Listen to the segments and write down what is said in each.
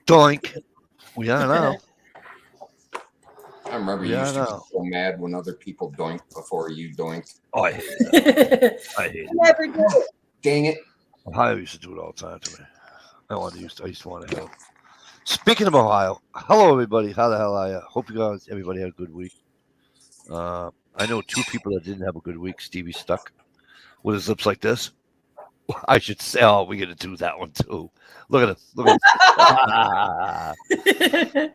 Doink. We are now. I remember We you are used to get now. so mad when other people doinked before you doinked. Oh, I hated that. I hated that. Never did it. Dang it. Ohio used to do it all the time to me. I used to want to hit him. Speaking of Ohio, hello everybody. How the hell are you? Hope everybody had a good week. I know two people that didn't have a good week. Stevie Stuck with his lips like this. I should say, oh, we're gonna do that one too. Look at him. Look at him.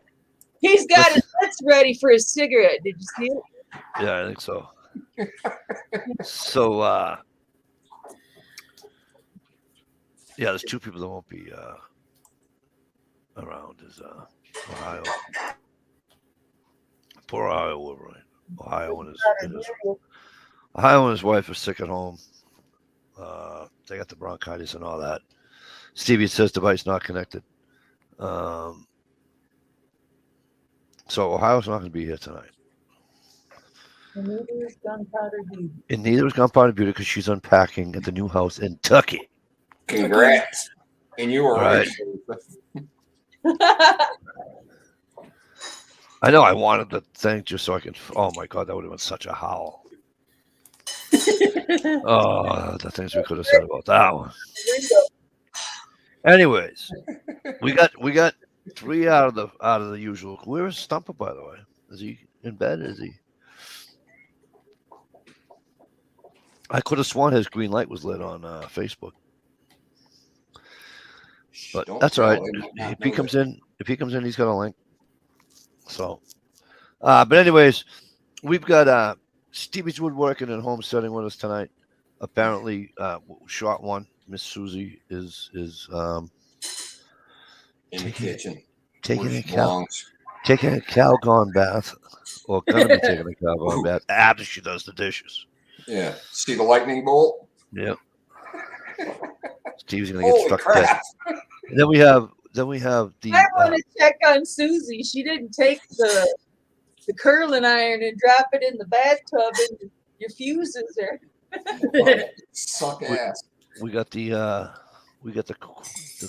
He's got his lips ready for his cigarette. Did you see it? Yeah, I think so. So, yeah, there's two people that won't be around. Is Ohio. Poor Ohio Wolverine. Ohio and his wife are sick at home. They got the bronchitis and all that. Stevie says device not connected. So Ohio's not going to be here tonight. And neither is Gunpowder Beauty. And neither is Gunpowder Beauty because she's unpacking at the new house in Tucky. Congrats. And you were right. I know I wanted to thank just so I could. Oh my God, that would have been such a howl. Oh, the things we could have said about that one. Anyways, we got 3 out of the usual. Where is Stumper, by the way? Is he in bed? Is he? I could have sworn his green light was lit on Facebook, but that's all right. If he comes in, he's got a link. So, but anyways, we've got Stevie's woodworking and homesteading with us tonight. Apparently, shot one. Miss Susie is in the kitchen taking a Calgon bath, or gonna be taking a Calgon bath after she does the dishes. Yeah. See the lightning bolt? Yep. Steve's gonna get struck dead. And then we have the. I want to check on Susie. She didn't take the curling iron and drop it in the bathtub, and your fuses are. Suck ass. We got the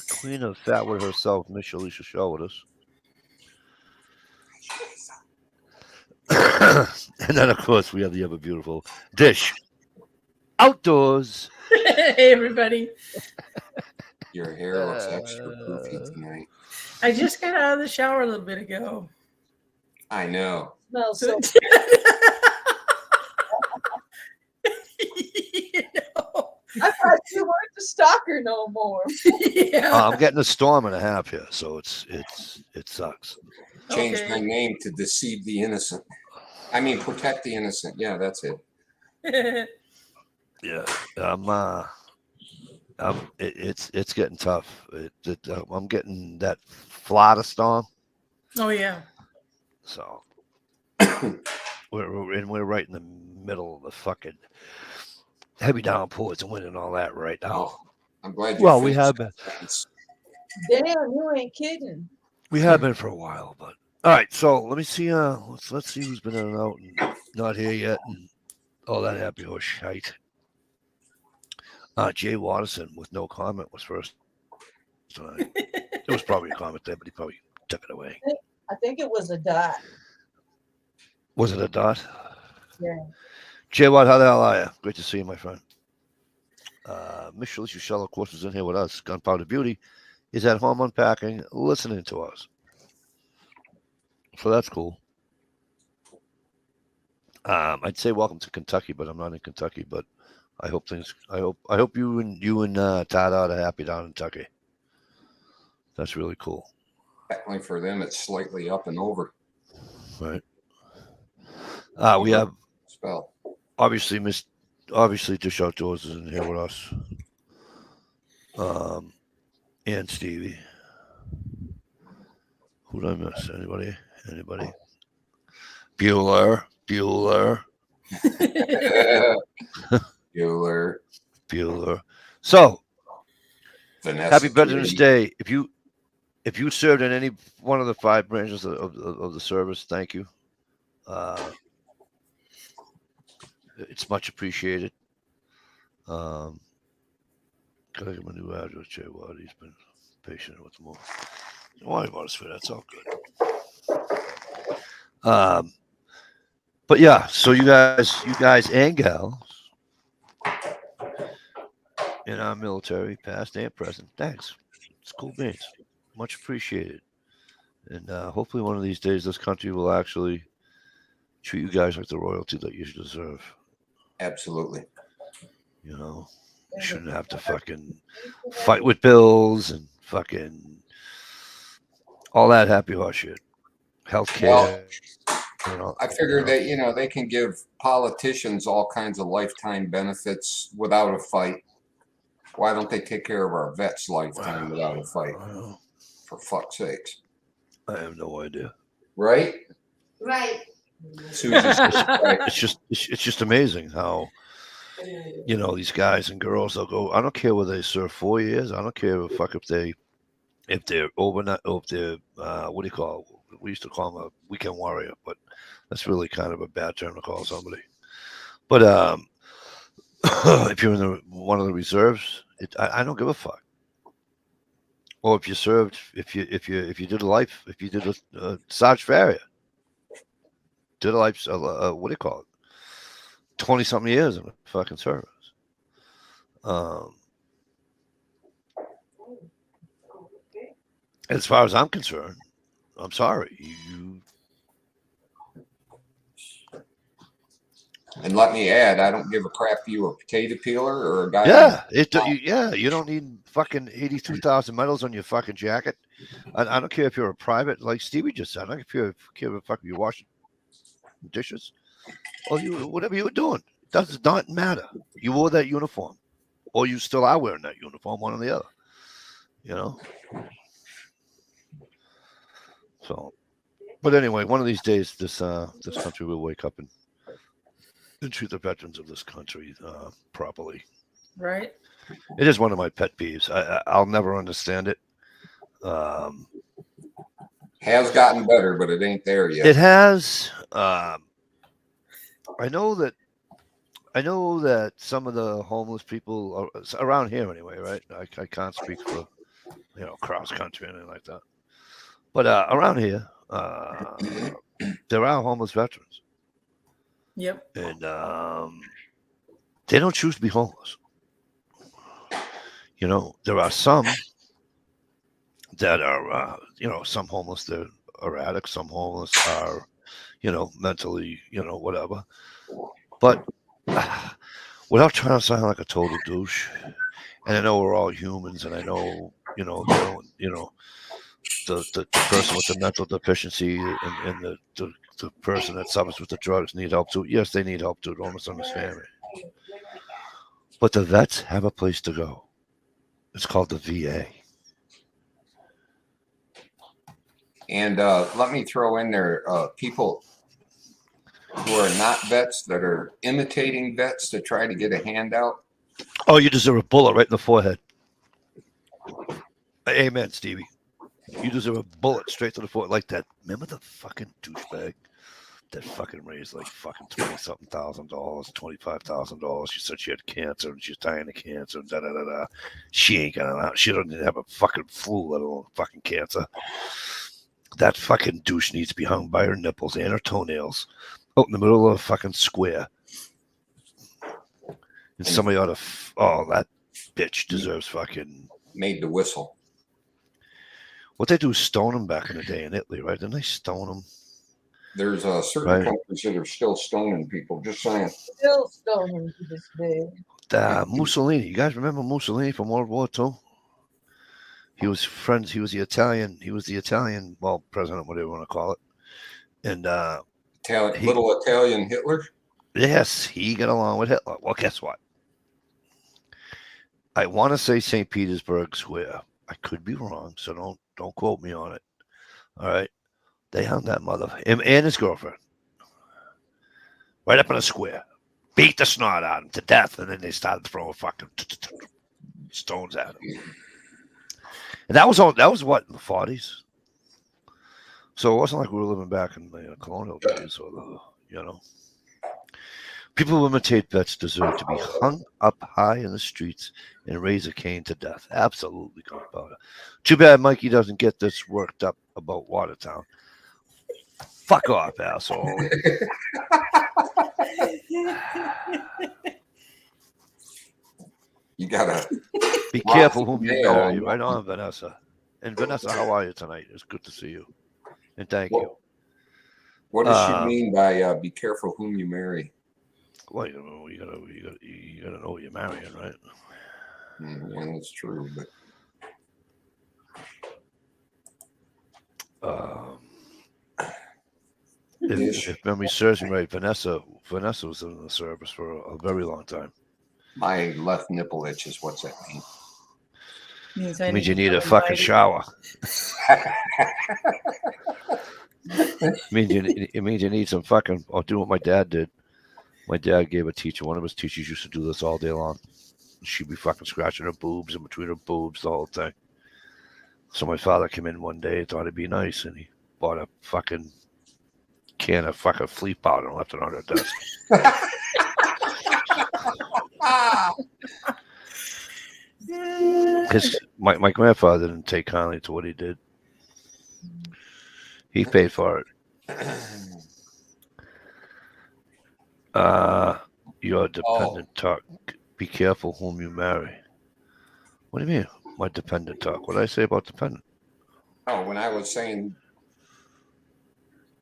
queen of Fatwood herself, Miss Alicia Shaw, with us. And then of course we have the ever beautiful Dish Outdoors. Hey everybody. Your hair looks extra poofy tonight. I just got out of the shower a little bit ago. I know. Smells so. I thought you weren't the stalker no more. Yeah. I'm getting a storm and a half here, so it sucks. Changed my name to deceive the innocent. I mean, protect the innocent. Yeah, that's it. Yeah, it's getting tough. I'm getting that Florida storm. Oh yeah. So we're right in the middle of the fucking heavy downpours and wind and all that right now. Oh, I'm glad. We have been. Damn, you ain't kidding. We have been for a while, but all right. So let me see. Let's see who's been in and out and not here yet, and all that happy horse shite. Jay Watterson with no comment was first tonight. There was probably a comment there, but he probably took it away. I think it was a dot. Was it a dot? Yeah. Jay Watt, how the hell are you? Great to see you, my friend. Miss Alicia Shell, of course, is in here with us. Gunpowder Beauty is at home unpacking, listening to us. So that's cool. I'd say welcome to Kentucky, but I'm not in Kentucky. But I hope you and Todd are happy down in Kentucky. That's really cool. Definitely for them, it's slightly up and over. Right. We have spell. Obviously Dish Outdoors is in here with us. And Stevie. Who did I miss? Anybody? Bueller. Bueller. So, Vanessa happy Veterans Day. If you served in any one of the 5 branches of the service, thank you. It's much appreciated. Gotta give him a new address, Jay Watt. He's been patient with more. Don't worry about us for that. It's all good. But yeah, so you guys and gals in our military, past and present, thanks. It's cool beans. Much appreciated. And hopefully one of these days this country will actually treat you guys like the royalty that you deserve. Absolutely. You know, you shouldn't have to fucking fight with bills and fucking all that happy horse shit. Healthcare. You know, I figure that, you know, they can give politicians all kinds of lifetime benefits without a fight. Why don't they take care of our vets' lifetime without a fight? For fuck's sakes. I have no idea. Right? Right. Susie's right. It's just amazing how, you know, these guys and girls, they'll go, I don't care whether they serve 4 years. I don't care if they're overnight, or if they're what do you call it? We used to call them a weekend warrior, but that's really kind of a bad term to call somebody. But if you're in one of the reserves, I don't give a fuck. Or if you served, if you did a life, if you did a Sarge Farrier, did a life, what do you call it? 20-something years in the fucking service. As far as I'm concerned, I'm sorry. And let me add, I don't give a crap if you a potato peeler or a guy. Yeah, you don't need fucking 82,000 medals on your fucking jacket. I don't care if you're a private, like Stevie just said. I don't care if you're washing dishes or whatever you were doing. It does not matter. You wore that uniform, or you still are wearing that uniform, one or the other. You know. So, but anyway, one of these days, this country will wake up and treat the veterans of this country properly. Right. It is one of my pet peeves. I'll never understand it. Has gotten better, but it ain't there yet. It has. I know that some of the homeless people are, around here anyway, right? I can't speak for cross country or anything like that. But around here, there are homeless veterans. Yep. And they don't choose to be homeless. You know, there are some that are, some homeless that are addicts, some homeless are, mentally, whatever. But without trying to sound like a total douche, and I know we're all humans, and I know, the person with the mental deficiency and the person that suffers with the drugs need help too. Yes, they need help too. Don't misunderstand me. But the vets have a place to go. It's called the VA. And let me throw in there people who are not vets that are imitating vets to try to get a handout. Oh, you deserve a bullet right in the forehead. Amen, Stevie. You deserve a bullet straight to the forehead like that. Remember the fucking douchebag that fucking raised like fucking $20-something thousand, $25,000. She said she had cancer and she's dying of cancer. Da da da da. She ain't gonna. She doesn't even have a fucking flu, let alone fucking cancer. That fucking douche needs to be hung by her nipples and her toenails out in the middle of a fucking square. And somebody ought to. That bitch deserves fucking. Made the whistle. What they do is stone them back in the day in Italy, right? Didn't they stone them? There's certain countries that are still stoning people. Just saying. Still stoning to this day. Mussolini. You guys remember Mussolini from World War II? He was friends. He was the Italian, well, president, whatever you want to call it. And little Italian Hitler? Yes, he got along with Hitler. Well, guess what? I want to say St. Petersburg Square. I could be wrong, so don't quote me on it. All right. They hung that him and his girlfriend right up in a square, beat the snot out of him to death, and then they started throwing fucking stones at him. And that was what, in the 40s? So it wasn't like we were living back in the colonial days or People who imitate vets deserve to be hung up high in the streets and raise a cane to death. Absolutely, Coach Powder. Too bad Mikey doesn't get this worked up about Watertown. Fuck off, asshole. You gotta. Be Rock careful whom you nail. marry. Right on, Vanessa. And Vanessa, how are you tonight? It's good to see you. And thank you. What does she mean by be careful whom you marry? Well, you gotta know what you're marrying, right? Yeah, that's true. But if memory serves me right, Vanessa was in the service for a very long time. My left nipple itches. What's that mean? It means you need a fucking shower. It means you need some fucking. I'll do what my dad did. My dad gave a teacher. One of his teachers used to do this all day long. She'd be fucking scratching her boobs and between her boobs, the whole thing. So my father came in one day, thought it'd be nice, and he bought a fucking can of fucking flea powder and left it on her desk. My grandfather didn't take kindly to what he did. He paid for it. Your dependent talk. Be careful whom you marry. What do you mean? My dependent talk. What did I say about dependent? Oh, when I was saying,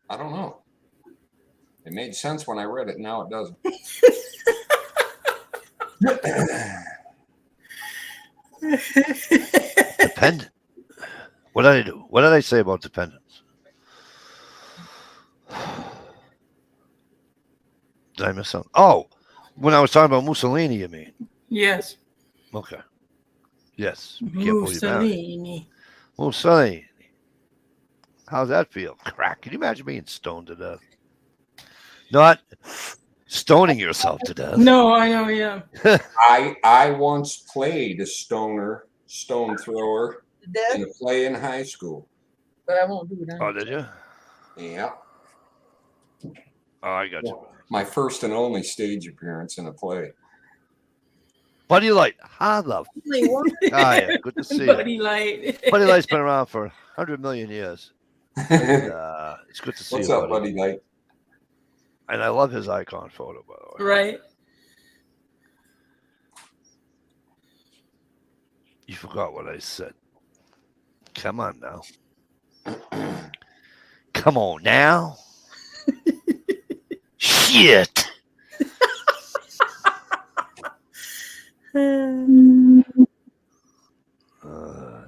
I don't know. It made sense when I read it. Now it doesn't. Dependent. What did I do? What did I say about dependence? Did I miss something? Oh, when I was talking about Mussolini, you mean? Yes. Okay. Yes. Be careful who you marry. Mussolini. Mussolini. How's that feel? Crack. Can you imagine being stoned to death? Not stoning yourself to death. No, I know, yeah. I once played a stone thrower Death, in a play in high school. but I won't do that. Oh, did you? Yeah. Oh, I got you. My first and only stage appearance in a play. Buddy Light. How the Only one. Ah, yeah. Good to see Buddy you. Light. Buddy Light's been around for 100 million years. And, it's good to see What's you, up, buddy? Light? And I love his icon photo, by the way. Right. You forgot what I said. Come on now. Come on now. Shit.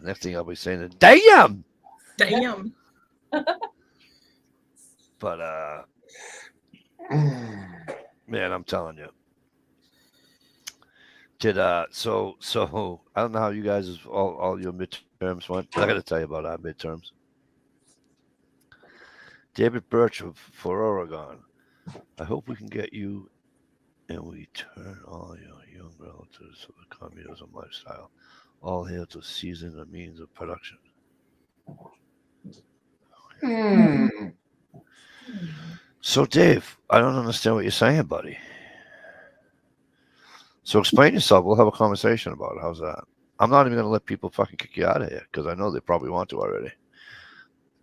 Next thing I'll be saying is, damn. Damn. But man, I'm telling you. So I don't know how you guys all your midterms went. I got to tell you about our midterms. David Birch for Oregon. I hope we can get you and we turn all your young relatives of the communism lifestyle all here to season the means of production. So Dave, I don't understand what you're saying, buddy. So explain yourself. We'll have a conversation about it. How's that? I'm not even going to let people fucking kick you out of here because I know they probably want to already.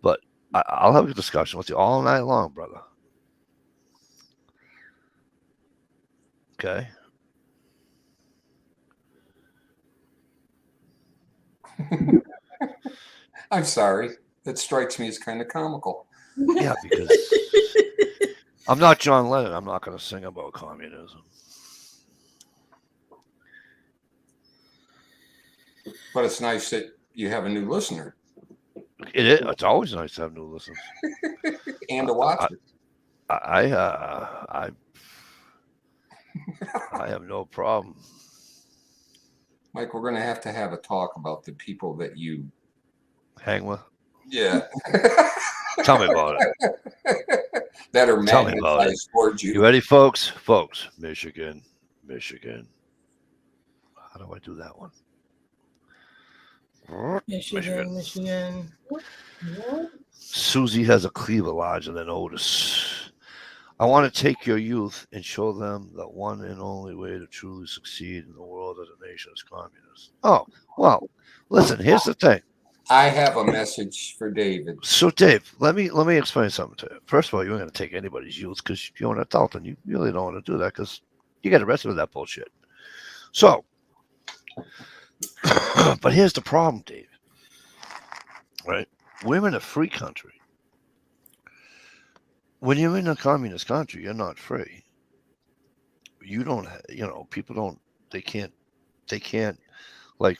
But I'll have a discussion with you all night long, brother. Okay. I'm sorry. That strikes me as kind of comical. Yeah, because I'm not John Lennon. I'm not going to sing about communism. But it's nice that you have a new listener It is. It's always nice to have new listeners. and a watcher. I have no problem. Mike, we're going to have a talk about the people that you Hang with. Yeah. Tell me about it. That are Tell me about it. magnetized towards You you. ready, folks? Folks, Michigan. How do I do that one? Michigan. Susie has a cleaver larger than Otis. I want to take your youth and show them that one and only way to truly succeed in the world as a nation is communist. Oh, well, listen, here's the thing. I have a message for David. So, Dave, let me explain something to you. First of all, you ain't going to take anybody's youth because you're an adult and you really don't want to do that because you get arrested with that bullshit. So, but here's the problem, Dave. Right? We're in a free country. When you're in a communist country, you're not free. You don't, people don't, they can't, like,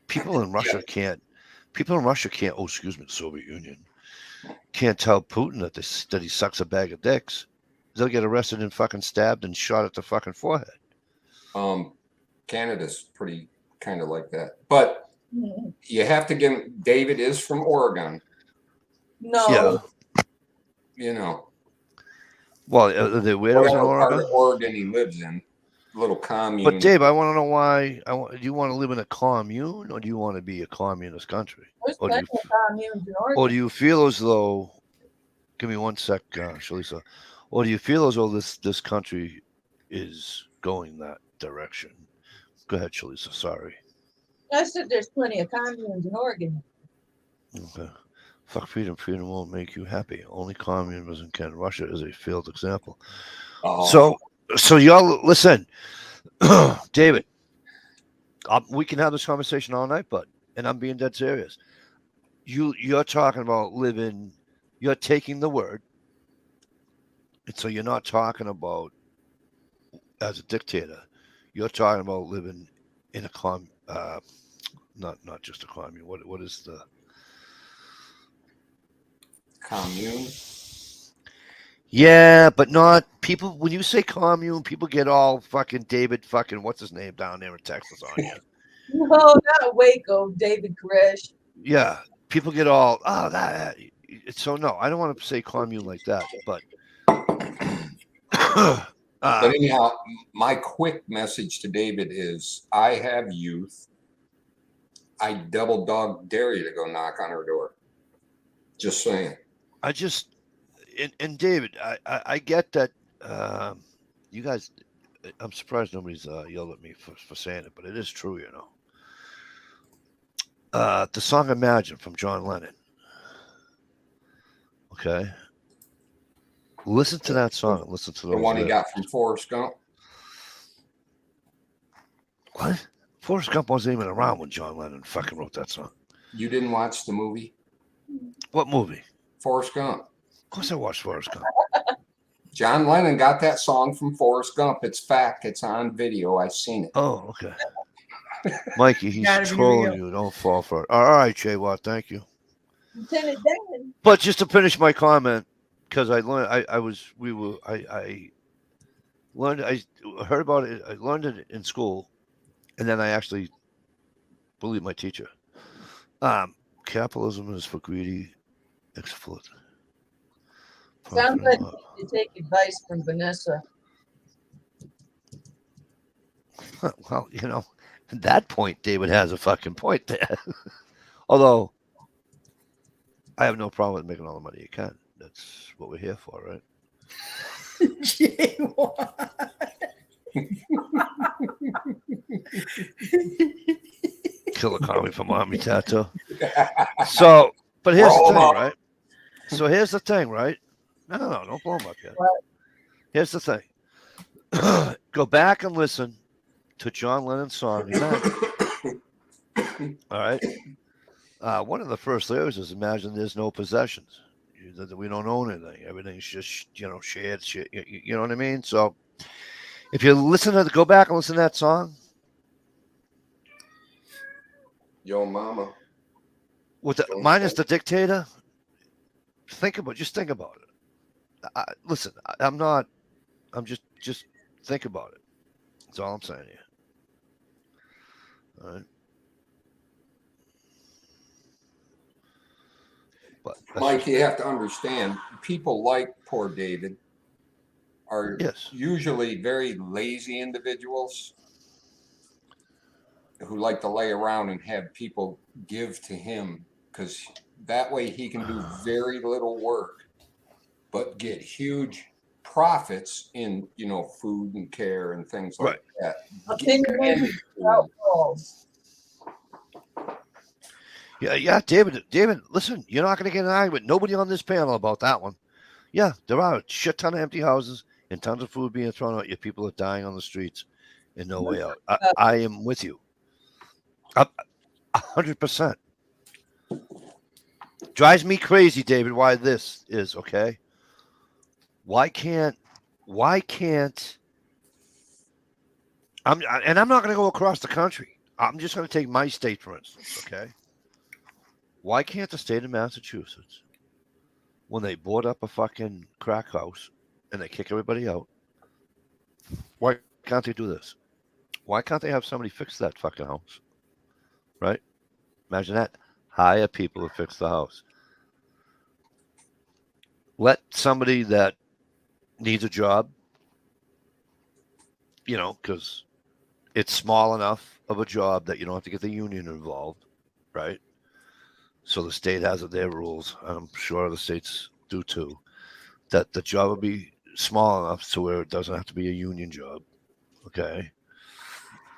people in Russia can't, oh, excuse me, the Soviet Union, can't tell Putin that he sucks a bag of dicks. They'll get arrested and fucking stabbed and shot at the fucking forehead. Canada's pretty kind of like that. But you have to give, David is from Oregon. No. Yeah. You know. Well, the widows in Whatever part Oregon? of Oregon he lives in, little commune. But Dave, I want to know why. Do you want to live in a commune, or do you want to be a communist country, There's or do plenty you, of communes in Oregon. or do you feel as though? Give me one sec, Shalisa. Or do you feel as though this country is going that direction? Go ahead, Shalisa. Sorry. I said there's plenty of communes in Oregon. Okay. Fuck freedom. Freedom won't make you happy. Only communism can. Russia is a failed example. Oh. So y'all listen, David. We can have this conversation all night, and I'm being dead serious. You're talking about living. You're taking the word, and so you're not talking about as a dictator. You're talking about living in a not just a commune. What is the commune? Yeah, but not people. When you say commune, people get all fucking David fucking what's his name down there in Texas on you. No, not Waco, David Koresh. Yeah, people get all that. So no, I don't want to say commune like that, but. But anyhow, my quick message to David is: I have youth. I double dog dare you to go knock on her door. Just saying. And David, I get that you guys. I'm surprised nobody's yelled at me for saying it, but it is true, you know. The song "Imagine" from John Lennon. Okay. Listen to that song. Listen to the one he got from Forrest Gump. What? Forrest Gump wasn't even around when John Lennon fucking wrote that song. You didn't watch the movie? What movie? Forrest Gump. Of course I watched Forrest Gump. John Lennon got that song from Forrest Gump. It's fact. It's on video. I've seen it. Oh, okay. Mikey, he's trolling you. Don't fall for it. All right, Jay Watt. Thank you. Lieutenant Dan. But just to finish my comment, because I learned, I learned, I heard about it. I learned it in school, and then I actually believed my teacher. Capitalism is for greedy exploit. Sounds like you need to take advice from Vanessa. Well, you know, at that point, David has a fucking point there. Although, I have no problem with making all the money you can. That's what we're here for, right? Killer Conley from Army Tattoo. So, but here's the thing, right? So here's the thing, right? No, don't blow them up yet. Here's the thing. Go back and listen to John Lennon's song. All right. One of the first lyrics is "Imagine there's no possessions. That we don't own anything. Everything's just shared shit. You know what I mean? So if you go back and listen to that song, Yo, mama. with minus the dictator, think about it. Listen, I'm just think about it. That's all I'm saying here. All right. But Mike, you have to understand, people like poor David are usually very lazy individuals who like to lay around and have people give to him, because that way he can do very little work but get huge profits in, food and care and things like that. Opinionated outlaws. Yeah, David, listen, you're not going to get an argument. Nobody on this panel about that one. Yeah, there are a shit ton of empty houses and tons of food being thrown at you. People are dying on the streets and no way out. I am with you. 100%. Drives me crazy, David, why this is, okay? Why can't I'm not going to go across the country. I'm just going to take my state, for instance, okay? Why can't the state of Massachusetts, when they board up a fucking crack house and they kick everybody out, why can't they do this? Why can't they have somebody fix that fucking house? Right? Imagine that. Hire people to fix the house. Let somebody that needs a job, because it's small enough of a job that you don't have to get the union involved, right? So the state has their rules. I'm sure the states do too. That the job will be small enough to where it doesn't have to be a union job. Okay.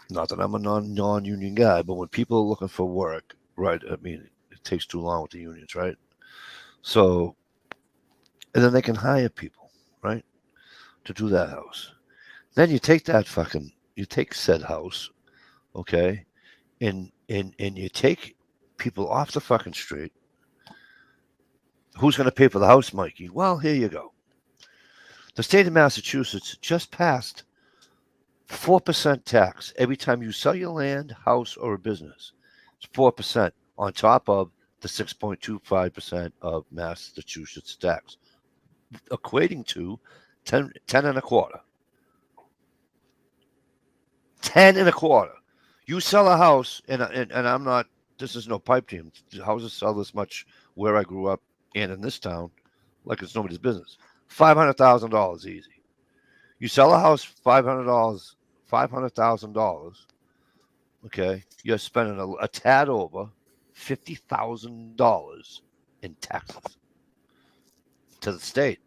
Not that I'm a non-union guy, but when people are looking for work, right? I mean, it takes too long with the unions, right? So, and then they can hire people, right, to do that house. Then you take said house, okay, and you take people off the fucking street. Who's going to pay for the house, Mikey? Well, here you go. The state of Massachusetts just passed 4% tax every time you sell your land, house, or a business. It's 4% on top of the 6.25% of Massachusetts tax, equating to 10 and a quarter. 10 and a quarter. You sell a house, and I'm not, this is no pipe dream. Houses sell this much where I grew up and in this town, like it's nobody's business. $500,000 easy. You sell a house, $500,000. Okay, you're spending a tad over $50,000 in taxes to the state.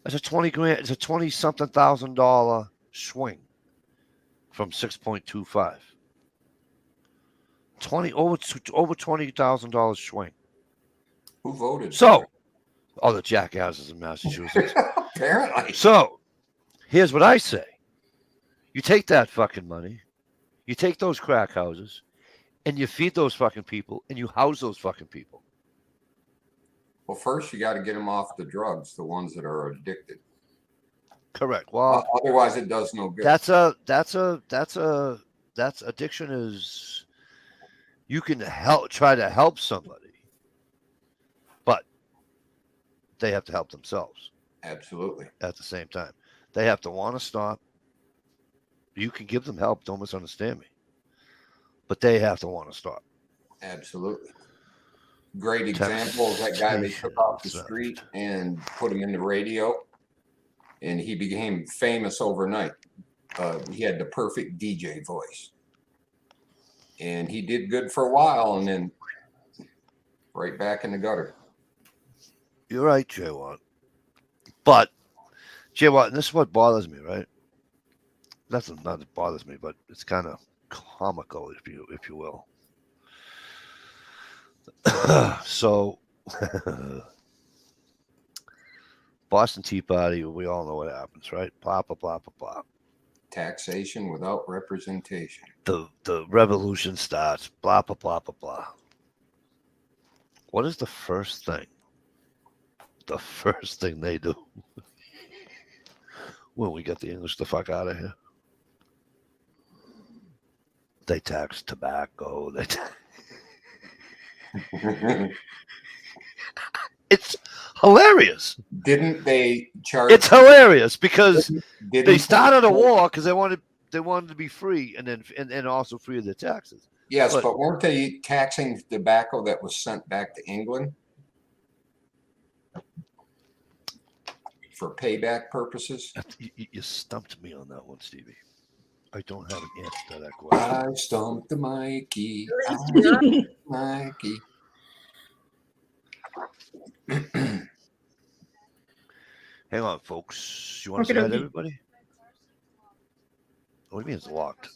That's a 20 grand. It's a 20-something $1,000 swing from 6.25. Over $20,000 swing. Who voted? So, all the jackasses in Massachusetts. Apparently. So, here's what I say. You take that fucking money, you take those crack houses, and you feed those fucking people, and you house those fucking people. Well, first you got to get them off the drugs, the ones that are addicted. Correct. Well, otherwise it does no good. That's addiction is, you can try to help somebody, but they have to help themselves. Absolutely. At the same time, they have to want to stop. You can give them help. Don't misunderstand me, but they have to want to stop. Absolutely. Great example is that guy they took off the street and put him in the radio, and he became famous overnight. He had the perfect DJ voice, and he did good for a while, and then right back in the gutter. You're right, Jay Watt. But Jay Watt, and this is what bothers me, right? That's not that bothers me, but it's kind of comical, if you will. So, Boston Tea Party, we all know what happens, right? Blah, blah, blah, blah, blah. Taxation without representation. The revolution starts, blah, blah, blah, blah, blah. What is the first thing? The first thing they do when we get the English the fuck out of here? They tax tobacco. It's hilarious. Didn't they charge? It's hilarious because they started a war because they wanted to be free and also free of their taxes. Yes, but weren't they taxing tobacco that was sent back to England for payback purposes? You stumped me on that one, Stevie. I don't have an answer to that question. I stumped the Mikey. Mikey. Hang on, folks. You want to Okay, say hi to dokie. everybody? What do you mean it's locked?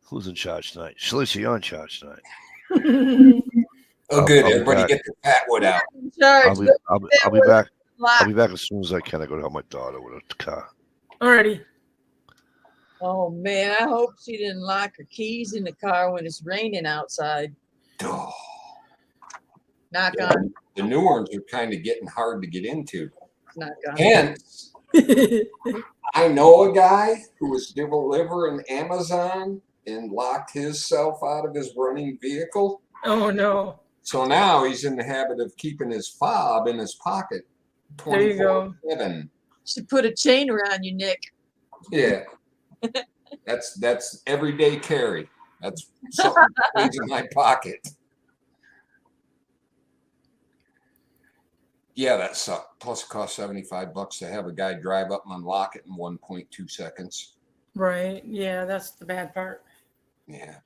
Who's in charge tonight? Shalisa, you're in charge tonight. Oh, I'll- good. I'll be Everybody back. get the Patwood out. In charge. I'll be back. I'll Lock. be back as soon as I can. I go to help my daughter with a car. Alrighty. Oh man, I hope she didn't lock her keys in the car when it's raining outside. Oh, Knock yeah, on. the new ones are kind of getting hard to get into. Knock on. And I know a guy who was delivering Amazon and locked himself out of his running vehicle. Oh no. So now he's in the habit of keeping his fob in his pocket There you go. 24/7. Should put a chain around your neck. Yeah. That's everyday carry. That's something that stays in my pocket. Yeah, that sucked. Plus it cost $75 to have a guy drive up and unlock it in 1.2 seconds. Right. Yeah, that's the bad part. Yeah.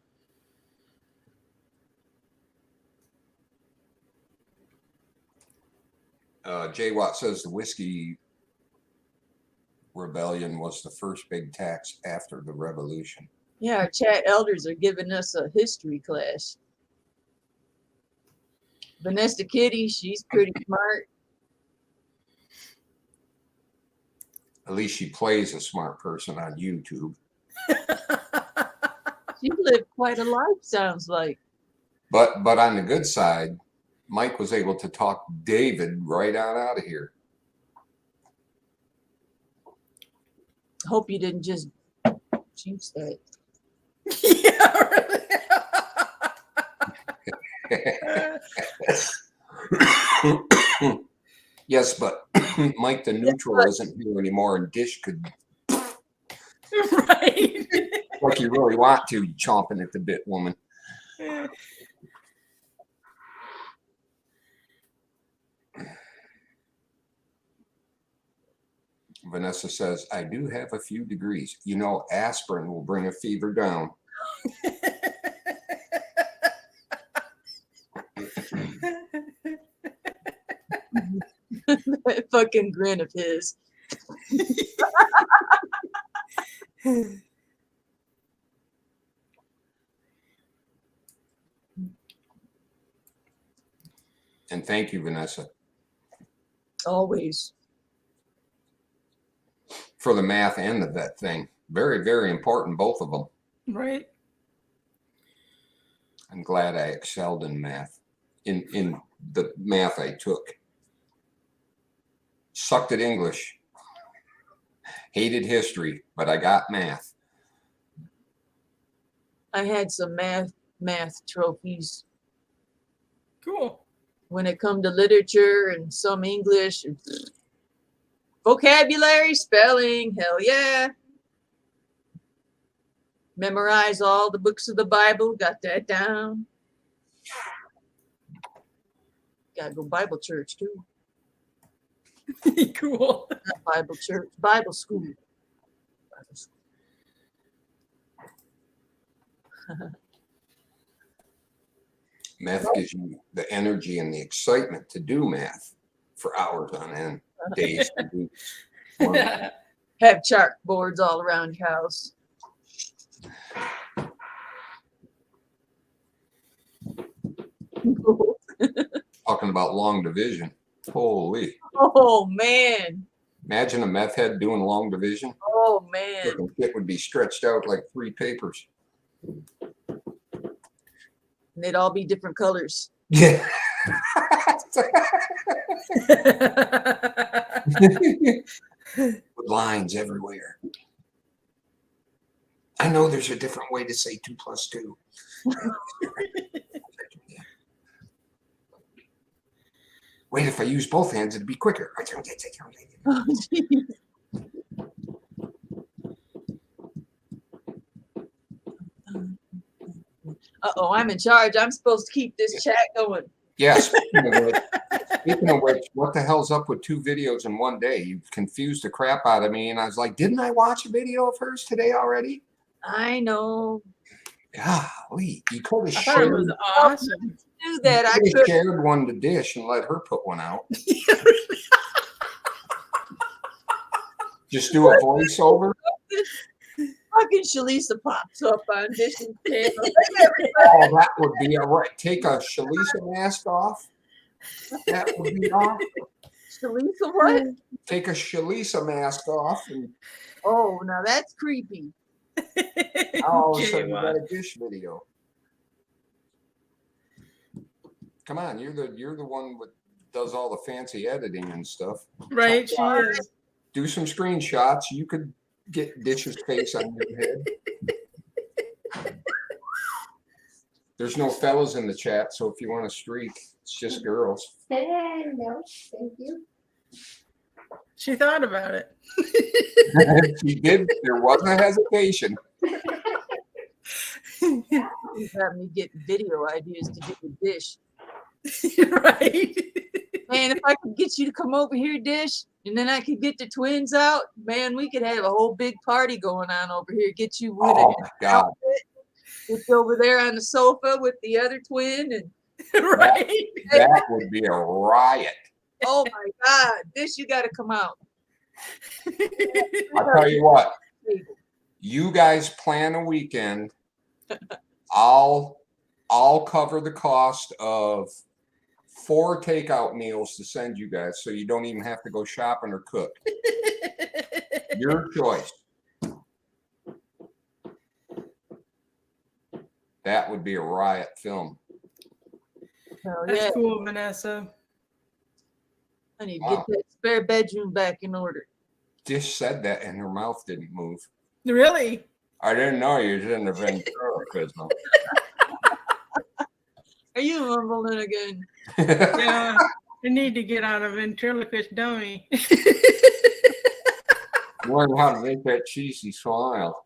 Jay Watt says the whiskey rebellion was the first big tax after the revolution. Yeah, our chat elders are giving us a history class. Vanessa Kitty, she's pretty smart. At least she plays a smart person on YouTube. She lived quite a life, sounds like. But on the good side, Mike was able to talk David right on out of here. Hope you didn't just jinx that. Yeah, really. Yes, but Mike the neutral isn't here anymore, and Dish could, Right. like you really want to, chomping at the bit, woman. Vanessa says, I do have a few degrees. You know, aspirin will bring a fever down. That fucking grin of his. And thank you, Vanessa, Always. for the math and the vet thing. Very, very important, both of them. Right. I'm glad I excelled in math, in the math I took. Sucked at English, hated history, but I got math. I had some math trophies Cool. when it come to literature and some English. Vocabulary, spelling, hell yeah. Memorize all the books of the Bible, got that down. Gotta go Bible church too. Cool. Not Bible church, Bible school. Bible school. Math gives you the energy and the excitement to do math for hours on end, days, and weeks. months. Have chalkboards all around your house. Talking about long division. Holy. Oh man. Imagine a meth head doing long division. Oh man. It would be stretched out like 3 papers. And they'd all be different colors. Yeah. With lines everywhere. I know there's a different way to say 2 + 2. Wait, if I use both hands, it'd be quicker. Oh, geez. Uh-oh, I'm in charge. I'm supposed to keep this chat going. Yeah, speaking of which, what the hell's up with 2 videos in one day? You confused the crap out of me, and I was like, didn't I watch a video of hers today already? I know. Golly, you could have I thought it shared, was awesome. Do that. I you could. shared one to Dish and let her put one out. Just do a voiceover. Fucking Shalisa pops up on Dish's channel. Oh, that would be all right. Take a Shalisa mask off. That would be awesome. Shalisa what? Take a Shalisa mask off, and Oh, now that's creepy. all of a Jay sudden you got Watt. a Dish video. Come on, you're the one that does all the fancy editing and stuff. Right, she is. Do some screenshots. You could get Dish's face on your head. There's no fellas in the chat, so if you want to streak, it's just girls. No, thank you. She thought about it. She did. There was a hesitation. You have me get video ideas to do with Dish. Right. Man, if I could get you to come over here, Dish, and then I could get the twins out, man, we could have a whole big party going on over here. Get you with Oh it. my God. Get you over there on the sofa with the other twin, and Right. That would be a riot. oh my God, Dish, you got to come out. I'll tell you what. You guys plan a weekend. I'll cover the cost of 4 takeout meals to send you guys, so you don't even have to go shopping or cook. Your choice. That would be a riot film. Hell That's yeah, cool, Vanessa. I need to Wow. get that spare bedroom back in order. Dish said that and her mouth didn't move. Really? I didn't know you was in the ventriloquism. Are you mumbling again? Yeah. I need to get out of ventriloquist dummy. Learn how to make that cheesy smile.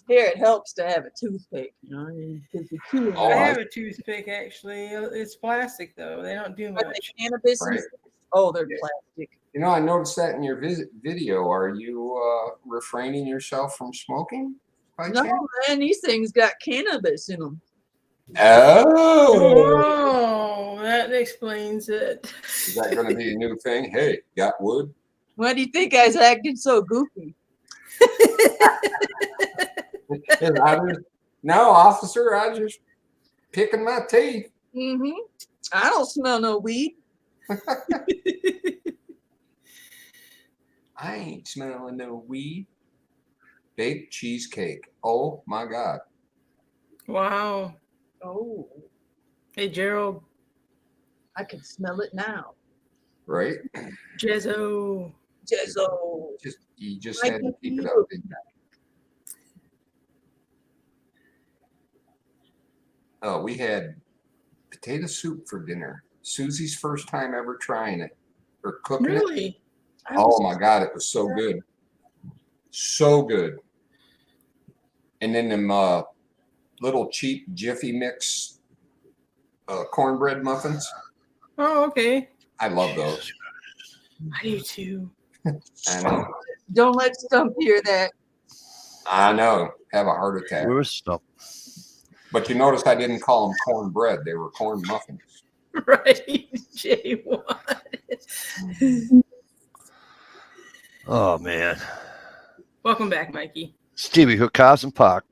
Here, it helps to have a toothpick, you know, because the two Oh, I I- have a toothpick actually. It's plastic though. They don't do Are they much. cannabis? and Right. stuff? Oh, they're plastic. You know, I noticed that in your video. Are you refraining yourself from smoking? By No, chance? man, these things got cannabis in them. Oh, Oh, that explains it. is that going to be a new thing? Hey, got wood? Why do you think I was acting so goofy? No, officer, I just picking my teeth. Mm-hmm. I don't smell no weed. I ain't smelling no weed. Baked cheesecake. Oh my God. Wow. Oh, Hey Gerald, I can smell it now. Right? Jezzo. Jezzo. You just I had to can keep it feel up. didn't you? Oh, we had potato soup for dinner. Susie's first time ever trying it or cooking it. Really? I Oh was- my God, it was so good. So good. And then them little cheap Jiffy Mix cornbread muffins. Oh, okay. I love those. I do too. I know. Don't let Stump hear that. I know. Have a heart attack. Where is Stump? But you notice I didn't call them cornbread. They were corn muffins. Right. Jay Watt. Oh man, Welcome back, Mikey. Stevie, her car's in park.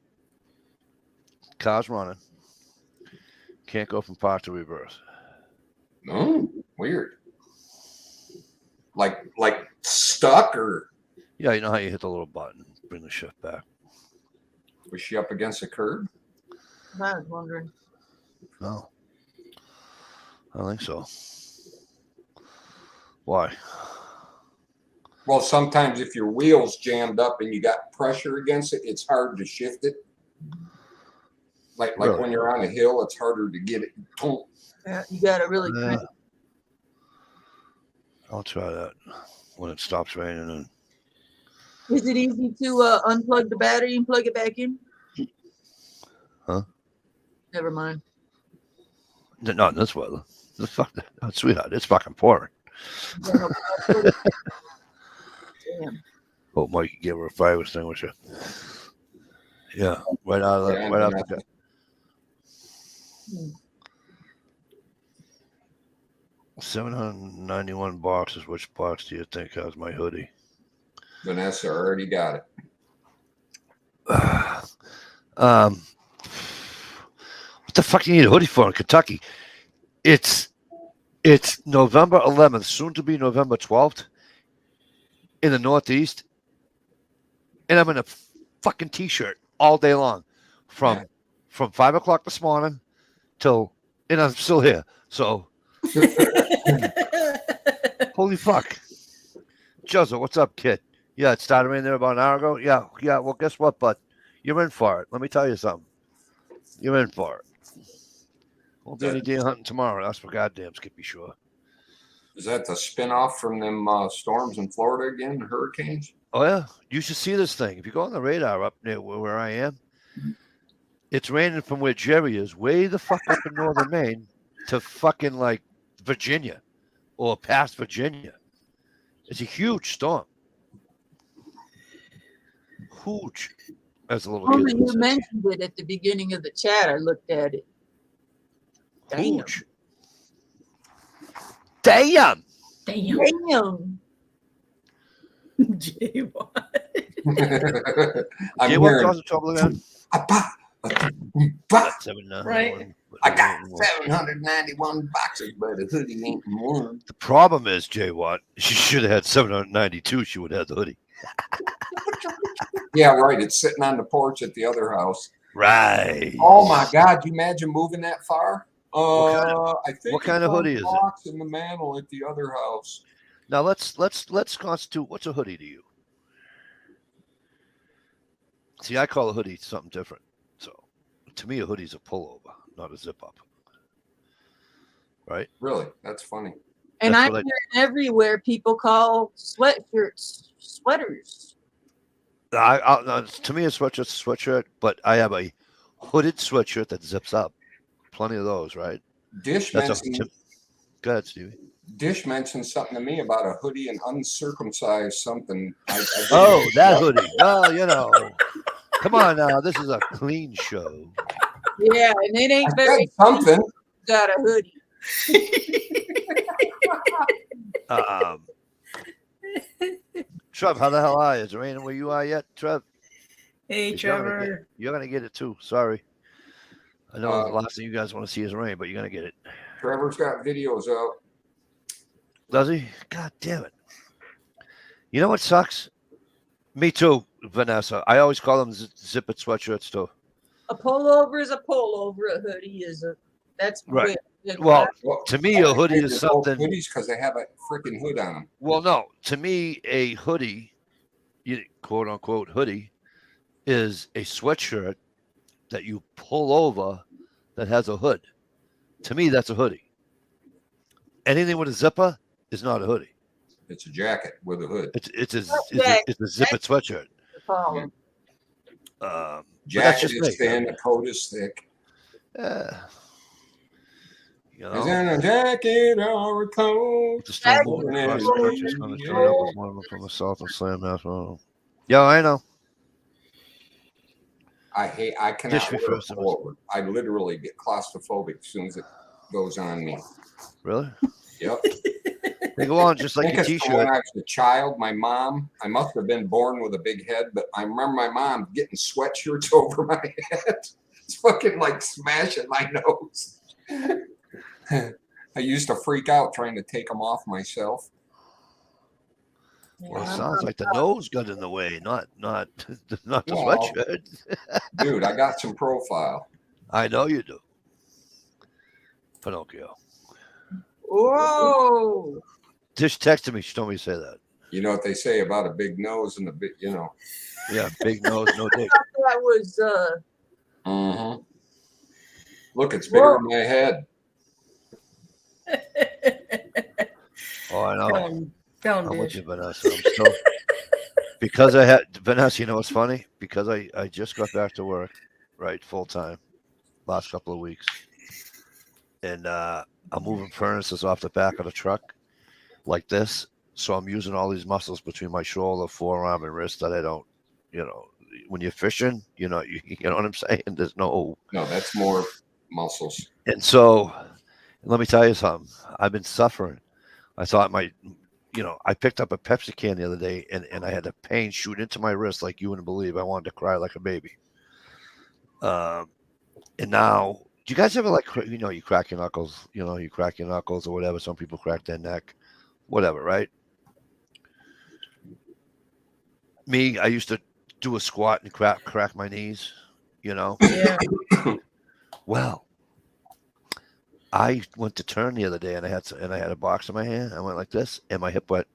Car's running. Can't go from park to reverse. Oh, weird. Like stuck, or Yeah, you know how you hit the little button, bring the shift back. was she up against a curb? I was wondering. No, I don't think so. Why? Well, sometimes if your wheel's jammed up and you got pressure against it, it's hard to shift it. Like Really? when you're on a hill, it's harder to get it. Boom. Yeah, you got to really. Yeah. I'll try that when it stops raining. And Is it easy to unplug the battery and plug it back in? Huh? Never mind. not in this weather. Fuck that, no, sweetheart. It's fucking pouring. Yeah, no, Damn. Hope Mike can give her a fire extinguisher. Yeah, right out of the Yeah, right off the nothing. gut. 791 boxes. Which box do you think has my hoodie? Vanessa already got it. What the fuck do you need a hoodie for in Kentucky? It's November 11th, soon to be November 12th in the Northeast, and I'm in a fucking t-shirt all day long from 5 o'clock this morning till, and I'm still here. So holy fuck, Joseph, what's up, kid? Yeah, it started raining there about an hour ago. Yeah. Well, guess what, bud? You're in for it. Let me tell you something. You're in for it. Won't be any deer hunting tomorrow. That's for goddamn Skippy Shore. Is that the spinoff from them storms in Florida again, the hurricanes? Oh yeah, you should see this thing. If you go on the radar up near where I am, it's raining from where Jerry is, way the fuck up in northern Maine, to fucking like Virginia, or past Virginia. It's a huge storm. Huge. As a little kid. Only you mentioned it at the beginning of the chat. I looked at it. Damn. Huge. Damn. Damn. Damn. Gee, what? I'm Jay, what hearing, caused the trouble again? Right. I got 791 boxes, but the hoodie ain't one. The problem is, Jay Watt, she should have had 792. She would have had the hoodie. Yeah, right. It's sitting on the porch at the other house. Right. Oh my God! You imagine moving that far? I think what kind it's of on hoodie the is it? box in the mantle at the other house. Now let's constitute. What's a hoodie to you? See, I call a hoodie something different. So, to me, a hoodie's a pullover, not a zip up. Right? Really? That's funny. And That's I'm what hearing everywhere people call sweatshirts sweaters. To me, a sweatshirt's a sweatshirt, but I have a hooded sweatshirt that zips up. Plenty of those, right? Dish That's mentioned, Go ahead, Stevie. Dish mentioned something to me about a hoodie and uncircumcised something. I didn't- Oh, that hoodie. Well, you know, come on now. This is a clean show. Yeah, and it I ain't said very something. got a hoodie. Trev, how the hell are you? Is it raining where you are yet, Trev? Hey, 'Cause you're gonna Trevor. You're gonna get it too. Sorry. I know Uh, the last thing you guys want to see is rain, but you're gonna get it. Trevor's got videos out. Does he? God damn it. You know what sucks? Me too, Vanessa. I always call them zippered sweatshirts too. A pullover is a pullover. A hoodie is a. That's Right. good. Well, to me, a hoodie is They're both something. hoodies because they have a freaking hood on them. Well, no. To me, a hoodie, quote unquote hoodie, is a sweatshirt that you pull over that has a hood. To me, that's a hoodie. Anything with a zipper is not a hoodie. It's a jacket with a hood. It's a zippered sweatshirt. collar. But that's Jacket just is me. thin, the coat is thick. You Is know, in a jacket or a coat? the storm moving across the country is going to join up with one of them from the south and slam that. Yeah, I know. I cannot Dish me wear a first, pullover. I literally get claustrophobic as soon as it goes on me. Really? Yep. They go on just I like think your it's from when t-shirt. I was a child. My mom, I must have been born with a big head, but I remember my mom getting sweatshirts over my head. It's fucking like smashing my nose. I used to freak out trying to take them off myself. Well, it sounds like the nose got in the way, not the Well, sweatshirt. Dude, I got some profile. I know you do. Pinocchio. Whoa! Dish texted me. She told me to say that. You know what they say about a big nose and a big, Yeah, big nose, no dick. That was Look, it's bigger than my head. Oh, I know. Don't I'm with dish. you, Vanessa. I'm still because I had Vanessa. You know what's funny? Because I just got back to work, right, full time, last couple of weeks, and I'm moving furnaces off the back of the truck like this, So I'm using all these muscles between my shoulder, forearm, and wrist that I don't, when you're fishing, you know what I'm saying? There's no. No, that's more muscles. And so let me tell you something. I've been suffering. I thought I picked up a Pepsi can the other day and I had the pain shoot into my wrist like you wouldn't believe. I wanted to cry like a baby. And now, do you guys ever you crack your knuckles, you crack your knuckles or whatever. Some people crack their neck, whatever, right? Me, I used to do a squat and crack my knees, Yeah. Well, I went to turn the other day and I had a box in my hand. I went like this and my hip went.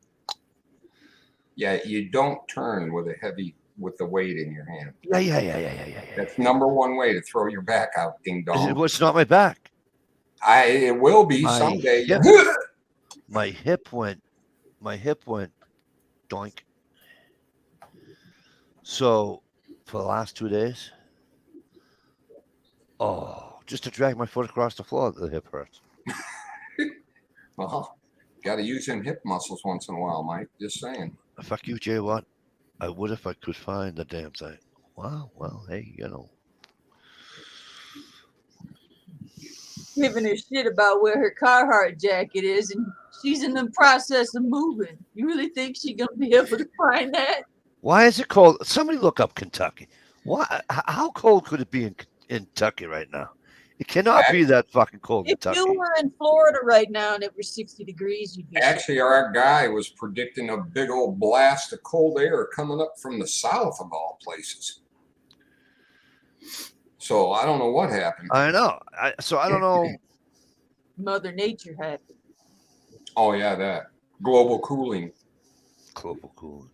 Yeah, you don't turn with the weight in your hand. Yeah. That's number one way to throw your back out, ding dong. It's not my back. It will be My someday. hip. My hip went doink. So for the last 2 days, just to drag my foot across the floor, the hip hurts. Well, got to use them hip muscles once in a while, Mike. Just saying. Fuck you, Jay Watt. I would if I could find the damn thing. Wow, well, hey, Giving her shit about where her Carhartt jacket is, and she's in the process of moving. You really think she's gonna be able to find that? Why is it cold? Somebody look up Kentucky. Why? How cold could it be in Kentucky right now? It cannot be that fucking cold in If Kentucky. you were in Florida right now and it was 60 degrees, you'd be Actually, our guy was predicting a big old blast of cold air coming up from the south of all places. So I don't know what happened. I know. So I don't know. Mother Nature happy. Oh yeah, that global cooling. Global cooling.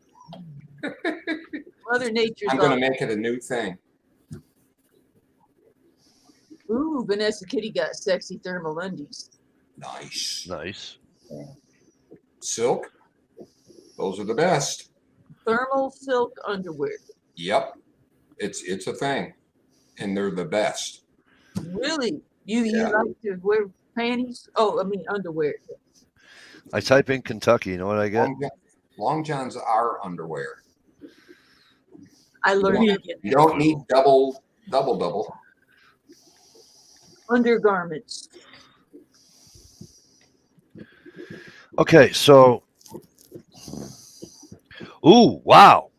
Mother Nature's I'm gonna on. make it a new thing. Ooh, Vanessa Kitty got sexy thermal undies. Nice. Nice. Silk. Those are the best. Thermal silk underwear. Yep. It's a thing. And they're the best. Really? You Yeah. like to wear panties? Oh, I mean underwear. I type in Kentucky. You know what I get? Long johns are underwear. I learned Yeah. that. You don't need double. Undergarments. Okay, so. Ooh, wow.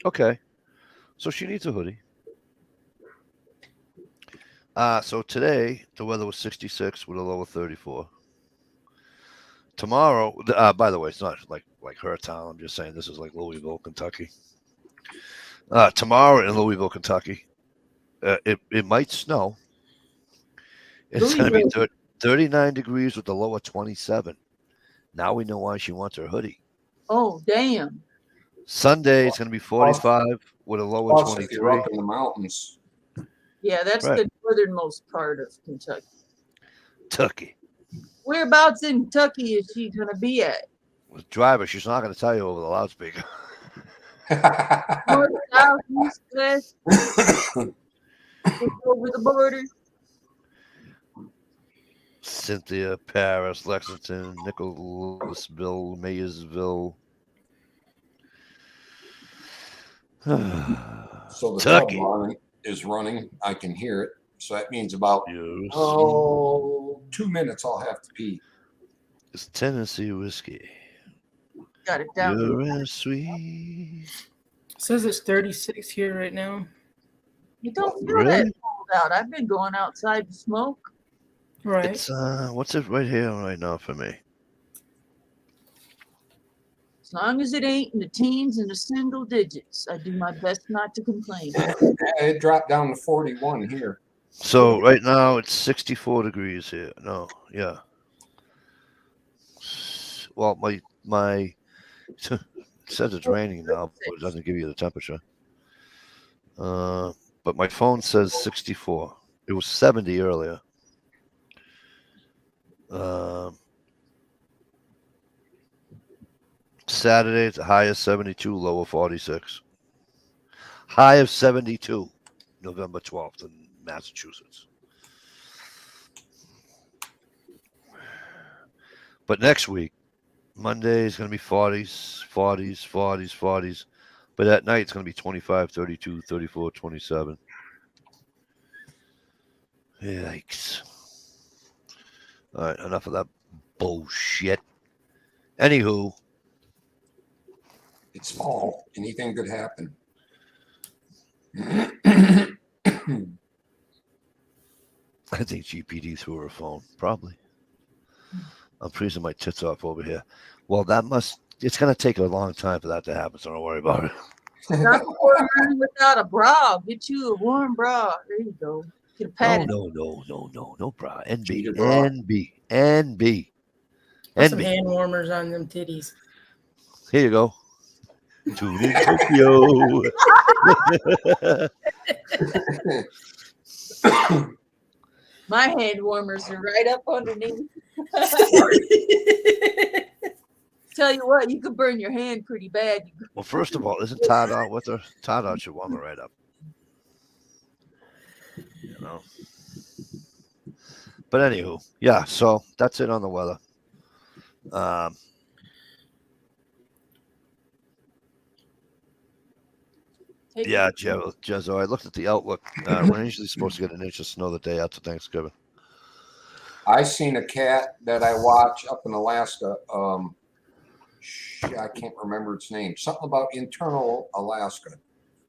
Okay. So she needs a hoodie. So today the weather was 66 with a low of 34. Tomorrow, by the way, it's not like her town. I'm just saying this is like Louisville, Kentucky. Tomorrow in Louisville, Kentucky, it might snow. It's going to be 39 degrees with a low of 27. Now we know why she wants her hoodie. Oh, damn. Sunday it's going to be 45 with a low of Plus, if you're 23. up in the mountains. Yeah, that's Right. the northernmost part of Kentucky. Kentucky. Whereabouts in Kentucky is she going to be at? With driver, she's not going to tell you over the loudspeaker. North, south, east, west? Over the border? Cynthia, Paris, Lexington, Nicholasville, Mayersville. So the Kentucky. dog is running. I can hear it. So that means about Yes. 2 minutes I'll have to pee. It's Tennessee whiskey. Got it down. You're as sweet. Says it's 36 here right now. You don't feel Really? that cold out. I've been going outside to smoke. Right. It's what's it right here right now for me? As long as it ain't in the teens and the single digits, I do my best not to complain. It dropped down to 41 here. So right now it's 64 degrees here. No, yeah. Well, my it says it's raining now, but it doesn't give you the temperature. But my phone says 64. It was 70 earlier. Saturday, it's a high of 72, low of 46. High of 72, November 12th in Massachusetts. But next week, Monday is going to be 40s, 40s, 40s, 40s. But at night, it's going to be 25, 32, 34, 27. Yikes. All right, enough of that bullshit. Anywho, It's fall. Anything could happen. I think GPD threw her a phone. Probably. I'm freezing my tits off over here. Well, it's going to take a long time for that to happen, so don't worry about it. Not before you're running without a bra. Get you a warm bra. There you go. Get a pad. No, bra. NB, Cheater bra. NB. Put some NB. hand warmers on them titties. Here you go. Tune in Tokyo. My hand warmers are right up underneath. Tell you what, you could burn your hand pretty bad. Well, first of all, isn't Todd out with her? Todd out should warm her right up. You know. But anywho, yeah. So that's it on the weather. Yeah, Jezzo. I looked at the outlook. We're usually supposed to get an inch of snow the day after Thanksgiving. I seen a cat that I watch up in Alaska. I can't remember its name. Something about internal Alaska.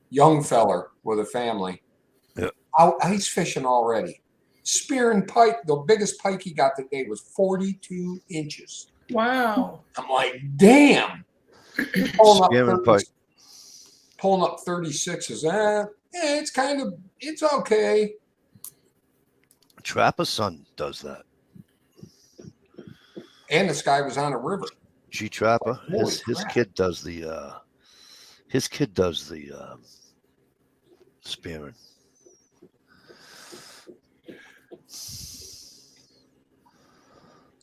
Young feller with a family. Yeah. He's fishing already. Spearing pike. The biggest pike he got today was 42 inches. Wow. I'm like, damn. Spearing pike. Pulling up 36s. It's okay. Trapper's son does that. And this guy was on a river. G Trapper. Holy His crap. kid does the spearing.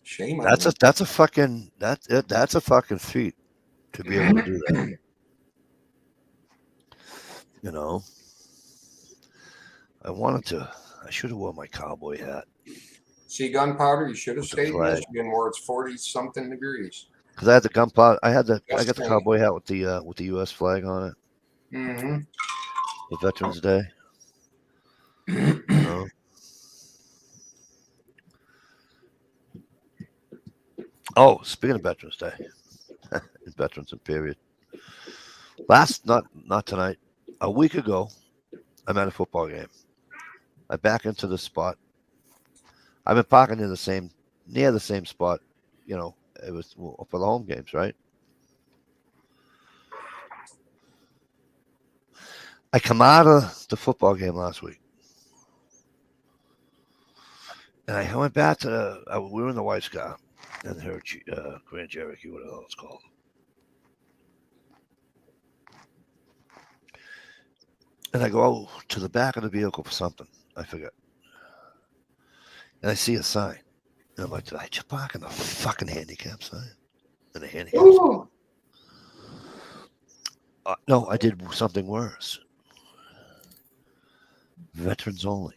Shame on That's him. a fucking feat to be able to do that. You know, I should have worn my cowboy hat See gunpowder, you should have With the stayed in flag. Michigan where it's 40 something degrees. because I had the gunpowder. I got the Yes, cowboy hat with the U.S. flag on it Mm-hmm. for Veterans Day. You know? Oh, speaking of Veterans Day, Veterans and period. Not tonight. A week ago, I'm at a football game. I back into the spot. I've been parking near the same spot. You know, it was for the home games, right? I come out of the football game last week, and I went back to we were in the wife's car, and her Grand Cherokee, what the hell it's called. And I go to the back of the vehicle for something. I forget. And I see a sign. And I'm like, did I just park in the fucking handicap sign? In the handicap sign? Ooh. No, I did something worse. Veterans only.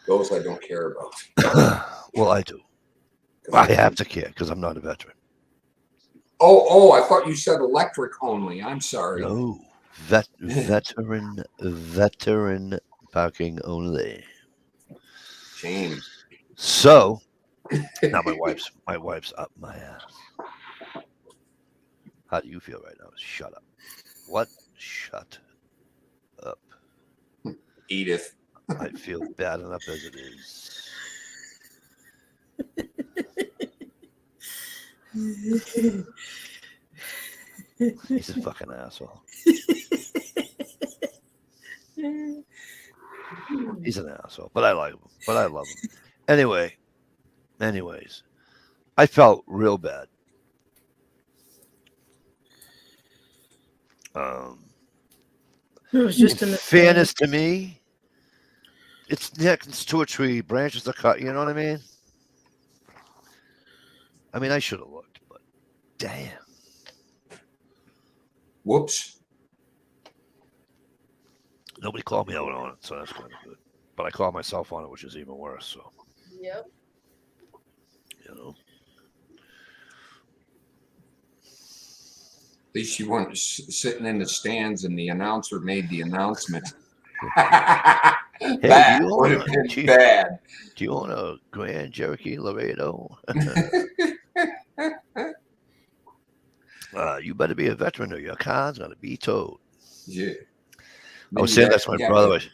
Those I don't care about. Well, I do. I have to care because I'm not a veteran. Oh, I thought you said electric only. I'm sorry. No, veteran parking only. Shame. So now my wife's up my ass. How do you feel right now? Shut up. What? Shut up. Edith. I feel bad enough as it is. He's a fucking asshole. He's an asshole, but I like him. But I love him. Anyways, I felt real bad. It was just In in the fairness to me, it's next to a tree, branches are cut. You know what I mean? I mean, I should have looked, but damn. Whoops. Nobody called me out on it, so that's kind of good. But I called myself on it, which is even worse. So Yep. you know. At least you weren't sitting in the stands and the announcer made the announcement. Hey, That do you would own have a, been do you, bad. do you own a Grand Cherokee Laredo? You better be a veteran or your car's gonna be towed. Yeah. I was Then saying you'd that's my actually have brother. to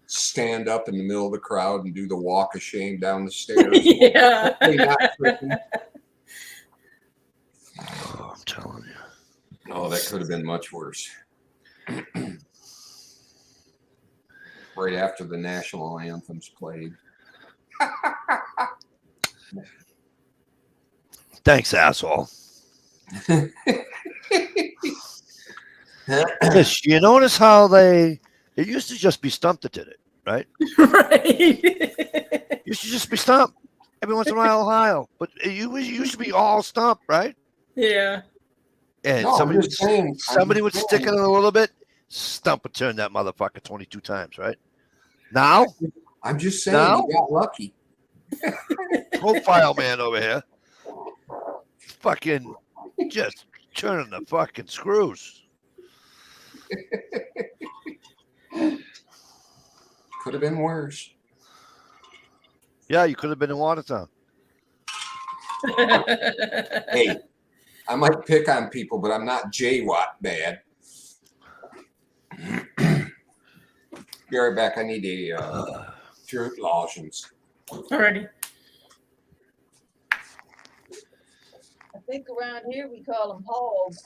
stand up in the middle of the crowd and do the walk of shame down the stairs. Yeah. Hopefully not tripping. Oh, I'm telling you. Oh, that could have been much worse. Right after the national anthems played. Thanks, asshole. Yes, you notice how it used to just be Stump that did it, right? Right. It used to just be Stump. Every once in a while, Ohio. But it used to be all Stump, right? Yeah. And No, somebody I'm just saying. would stick it in a little bit. Stump would turn that motherfucker 22 times, right? Now, I'm just saying Now? you got lucky. profile man over here, fucking just turning the fucking screws. Could have been worse. Yeah, you could have been in Watertown. Hey, I might pick on people, but I'm not J-Watt bad. Be right back. I need a fruit lozenges. Alrighty. I think around here we call them hogs.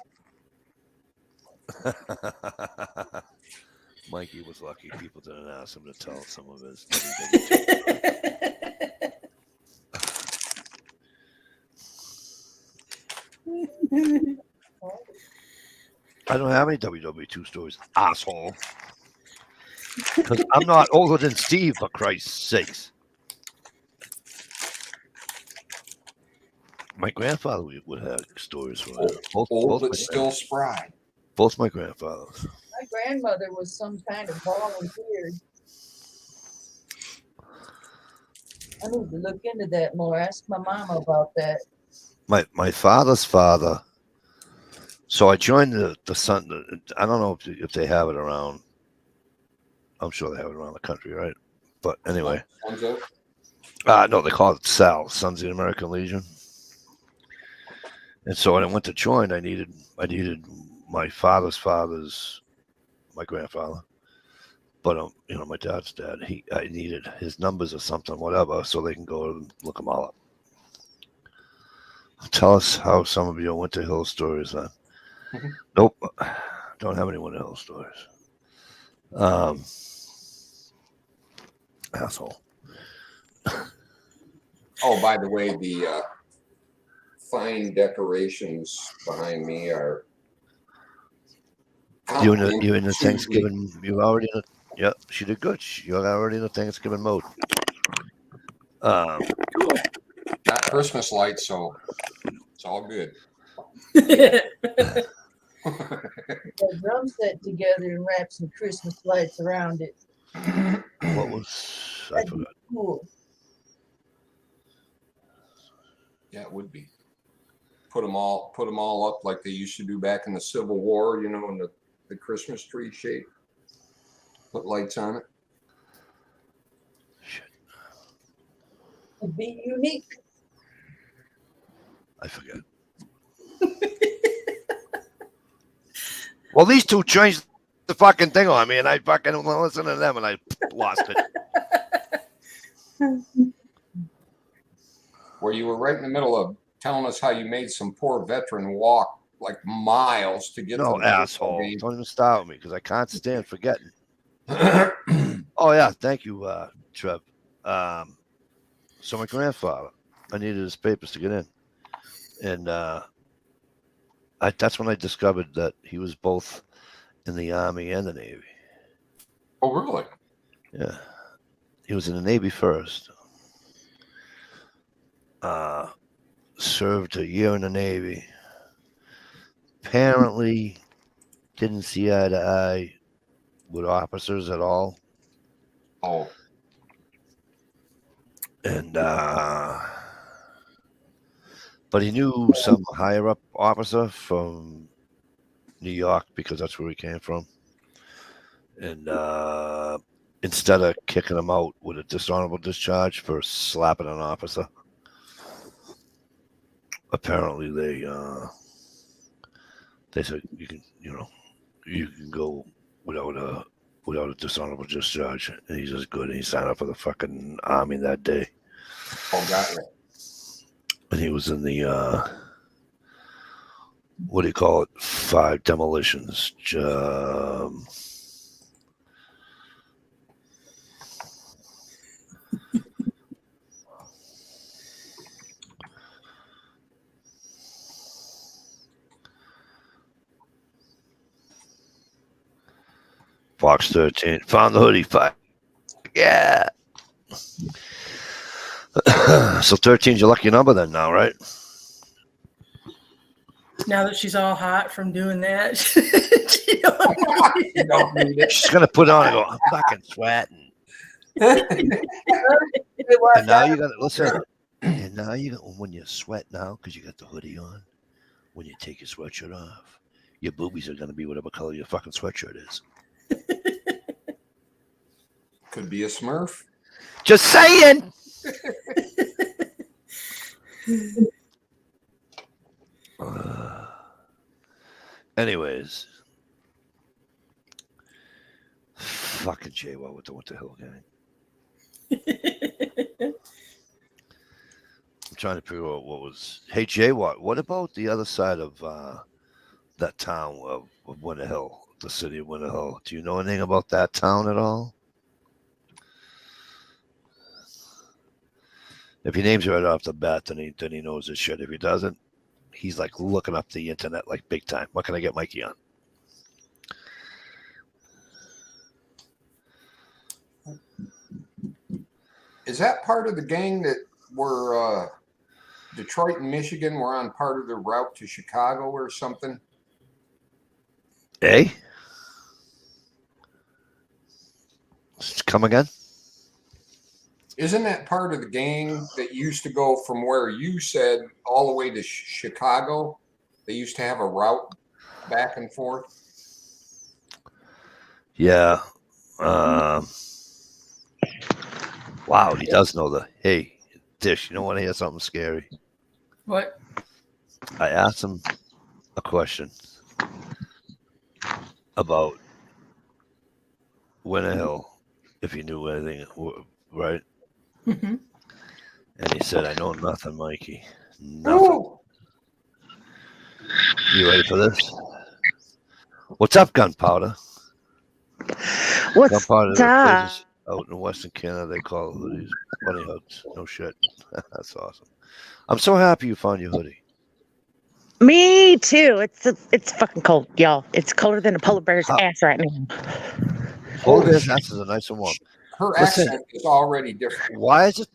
Mikey was lucky people didn't ask him to tell some of his. I don't have any WW2 stories, asshole. Because I'm not older than Steve, for Christ's sakes. My grandfather would have stories for that. Old but still spry. Both my grandfathers. My grandmother was some kind of volunteer. I need to look into that more. Ask my mama about that. My father's father. So I joined the Sun. I don't know if they have it around. I'm sure they have it around the country, right? But anyway, no, they call it SAL, Sons of the American Legion. And so when I went to join, I needed my father's my grandfather, but my dad's dad. I needed his numbers or something, whatever, so they can go and look them all up. Tell us how some of your Winter Hill stories then. Nope, don't have any Winter Hill stories. Asshole. Oh, by the way, the fine decorations behind me are. You in the Thanksgiving? You already in the, yeah, she did good. You're already in the Thanksgiving mode. Got Christmas lights, so it's all good. Put a drum set together and wrap some Christmas lights around it. What was I forgot? Cool. Yeah, it would be. Put them all up like they used to do back in the Civil War, in the Christmas tree shape. Put lights on it. Shit, It'd be unique. I forget. Well, these two changed the fucking thing on me, and I fucking listened to them, and I lost it. Where you were right in the middle of telling us how you made some poor veteran walk like miles to get No, to the asshole. game. Don't even start with me because I can't stand forgetting. Oh, yeah. Thank you, Trev. So my grandfather, I needed his papers to get in. And that's when I discovered that he was both in the Army and the Navy. Oh, really? Yeah. He was in the Navy first. Served a year in the Navy. Apparently didn't see eye to eye with officers at all. Oh, And but he knew some higher up officer from New York because that's where he came from. And instead of kicking him out with a dishonorable discharge for slapping an officer, apparently they said you can go without a dishonorable discharge. And he's just good. And he signed up for the fucking army that day. Oh, got it. And he was in the what do you call it? 5 demolitions. Fox 13 found the hoodie. Fuck yeah. So 13's your lucky number then now, right? Now that she's all hot from doing that, You don't need it. She's gonna put it on and go, I'm fucking sweating. And now you gotta listen. And now when you sweat now, because you got the hoodie on, when you take your sweatshirt off, your boobies are gonna be whatever color your fucking sweatshirt is. Could be a Smurf. Just saying. Anyways, fucking J-Watt with the What the Hell gang. I'm trying to figure out what was. Hey J-Watt, what about the other side of that town of Winter Hill, the city of Winter Hill? Do you know anything about that town at all? If he names it right off the bat, then he knows his shit. If he doesn't, he's like looking up the internet like big time. What can I get Mikey on? Is that part of the gang that were Detroit and Michigan were on part of the route to Chicago or something? Eh? Come again? Isn't that part of the gang that used to go from where you said all the way to Chicago? They used to have a route back and forth. Yeah. Wow, he does know the. Hey, Dish, you don't want to hear something scary? what? I asked him a question about Winter Hill, if he knew anything, right? Mhm. And he said, I know nothing, Mikey. Nothing. Ooh, You ready for this? What's up, Gunpowder? What's Gunpowder up? places out in Western Canada, they call hoodies bunny hoods. No shit. That's awesome. I'm so happy you found your hoodie. Me too. It's fucking cold, y'all. It's colder than a polar bear's How- ass right now. Hold this. That's a nice and warm. her Listen. accent is already different. Why is it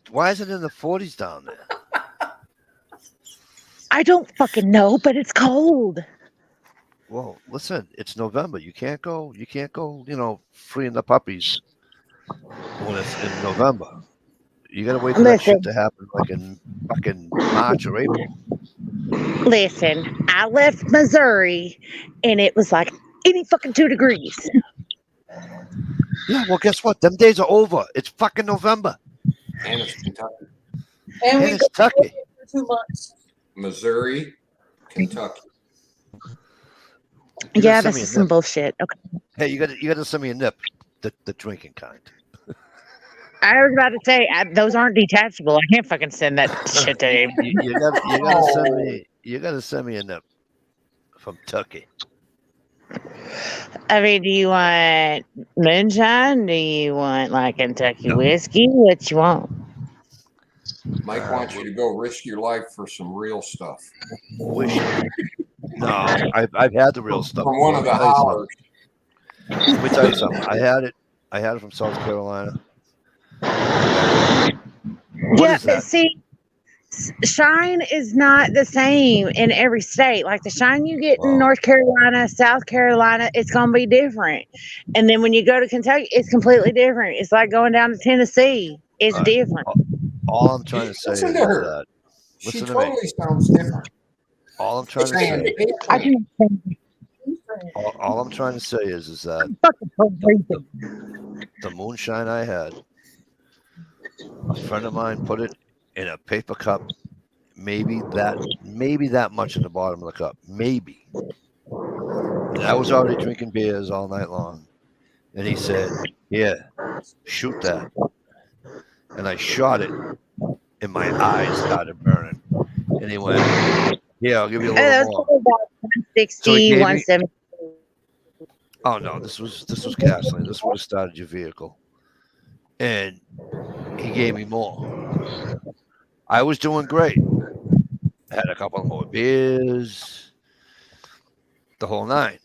in the 40s down there? I don't fucking know, but it's cold. Well, listen, it's November. You can't go, freeing the puppies when it's in November. You gotta wait for that shit to happen like in fucking March or April. Listen, I left Missouri and it was like 80 fucking 2 degrees. Yeah, well, guess what? Them days are over. It's fucking November. And it's Kentucky, And And we it's go Kentucky. for 2 months. Missouri, Kentucky. You Yeah, gotta send this me a is some nip. bullshit. Okay. Hey, you gotta send me a nip, the drinking kind. I was about to say, those aren't detachable. I can't fucking send that shit to him. You gotta send me a nip from Tucky. I mean, do you want moonshine? Do you want like Kentucky whiskey? What you want? Mike wants you to go risk your life for some real stuff. Wish. No, I've had the real stuff. From one of the Let me tell you hollers. something. Let me tell you something. I had it from South Carolina. What Yeah, is that? but see, shine is not the same in every state. Like the shine you get Wow. in North Carolina, South Carolina, it's gonna be different. And then when you go to Kentucky, it's completely different. It's like going down to Tennessee. It's Right. different. All I'm trying to say is Listen to her. that She Listen to me. totally sounds different. All I'm trying to Saying, say, "Hey, I Clint, can all I'm trying to say is that fucking crazy. the moonshine I had, a friend of mine put it in a paper cup, maybe that much in the bottom of the cup, maybe. And I was already drinking beers all night long, and he said, "Yeah, shoot that," and I shot it, and my eyes started burning. And he went, "Yeah, I'll give you a little That's more." about So he 160, gave me- 170. Oh no, this was gasoline. This would have started your vehicle. And he gave me more. I was doing great. Had a couple more beers, the whole nine.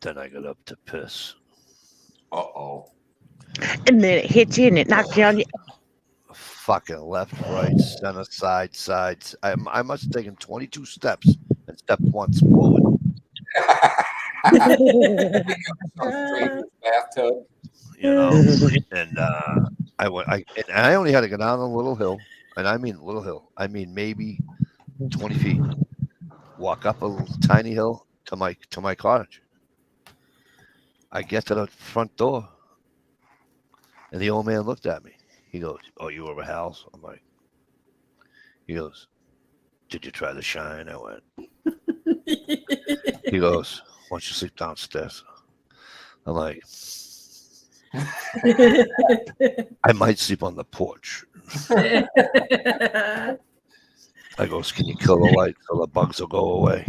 Then I got up to piss. uh-oh. And then it hit you and it knocked you on your. Fucking left, right, center, sides. I must have taken 22 steps and stepped once forward. Some stranger's bathtub. You know, and I only had to go down a little hill, and I mean little hill. I mean maybe 20 feet. Walk up a little tiny hill to my cottage. I get to the front door, and the old man looked at me. He goes, "Oh, you over Hal's?" I'm like, he goes, "Did you try the shine?" I went. He goes, "Why don't you sleep downstairs?" I'm like, "I might sleep on the porch." I goes, "Can you kill the light so the bugs will go away?"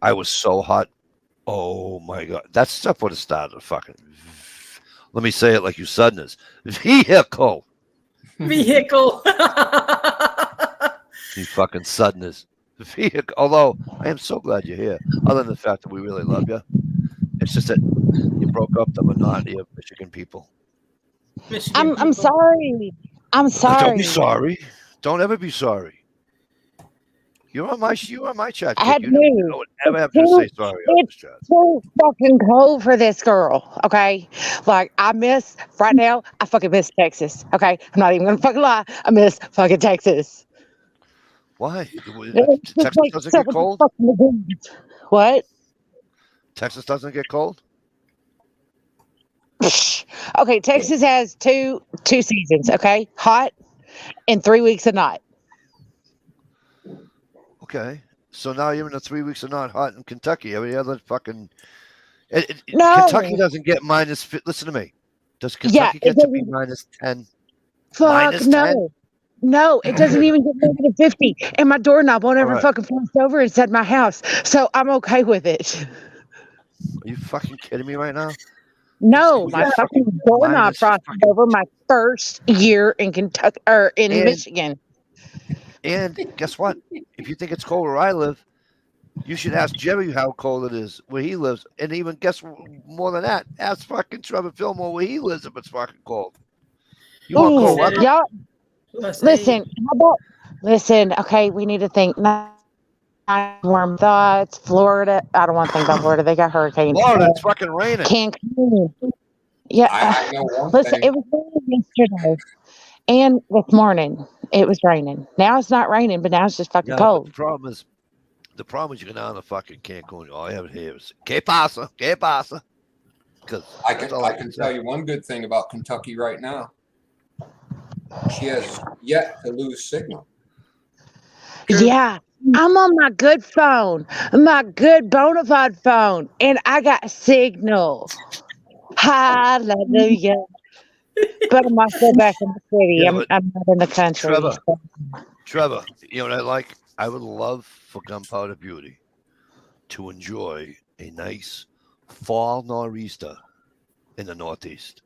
I was so hot. Oh my God. That stuff would have started a fucking, let me say it like you Southerners, vehicle. Vehicle. You fucking Southerners. Vehicle. Although I am so glad you're here, other than the fact that we really love you. It's just that you broke up the monotony of Michigan people. Michigan I'm people. sorry. I'm Don't sorry. be sorry. Don't ever be sorry. You're on my chat. I had Kid. You news. don't ever have to say sorry on this chat. So fucking cold for this girl, okay? Like, right now, I fucking miss Texas, okay? I'm not even gonna fucking lie. I miss fucking Texas. Why? It's just Texas like doesn't get 70 cold? fucking degrees. What? Texas doesn't get cold? Okay, Texas has two seasons, okay? Hot and 3 weeks of not. Okay. So now you're in the 3 weeks of not hot in Kentucky. Every other fucking No. Kentucky doesn't get minus. Listen to me. Does Kentucky it get to be doesn't- minus 10? Fuck Minus no. 10? No, it doesn't even get negative 50. And my doorknob won't ever Alright. fucking frost over inside my house. So I'm okay with it. Are you fucking kidding me right now? No, We my got fucking fucking doorknob minus frosted fucking- over my first year in Kentucky or in And- Michigan. And guess what? If you think it's cold where I live, you should ask Jerry how cold it is where he lives. And even guess more than that, ask fucking Trevor Fillmore where he lives if it's fucking cold. You want Ooh, cold weather? y'all, Plus listen, listen, okay, we need to think not warm thoughts. Florida, I don't want to think about Florida. They got hurricanes. Florida, it's fucking raining. Cancun. Yeah. I know one Listen, thing. it was raining yesterday and this morning. It was raining. Now it's not raining, but now it's just fucking Yeah, but cold. the problem is you go down to fucking Cancun, all you have here is "Que pasa? Que pasa?" Because I can tell you one good thing about Kentucky right now. She has yet to lose signal. Yeah. I'm on my good phone, my good bona fide phone, and I got signal. Hallelujah. But I'm also back in the city. Yeah, I'm but not in the country. Trevor. so- Trevor, you know what I like? I would love for Gunpowder Beauty to enjoy a nice fall nor'easter in the Northeast.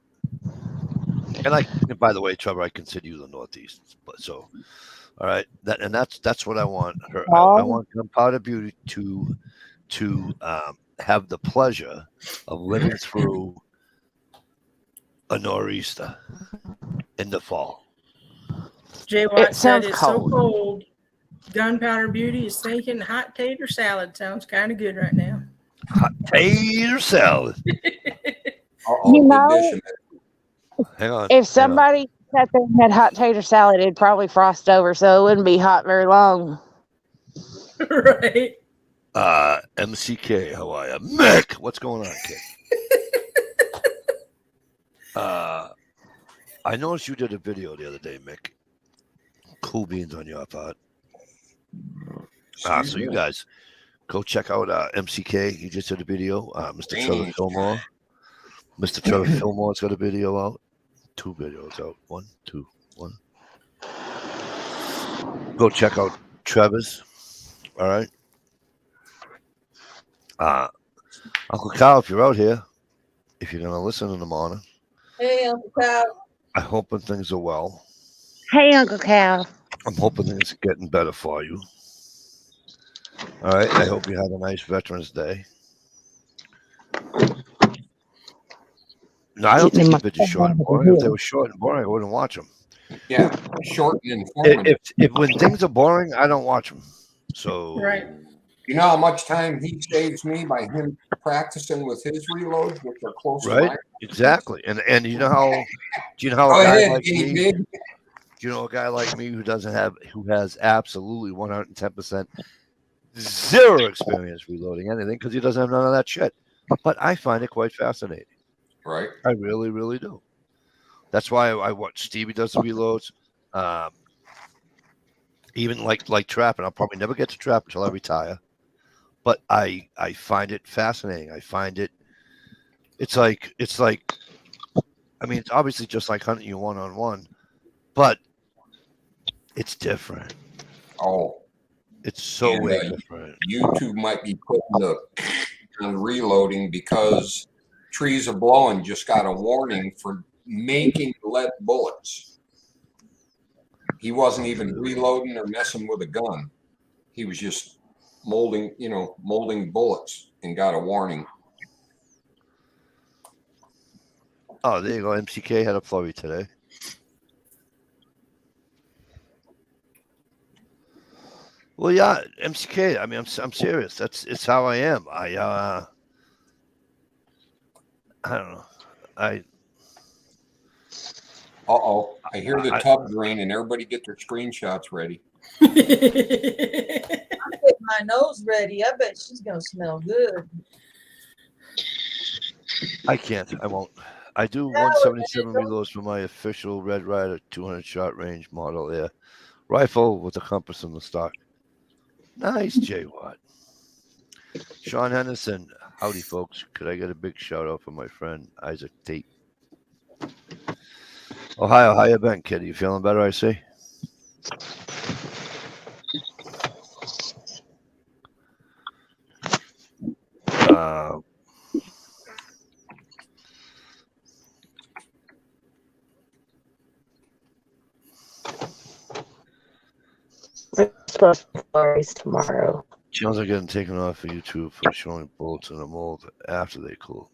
And by the way, Trevor, I consider you the Northeast. But so, all right, that's what I want her. I want Gunpowder Beauty to have the pleasure of living through a nor'easter in the fall. Jay Watt said sounds it's cold. so cold. Gunpowder Beauty is thinking hot tater salad sounds kind of good right now. Hot tater salad. You know, Hang on. if somebody that thing had hot tater salad, it'd probably frost over, so it wouldn't be hot very long. Right. MCK, how are you? Mick, what's going on, kid? I noticed you did a video the other day, Mick. Cool beans on your part. So you guys go check out MCK. He just did a video. Mr. Trevor Fillmore. Mr. Trevor Fillmore's got a video out. 2 videos out. 1, 2, 1. Go check out Trevor's. All right. Uncle Kyle, if you're out here, if you're gonna listen in the morning, Hey, Uncle Kyle. I'm hoping things are well. Hey, Uncle Cal. I'm hoping things are getting better for you. All right. I hope you have a nice Veterans Day. No, I don't think the videos short and boring. If they were short and boring, I wouldn't watch them. Yeah, short and informative. If when things are boring, I don't watch them. So Right. You know how much time he saves me by him practicing with his reloads, which are close to right, mine? exactly. And you know how? Do you know how Go a guy ahead, like me? Big. Do you know a guy like me who has absolutely 110% zero experience reloading anything because he doesn't have none of that shit. But I find it quite fascinating. Right. I really, really do. That's why I watch Stevie does the reloads. Even like trapping, I'll probably never get to trap until I retire. But I find it fascinating. I find it's like I mean, it's obviously just like hunting you one-on-one, but it's different. Oh, It's so And, way different. YouTube might be putting the on reloading because Trees Are Blowing just got a warning for making lead bullets. He wasn't even reloading or messing with a gun. He was just molding bullets and got a warning. Oh, there you go. MCK had a flurry today. Well, yeah, MCK. I mean, I'm serious. It's how I am. I don't know. Uh-oh. I hear the tub drain and everybody get their screenshots ready. I'm getting my nose ready. I bet she's gonna smell good. I can't. I won't. I do 177 reloads for my official Red Ryder 200 shot range model air rifle with a compass in the stock. Nice, J Watt. Sean Henderson, howdy, folks. Could I get a big shout out for my friend Isaac Tate? Ohio, how you been, kid? You feeling better? I see. Stories tomorrow. Channels are getting taken off of YouTube for showing bullets in the mold after they cool.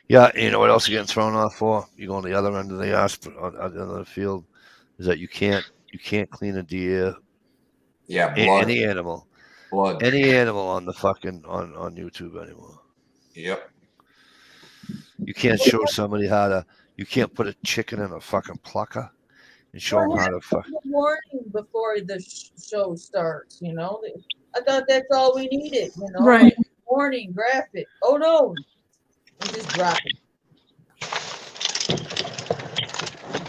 Yeah, you know what else you're getting thrown off for? You go on the other end of the on the end of the field, is that you can't clean a deer. Yeah, blood. Any animal. Blood. Any animal on the fucking on YouTube anymore. Yep. You can't show somebody you can't put a chicken in a fucking plucker and show them how to fuck. Warning before the show starts. You know, I thought that's all we needed. You know, Right. Warning, graphic. Oh no, we just drop it.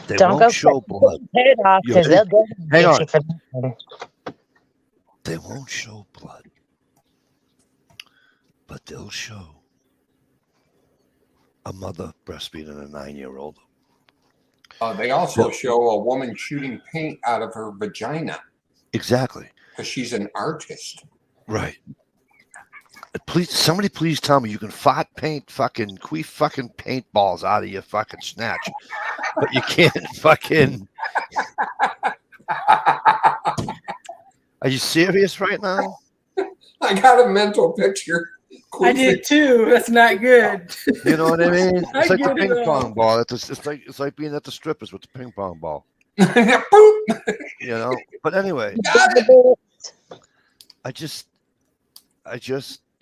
They Don't go won't show blood. Head off Yo, because they'll go hang get on. you for that. They won't show blood, but they'll show a mother breastfeeding a 9-year-old. They also show a woman shooting paint out of her vagina Exactly. because she's an artist. Right. Somebody please tell me you can paint fucking paintballs out of your fucking snatch, but you can't fucking. Are you serious right now? I got a mental picture. I did too. That's not good. You know what I mean? I It's like the get it ping all. pong ball. It's like being at the strippers with the ping pong ball. Boop. You know. But anyway, Got it. I just,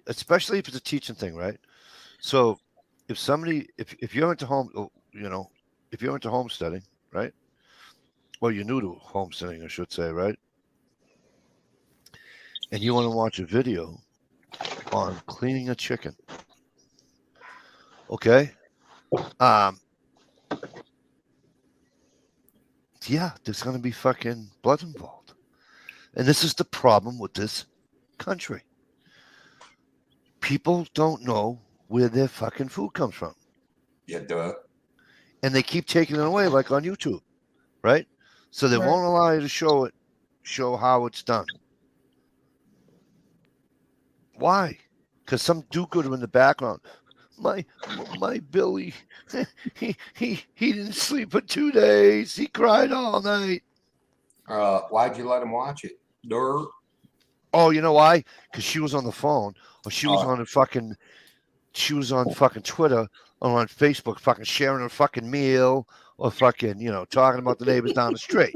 especially if it's a teaching thing, right? So, if you're into home, if you're into homesteading, right? well, you're new to homesteading, I should say, right? And you want to watch a video on cleaning a chicken. Okay? Yeah, there's going to be fucking blood involved. And this is the problem with this country. People don't know where their fucking food comes from. Yeah, duh. And they keep taking it away, like on YouTube, right? So they Right. won't allow you to show how it's done. Why? Because some do-gooder in the background. My Billy, he didn't sleep for 2 days. He cried all night. Why'd you let him watch it? Duh. Oh, you know why? Because she was on the phone, or she was Oh. on the fucking, she was on fucking Twitter or on Facebook, fucking sharing her fucking meal, or fucking, talking about the neighbors down the street.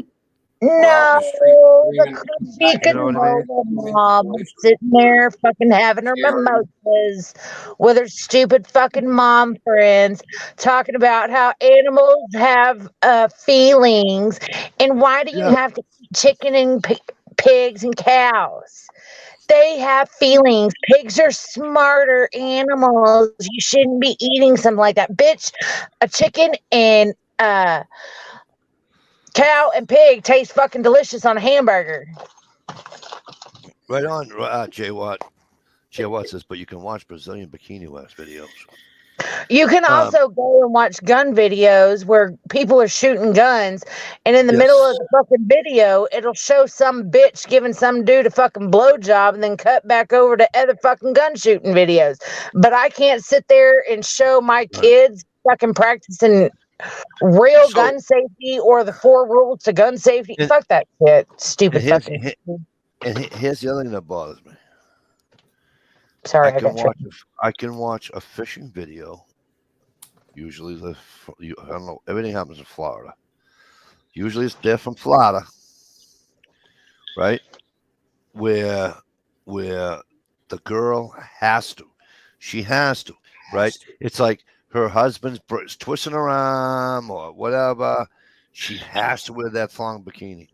Out No, in the the street creepy You know what I mean? canola mom was sitting there fucking having her mimosas with her stupid fucking mom friends, talking about how animals have feelings, and why do you Yeah. have to eat chicken and pigs and cows? They have feelings. Pigs are smarter animals. You shouldn't be eating something like that, bitch. A chicken and cow and pig taste fucking delicious on a hamburger. Right on, Jay Watt. Jay Watt says, but you can watch Brazilian bikini wax videos. You can also go and watch gun videos where people are shooting guns, and in the middle of the fucking video, it'll show some bitch giving some dude a fucking blowjob and then cut back over to other fucking gun shooting videos. But I can't sit there and show my kids fucking practicing real gun safety or the 4 rules to gun safety. Fuck that shit. Stupid fucking. And here's the other thing that bothers me. Sorry, I can watch a fishing video. Usually, I don't know. Everything happens in Florida. Usually, they're from Florida, right? Where the girl has to. She has to, right? It's like her husband's twisting her arm or whatever. She has to wear that thong bikini.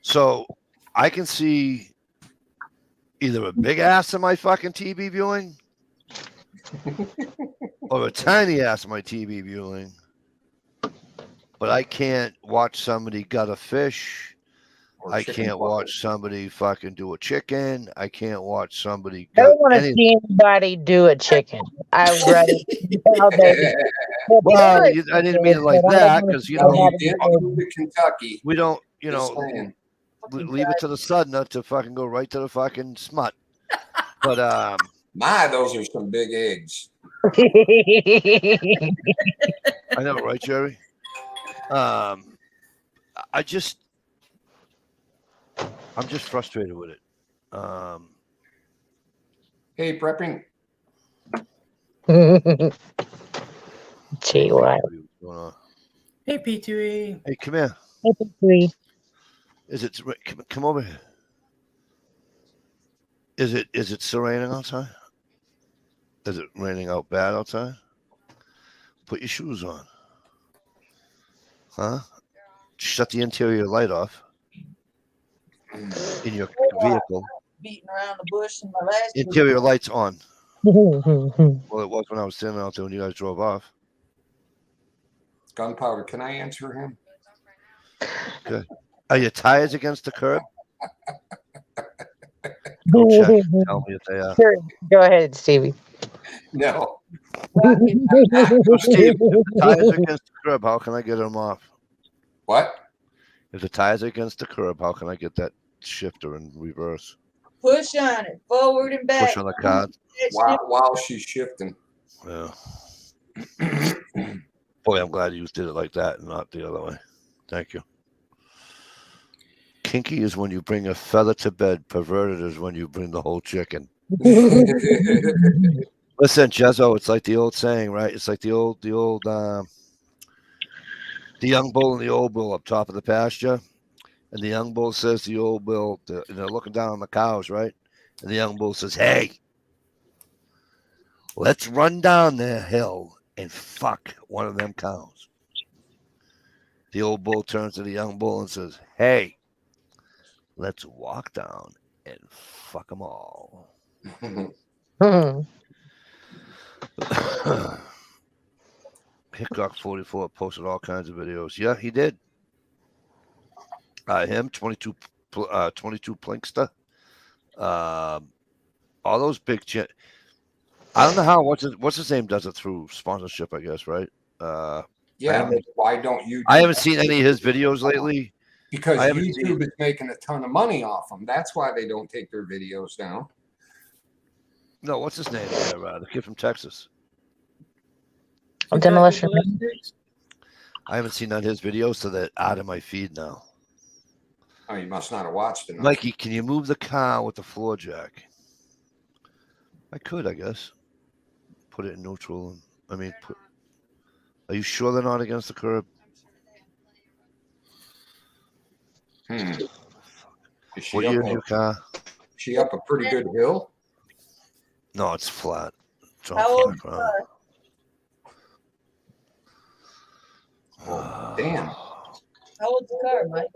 So I can see either a big ass in my fucking TV viewing or a tiny ass in my TV viewing, but I can't watch somebody gut a fish. I can't watch somebody fucking do a chicken. I can't watch somebody. I don't want to see anybody do a chicken. I would rather. Well, I didn't mean it like that because You did move to Kentucky. we don't, Just saying. leave it to the Southerner to fucking go right to the fucking smut. But My, those are some big eggs. I know, right, Jerry? I'm just frustrated with it. Hey, prepping. Gee, what? Hey, P2E. Hey, come here. Hey, P2E. Is it? Come over here. Is it still raining outside? Is it raining out bad outside? Put your shoes on. Huh? Shut the interior light off in your vehicle. Beating around the bush in my last Interior lights on. Well, it was when I was standing out there when you guys drove off. Gunpowder, can I answer him? Good. Are your tires against the curb? Go check. Tell me if they are. Sure. Go ahead, Stevie. No. So Steve, if the tires are against the curb, how can I get them off? What? If the tires are against the curb, how can I get that shifter in reverse? Push on it, forward and back. Push on the card. While she's shifting. Yeah. Boy, I'm glad you did it like that and not the other way. Thank you. Kinky is when you bring a feather to bed. Perverted is when you bring the whole chicken. Listen, Jezzo, it's like the old saying, right? It's like the young bull and the old bull up top of the pasture. And the young bull says to the old bull, and they're looking down on the cows, right? And the young bull says, hey, let's run down the hill and fuck one of them cows. The old bull turns to the young bull and says, "Hey, let's walk down and fuck them all." Hickok 44 posted all kinds of videos. Yeah, he did. Him, 22 Plinkster. All those big I don't know how. What's his name does it through sponsorship, I guess, right? Yeah, but why don't you? I haven't seen any of his videos lately. Because I haven't YouTube is making a ton of money off them. That's why they don't take their videos down. No, what's his name? The kid from Texas. Demolition. I haven't seen none of his videos, so they're out of my feed now. Oh, you must not have watched enough. Mikey, can you move the car with the floor jack? I could, I guess. Put it in neutral. Are you sure they're not against the curb? Is What year is your car? she up a pretty good hill? No, it's flat. It's on How old flat ground. Oh, damn. How old's the car, Mike?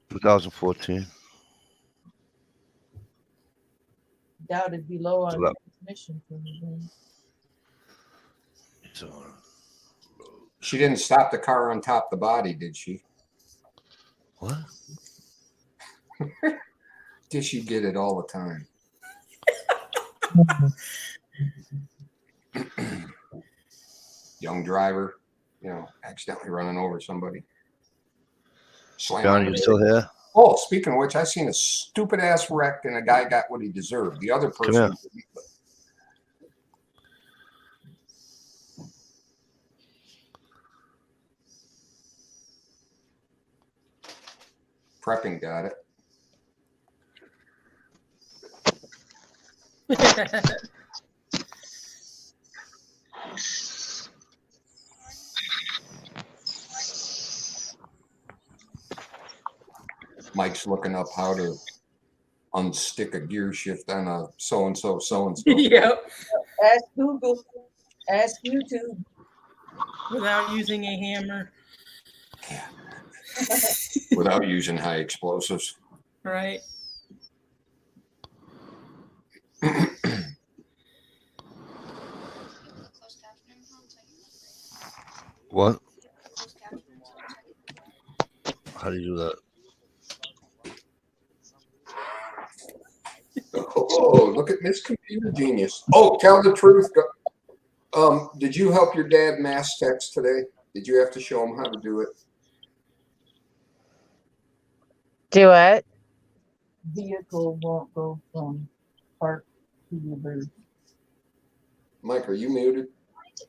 2014. Doubt it'd be low on Hello. transmission for me then. So, She didn't stop the car on top of the body, did she? what? Did she get it all the time? Young driver, accidentally running over somebody. Slam John, on you the- still here? Oh, speaking of which, I seen a stupid ass wreck and a guy got what he deserved. The other Come person. Prepping got it. Mike's looking up how to unstick a gear shift on a so-and-so. Yep. Ask Google. Ask YouTube. Without using a hammer. Without using high explosives. Right. What? How do you do that? Oh, look at Miss Computer Genius. Oh, tell the truth. Did you help your dad mass text today? Did you have to show him how to do it? Do it. Vehicle won't go from park to your booth. Mike, are you muted? If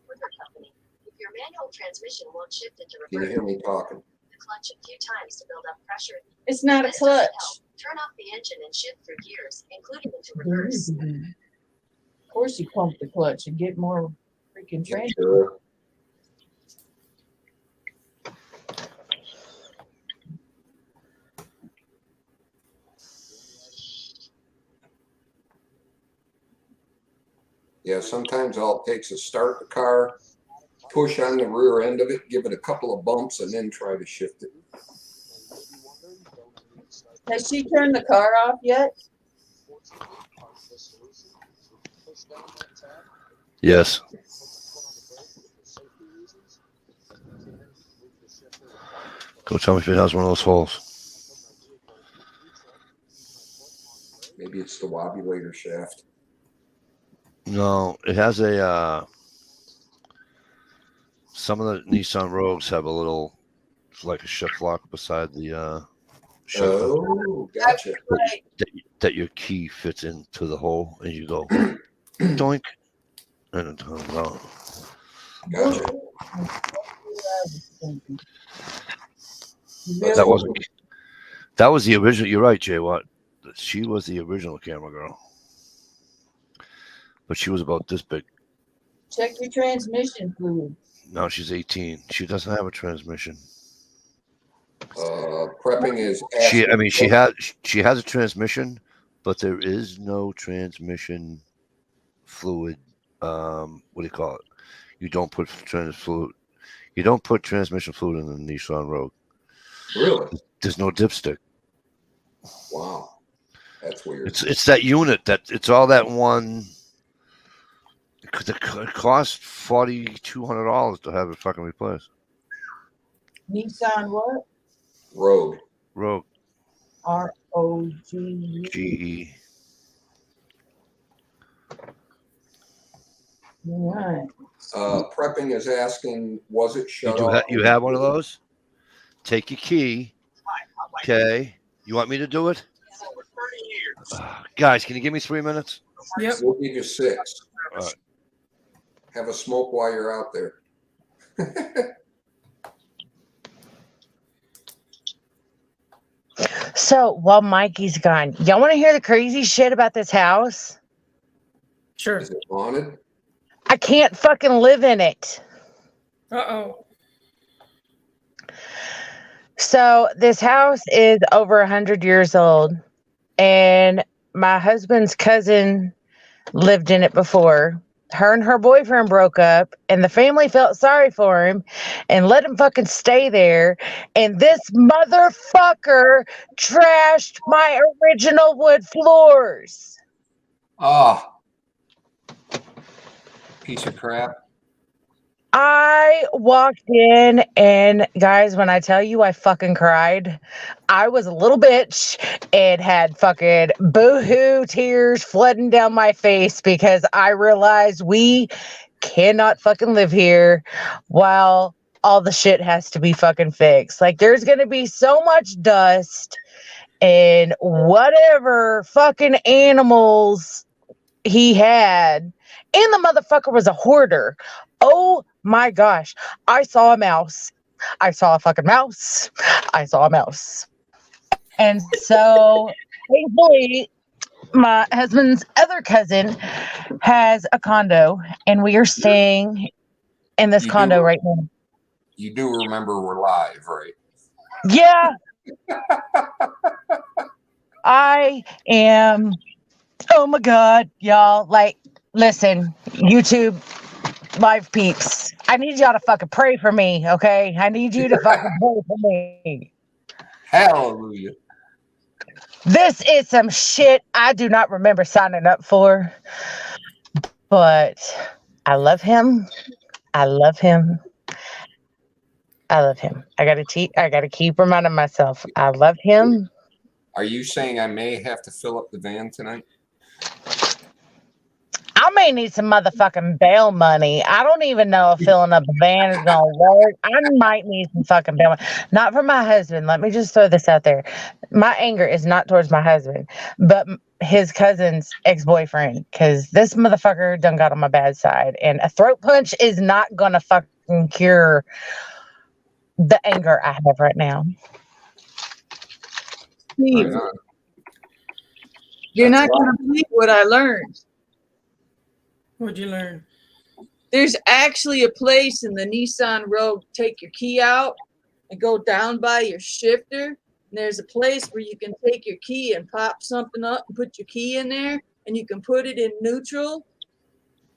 your manual transmission won't shift into Can you reverse, hear me talking? the clutch a few times to build up pressure. It's not a This doesn't clutch. help. Turn off the engine and shift through gears, including into reverse. Of course you pump the clutch and get more freaking traction. Sure. Yeah, sometimes all it takes is start the car, push on the rear end of it, give it a couple of bumps, and then try to shift it. Has she turned the car off yet? Yes. Go tell me if it has one of those holes. Maybe it's the wobulator shaft. No, it has a. Some of the Nissan Rogues have a little, like a shift lock beside the shifter Oh, gotcha. Right. that your key fits into the hole, and you go doink, and it turns out. Gotcha. That wasn't. That was the original. You're right, Jay. What? She was the original camera girl, but she was about this big. Check your transmission fluid. Now she's 18. She doesn't have a transmission. Prepping is. She has a transmission, but there is no transmission fluid. What do you call it? you don't put fluid. You don't put transmission fluid in the Nissan Rogue. Really? There's no dipstick. Wow. That's weird. It's that unit that it's all that one. It cost $4,200 to have it fucking replaced. Nissan what? Rogue. Rogue ROG. GE. Right. Prepping is asking, was it shut You off? you have one of those? Take your key. Okay. You want me to do it? Guys, can you give me 3 minutes? Yep. We'll give you 6. All right. Have a smoke while you're out there. So while Mikey's gone, y'all want to hear the crazy shit about this house? Sure. Is it haunted? I can't fucking live in it. Uh-oh. So this house is over 100 years old, and my husband's cousin lived in it before. Her and her boyfriend broke up, and the family felt sorry for him and let him fucking stay there. And this motherfucker trashed my original wood floors. Ah. Piece of crap. I walked in, and guys, when I tell you I fucking cried, I was a little bitch and had fucking boohoo tears flooding down my face because I realized we cannot fucking live here while all the shit has to be fucking fixed. Like, there's gonna be so much dust and whatever fucking animals he had, and the motherfucker was a hoarder. Oh my gosh. I saw a mouse. I saw a fucking mouse. I saw a mouse. And so, thankfully, my husband's other cousin has a condo, and we are staying in this You condo do- right now. You do remember we're live, right? Yeah. I am. Oh my God, y'all. Like, listen, YouTube live peeps. I need y'all to fucking pray for me, okay? I need you to fucking pray for me. Hallelujah. This is some shit I do not remember signing up for. But I love him. I love him. I love him. I gotta keep reminding myself. I love him. Are you saying I may have to fill up the van tonight? I may need some motherfucking bail money. I don't even know if filling up the van is gonna work. I might need some fucking bail money. Not for my husband. Let me just throw this out there. My anger is not towards my husband, but his cousin's ex-boyfriend. Because this motherfucker done got on my bad side. And a throat punch is not gonna fucking cure the anger I have right now. Steve, Right on. you're That's not going to believe what I learned. What'd you learn? There's actually a place in the Nissan Rogue. Take your key out and go down by your shifter. And there's a place where you can take your key and pop something up and put your key in there, and you can put it in neutral.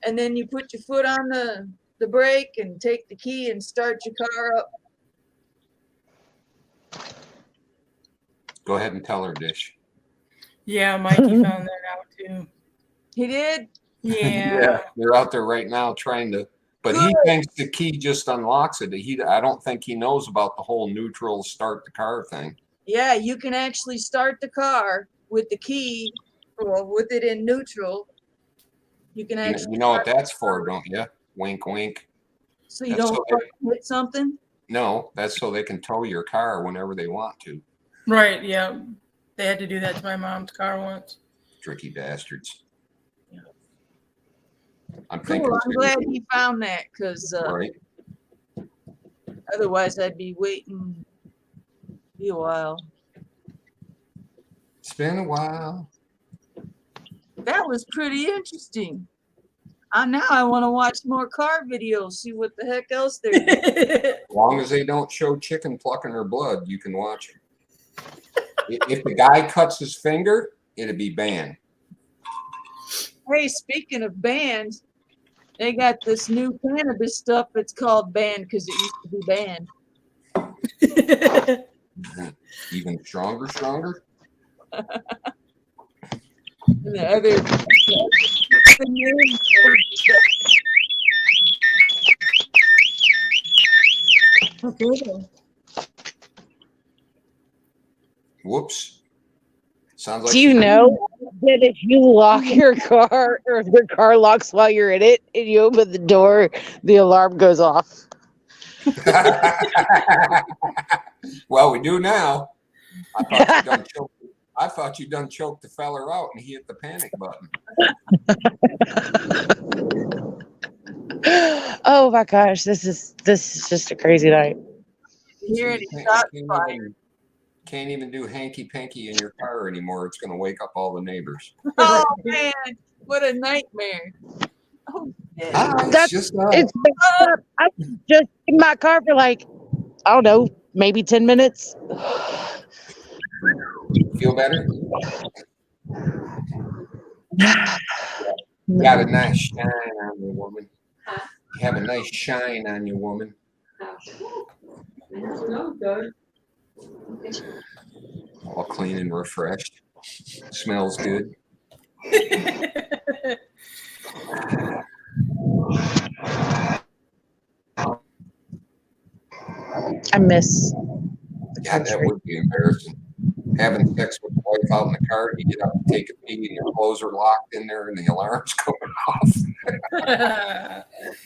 And then you put your foot on the brake and take the key and start your car up. Go ahead and tell her, Dish. Yeah, Mikey found that out too. He did? Yeah. They're out there right now trying to, but he thinks the key just unlocks it. I don't think he knows about the whole neutral start the car thing. Yeah, you can actually start the car with the key or with it in neutral. You can actually You know what that's for, don't you? Wink, wink. so you that's don't so hit something. No, that's so they can tow your car whenever they want to. Right, yeah. They had to do that to my mom's car once. Tricky bastards. I'm thinking Cool. it's I'm gonna glad he found that because be- right. otherwise I'd be waiting be a while. It's been a while. That was pretty interesting. Now I want to watch more car videos, see what the heck else they're doing. As long as they don't show chicken plucking her blood, you can watch them. If the guy cuts his finger, it'd be banned. Hey, speaking of bands, They got this new cannabis stuff that's called banned because it used to be banned. Even stronger. And the other. Okay. Whoops. Sounds like Do you know that if you lock your car or if your car locks while you're in it and you open the door, the alarm goes off? Well, we do now. I thought you done choked the feller out and he hit the panic button. Oh my gosh, this is just a crazy night. Here in You shots fired. can't even do hanky panky in your car anymore. It's going to wake up all the neighbors. Oh man, what a nightmare! Oh shit. That's it's I was just in my car for like, I don't know, maybe 10 minutes. Feel better? Got a nice shine on you, woman. You have a nice shine on you, woman. All clean and refreshed. Smells good. I miss Yeah, that would be embarrassing. Having sex with the wife out in the car, you get up and take a pee, and your clothes are locked in there, and the alarm's going off.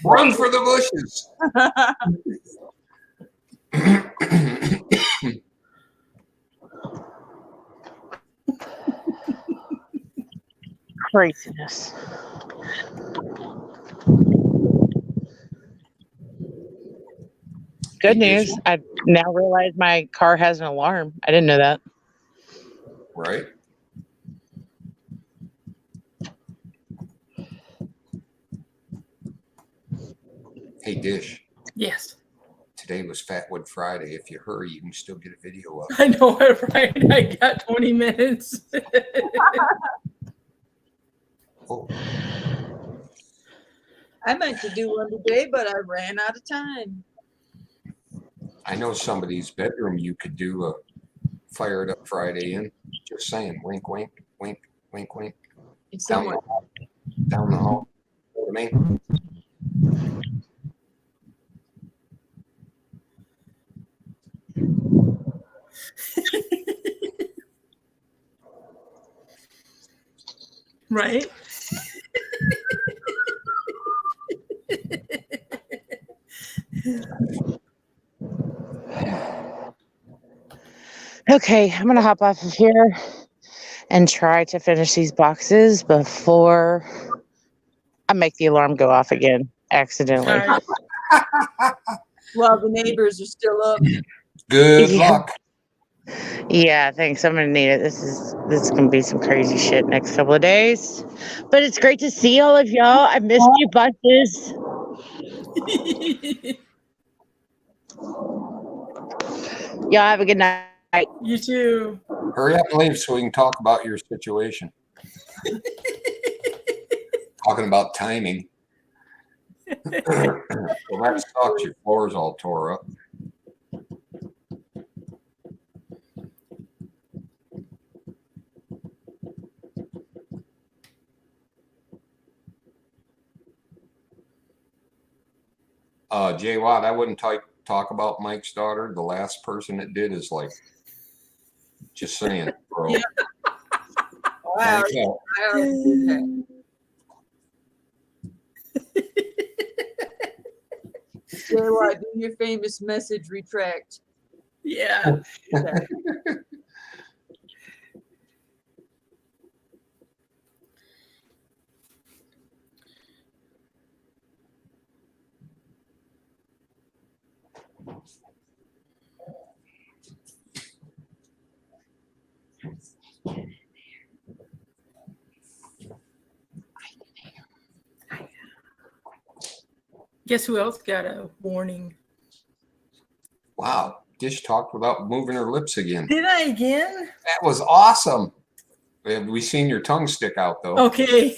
Run for the bushes. craziness. Good news. I now realize my car has an alarm. I didn't know that. Right? Hey, Dish. Yes. Today was Fatwood Friday. If you hurry, you can still get a video up. I know it, right? I got 20 minutes. Oh, I meant to do one today, but I ran out of time. I know somebody's bedroom you could do a Fire It Up Friday in. Just saying. Wink, wink, wink, wink, wink. It's Down somewhere. down the hall. You know what I mean? Right? Okay, I'm gonna hop off of here and try to finish these boxes before I make the alarm go off again accidentally. All right. Well, the neighbors are still up. Good Yeah. luck. Yeah, thanks. I'm gonna need it. This is gonna be some crazy shit next couple of days. But it's great to see all of y'all. I missed you bunches. Y'all have a good night. You too. Hurry up and leave so we can talk about your situation. Talking about timing. Well, that sucks. Your floor's all tore up. Jay Watt, I wouldn't talk about Mike's daughter. The last person that did is like, just saying, bro. Yeah. Wow. Thank you. I already did that. Say what? Do your famous message retract. Yeah. Guess who else got a warning? Wow. Dish talked without moving her lips again. Did I again? That was awesome. Have we seen your tongue stick out though? Okay.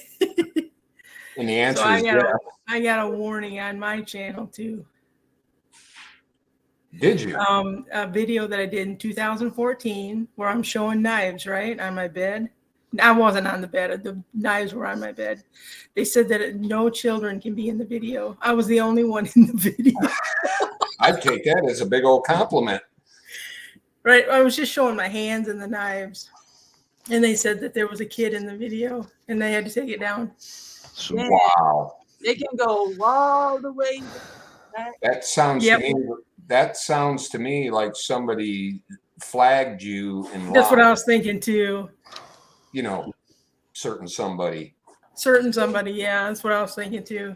And the answer So is yes. I got a warning on my channel too. Did you? A video that I did in 2014 where I'm showing knives, right, on my bed. I wasn't on the bed. The knives were on my bed. They said that no children can be in the video. I was the only one in the video. I'd take that as a big old compliment. Right. I was just showing my hands and the knives. And they said that there was a kid in the video and they had to take it down. So Yeah. Wow. They can go all the way back. That sounds Yep. to me. That sounds to me like somebody flagged you in That's what I line. was thinking too. You know, certain somebody. Certain somebody. Yeah, that's what I was thinking too.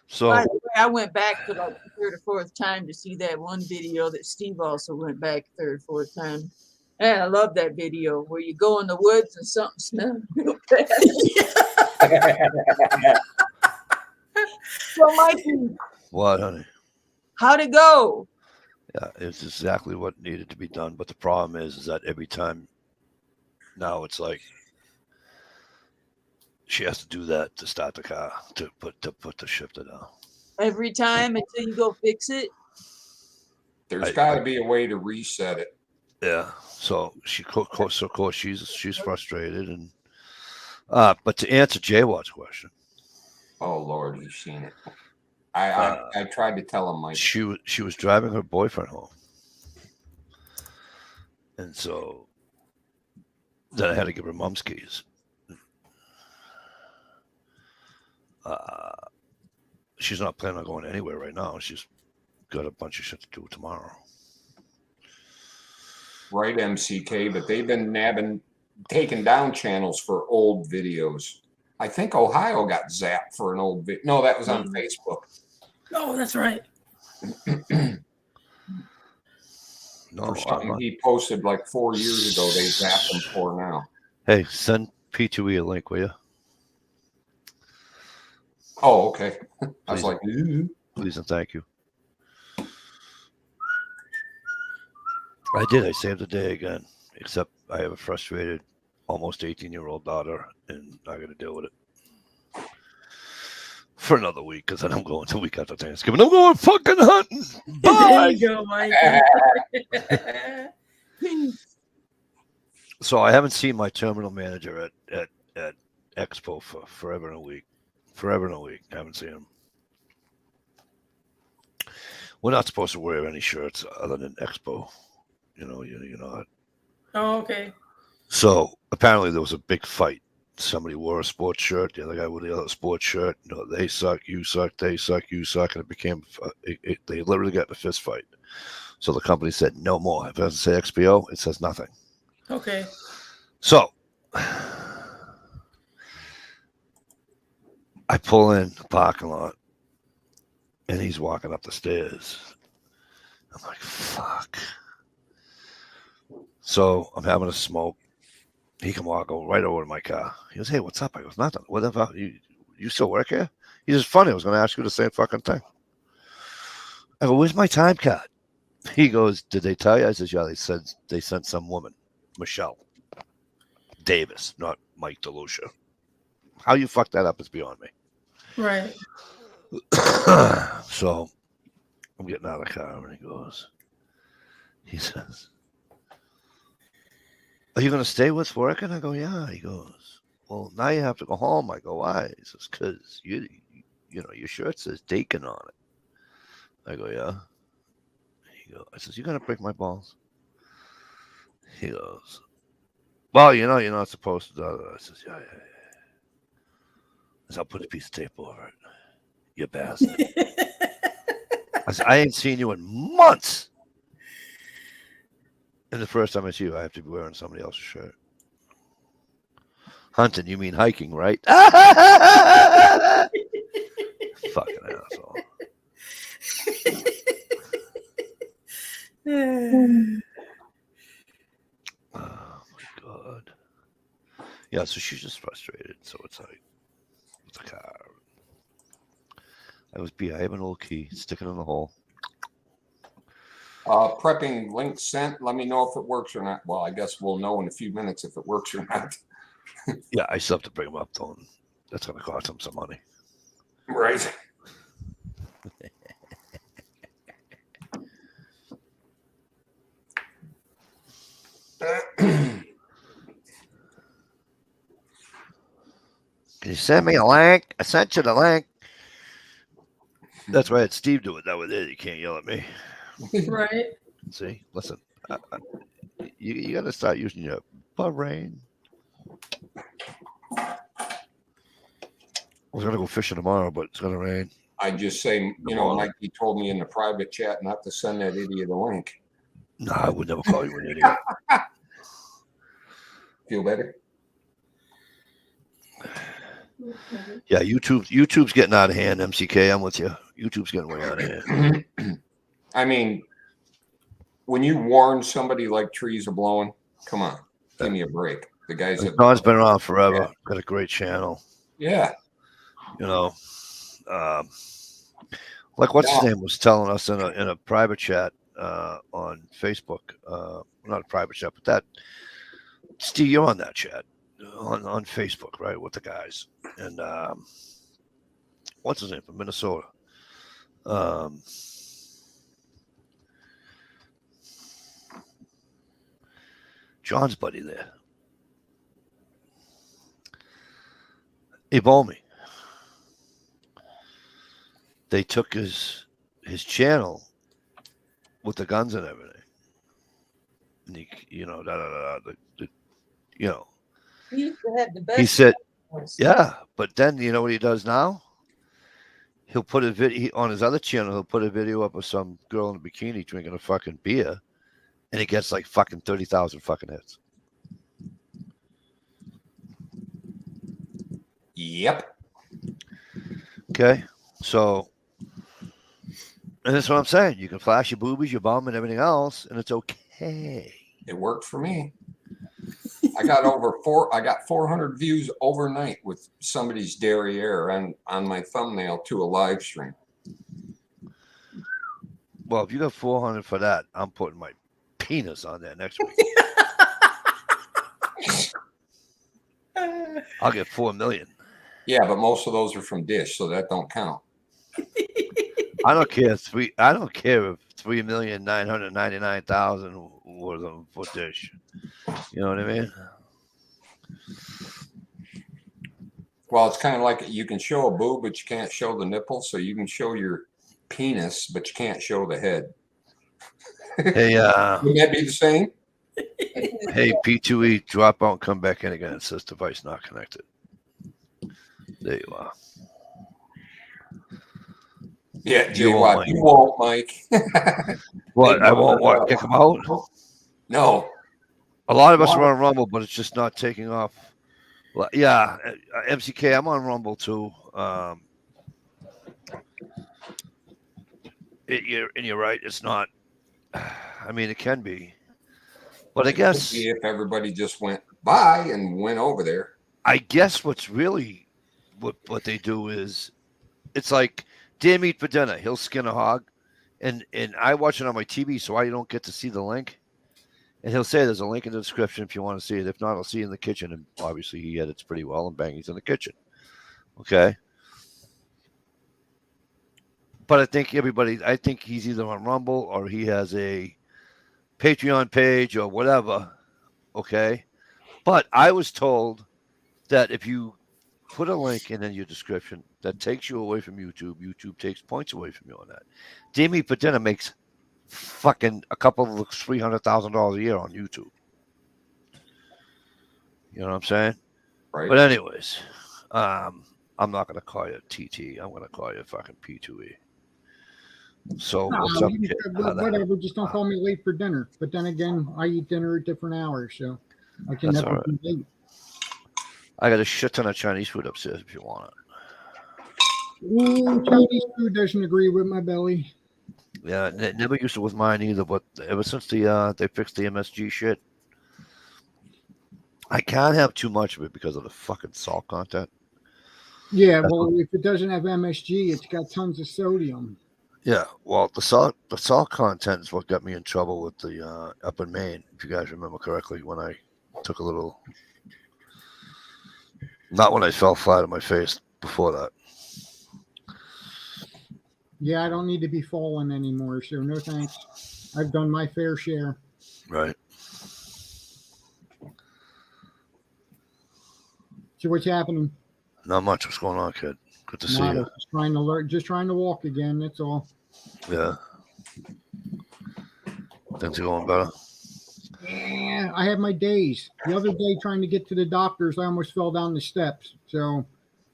So By the way, I went back for like the third or fourth time to see that one video that Steve also went back third or fourth time. And I love that video where you go in the woods and something smells real bad. So, Mikey, what, honey? how'd it go? Yeah, it's exactly what needed to be done. But the problem is that every time now it's like she has to do that to start the car to put the shifter down. Every time until you go fix it? There's got to be a way to reset it. Yeah. So of course she's frustrated and but to answer J-Watt's question, Oh Lord, you've seen it. I tried to tell him, Mike. she was driving her boyfriend home, and so then I had to give her mom's keys. She's not planning on going anywhere right now. She's got a bunch of shit to do tomorrow. Right, MCK, but they've been taking down channels for old videos. I think Ohio got zapped for an old video. No, that was on Facebook. Oh, that's right. No, For something he posted like 4 years ago, they zapped him for now. hey, send P2E a link, will you? Oh, okay. I was Please. like, ooh. Please and thank you. I did. I saved the day again, except I have a frustrated, almost 18-year-old daughter, and I got to deal with it for another week because then I'm going the week after Thanksgiving. I'm going fucking hunting. There Bye. you go, Mike. So I haven't seen my terminal manager at Expo for forever and a week. Forever and a week. I haven't seen him. We're not supposed to wear any shirts other than Expo. You know. Oh, okay. So apparently there was a big fight. Somebody wore a sports shirt. The other guy wore the other sports shirt. No, they suck. You suck. They suck. You suck. And it became. They literally got in a fist fight. So the company said no more. If it doesn't say XPO, it says nothing. Okay. So I pull in the parking lot, and he's walking up the stairs. I'm like, fuck. So I'm having a smoke. He can walk right over to my car. He goes, hey, what's up? I goes, nothing. What the fuck? You still work here? He's just funny. I was going to ask you the same fucking thing. I go, where's my time card? He goes, did they tell you? I says, yeah, they sent some woman, Michelle Davis, not Mike DeLucia. How you fucked that up is beyond me. Right. So I'm getting out of the car and he says, are you going to stay with work? And I go, yeah. He goes, well, now you have to go home. I go, why? He says, because you know, your shirt says Dakin on it. I go, yeah. I says, you going to break my balls? He goes, well, you know, you're not supposed to do that. I says, yeah. I says, I'll put a piece of tape over it. You bastard. I said, I ain't seen you in months. And the first time I see you, I have to be wearing somebody else's shirt. Hunting, you mean hiking, right? Fucking asshole. Oh my god. Yeah, so she's just frustrated. So it's like, with the car. I have an old key, stick it in the hole. Prepping link sent. Let me know if it works or not. Well, I guess we'll know in a few minutes if it works or not. Yeah, I still have to bring them up though. that's going to cost them some money. Right. Can you send me a link? I sent you the link. That's why I had Steve do it that way. There, you can't yell at me. Right. See, listen, you got to start using your brain. We're gonna go fishing tomorrow, but it's gonna rain. I just say, Mike, he told me in the private chat not to send that idiot a link. No, I would never call you an idiot. Feel better? Yeah, YouTube's getting out of hand. MCK, I'm with you. YouTube's getting way out of hand. I mean, when you warn somebody like trees are blowing, come on, give me a break. The guys that Don's been around forever. Got a great channel. yeah. You know, like what's his name was telling us in a private chat on Facebook. Not a private chat, but that Steve, you're on that chat on Facebook, right, with the guys. And what's his name from Minnesota? John's buddy there. Ibomi. They took his channel with the guns and everything. And he, you know, you know. He used to have the best. He said, voice. yeah, but then you know what he does now? He'll put a video on his other channel. He'll put a video up of some girl in a bikini drinking a fucking beer, and he gets like fucking 30,000 fucking hits. Yep. Okay, so, and that's what I'm saying. You can flash your boobies, your bum, and everything else, and it's okay. It worked for me. I got 400 views overnight with somebody's derriere on my thumbnail to a live stream. Well, if you got 400 for that, I'm putting my penis on there next week. I'll get 4 million. Yeah, but most of those are from Dish, so that don't count. I don't care. I don't care if 3,999,000 was on for Dish. You know what I mean? Well, it's kind of like you can show a boob, but you can't show the nipple. So you can show your penis, but you can't show the head. Hey, Wouldn't that be the same? hey, P2E, drop out and come back in again. It says device not connected. There you are. Yeah, You Jay won't, Watt, you won't, Mike. What? I won't what? Kick him out? No. A lot of us are on Rumble, but it's just not taking off. Well, yeah, MCK, I'm on Rumble too. You're right. It's not. I mean, it can be, but I guess if everybody just went by and went over there. I guess what's really what they do is it's like deer meat for dinner. He'll skin a hog, and I watch it on my TV, so I don't get to see the link. And he'll say there's a link in the description if you want to see it. If not, I'll see you in the kitchen. And obviously, he edits pretty well, and bang, he's in the kitchen. Okay. But I think he's either on Rumble or he has a Patreon page or whatever. Okay. But I was told that if you put a link in your description, that takes you away from YouTube. YouTube takes points away from you on that. Demi Padena makes fucking a couple of $300,000 a year on YouTube. You know what I'm saying? Right. But anyways, I'm not going to call you TT. I'm going to call you fucking P2E. So what's up? You said, whatever, just don't call me late for dinner. But then again, I eat dinner at different hours, so I can That's never all right. be late. I got a shit ton of Chinese food upstairs if you want it. Ooh, Chinese food doesn't agree with my belly. Yeah, it never used to with mine either, but ever since they fixed the MSG shit, I can't have too much of it because of the fucking salt content. Yeah, well, if it doesn't have MSG, it's got tons of sodium. Yeah, well, the salt content is what got me in trouble with the up in Maine, if you guys remember correctly, when I took a little Not when I fell flat on my face before that. Yeah, I don't need to be falling anymore, so no thanks. I've done my fair share. Right. So what's happening? Not much. What's going on, kid? Good to see Nada. you. Just trying to learn, just trying to walk again. That's all. Yeah. Things are going better. Yeah, I have my days. The other day, trying to get to the doctors, I almost fell down the steps. So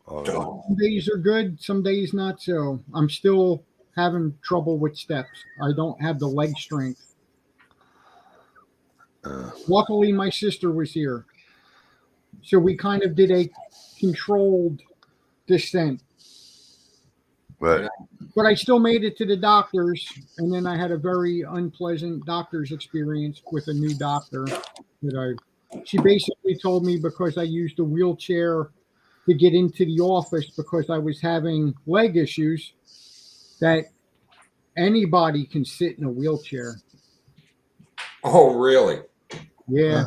Oh, really? some days are good, some days not so. I'm still having trouble with steps. I don't have the leg strength. Luckily, my sister was here. So we kind of did a controlled descent. Right. But I still made it to the doctors. And then I had a very unpleasant doctor's experience with a new doctor she basically told me because I used a wheelchair to get into the office because I was having leg issues that anybody can sit in a wheelchair. Oh, really? Yeah.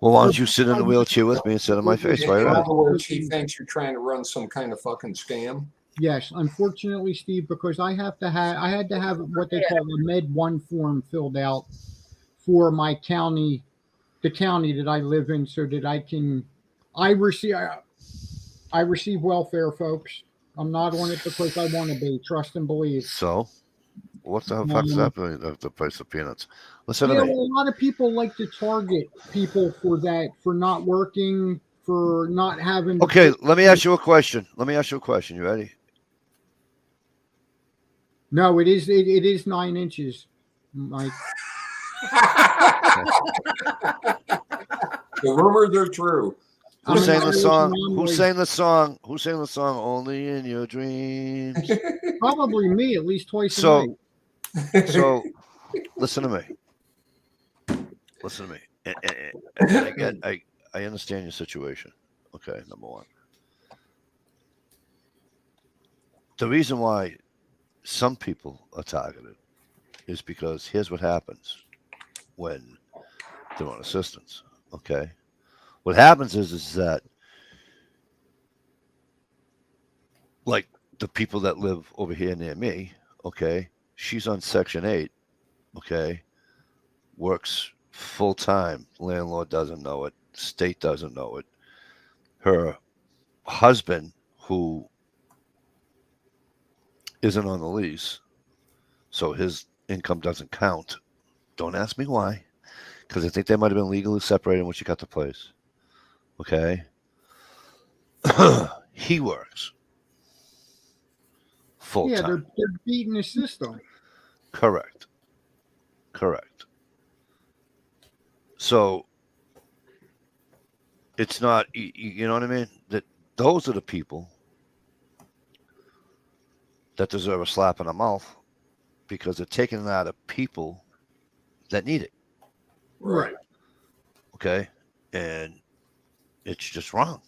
Well, why don't you sit in the wheelchair with me and sit on my face while In you're at other words, he thinks you're trying to run some kind of fucking scam. Yes, unfortunately, Steve, because I had to have what they call a Med 1 form filled out for my county, the county that I live in, so that I receive welfare, folks. I'm not on it because I want to be. Trust and believe. So, what the fuck is happening? The price of peanuts. Listen Yeah, to me. well, a lot of people like to target people for that, for not working, for not having. Okay, let me ask you a question. You ready? No, it is 9 inches, Mike. The rumors are true. Who I'm an sang the Irish song? anomaly. Who sang the song? Who sang the song? Only in your dreams. Probably me, at least twice a So, night. so listen to me. Listen to me. And I understand your situation. Okay, number one. The reason why some people are targeted is because here's what happens when they're on assistance. Okay. What happens is that, like the people that live over here near me, okay, she's on Section 8, okay, works full time. Landlord doesn't know it. State doesn't know it. Her husband, who isn't on the lease, so his income doesn't count. Don't ask me why, because I think they might have been legally separated when she got the place. Okay. He works full Yeah, time. they're beating the system. Correct. So it's not, you know what I mean? That those are the people that deserve a slap in the mouth because they're taking it out of people that need it. Right. Okay. And it's just wrong.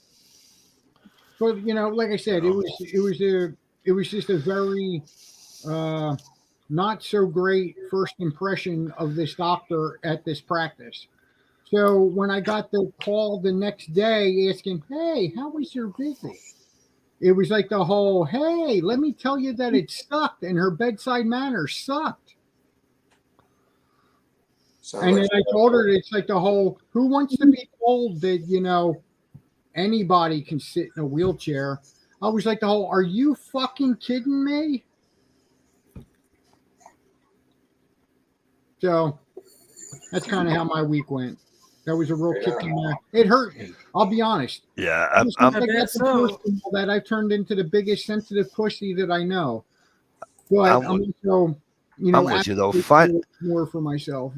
But like I said, it was just a very not so great first impression of this doctor at this practice. So when I got the call the next day asking, "Hey, how was your visit?" It was like the whole, "Hey, let me tell you that it sucked," and her bedside manner sucked. And then I told her it's like the whole, "Who wants to be told that anybody can sit in a wheelchair?" I was like the whole, "Are you fucking kidding me?" So that's kind of how my week went. That was a real kick in the. It hurt me. I'll be honest. Yeah. I bet so. That I've turned into the biggest sensitive pussy that I know. But I'm also, I'm with you though. More for myself,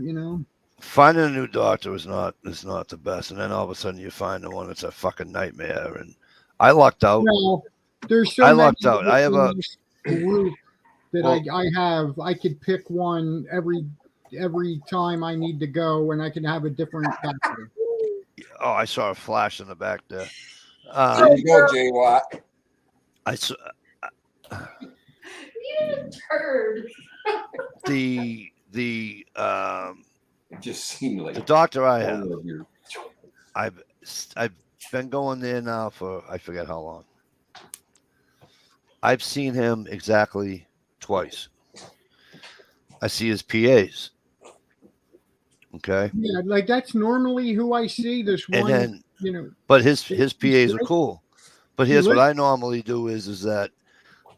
Finding a new doctor is not the best, and then all of a sudden you find the one that's a fucking nightmare. And I lucked out. No, there's so I many lucked out. I have a group that I have. I could pick one every time I need to go, and I can have a different doctor. Oh, I saw a flash in the back there. There you go, J. Watt. I saw You turd. the It just seemed like doctor I have. all of your- I've been going there now for I forget how long. I've seen him exactly twice. I see his PAs. Okay. Yeah, like that's normally who I see. This And one, then, you know, but his PAs are cool. But here's what listen- I normally do is that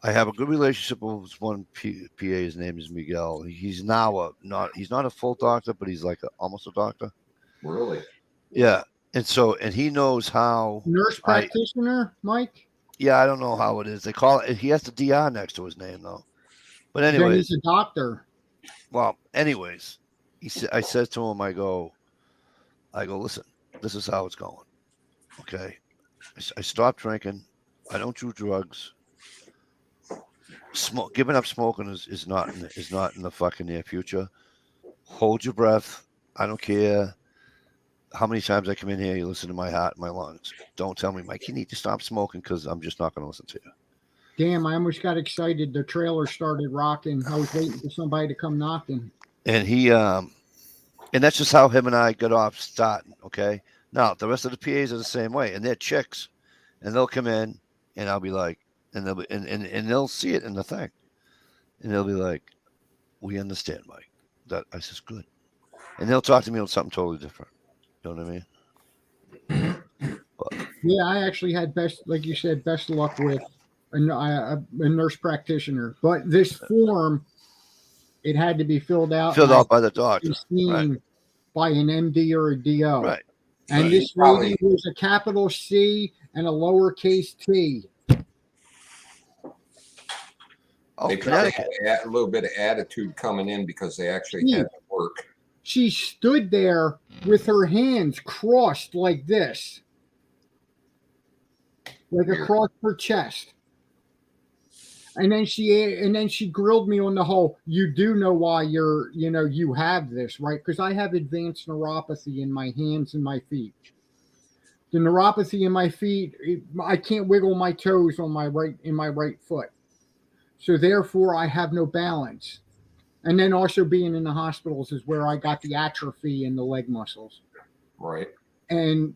I have a good relationship with one PA. His name is Miguel. He's now he's not a full doctor, but he's like almost a doctor. Really? Yeah. And he knows how. nurse practitioner, Mike. Yeah, I don't know how it is. They call it. He has the DR next to his name though. But Then anyways, he's a doctor. well, anyways, I said to him, I go, listen, this is how it's going. Okay. I stopped drinking. I don't do drugs. Giving up smoking is not in the fucking near future. Hold your breath. I don't care how many times I come in here. You listen to my heart and my lungs. Don't tell me, Mike, you need to stop smoking because I'm just not going to listen to you. Damn, I almost got excited. The trailer started rocking. I was waiting for somebody to come knocking. And he and that's just how him and I got off starting. Okay. Now the rest of the PAs are the same way, and they're chicks, and they'll come in, and I'll be like, and they'll be, and they'll see it in the thing, and they'll be like, "We understand, Mike." That I says good, and they'll talk to me on something totally different. You know what I mean? Yeah, I actually had like you said, best luck with a nurse practitioner. But this form, it had to be filled out by the doctor, seen right. by an MD or a DO. Right. And Right. this lady was a capital C and a lowercase t. Oh, They probably Connecticut. had a little bit of attitude coming in because they actually had to work. She stood there with her hands crossed like this, like across her chest. And then she grilled me on the whole, you do know why you have this, right? Because I have advanced neuropathy in my hands and my feet. The neuropathy in my feet, I can't wiggle my toes on my right foot. So therefore I have no balance. And then also being in the hospitals is where I got the atrophy in the leg muscles. Right. And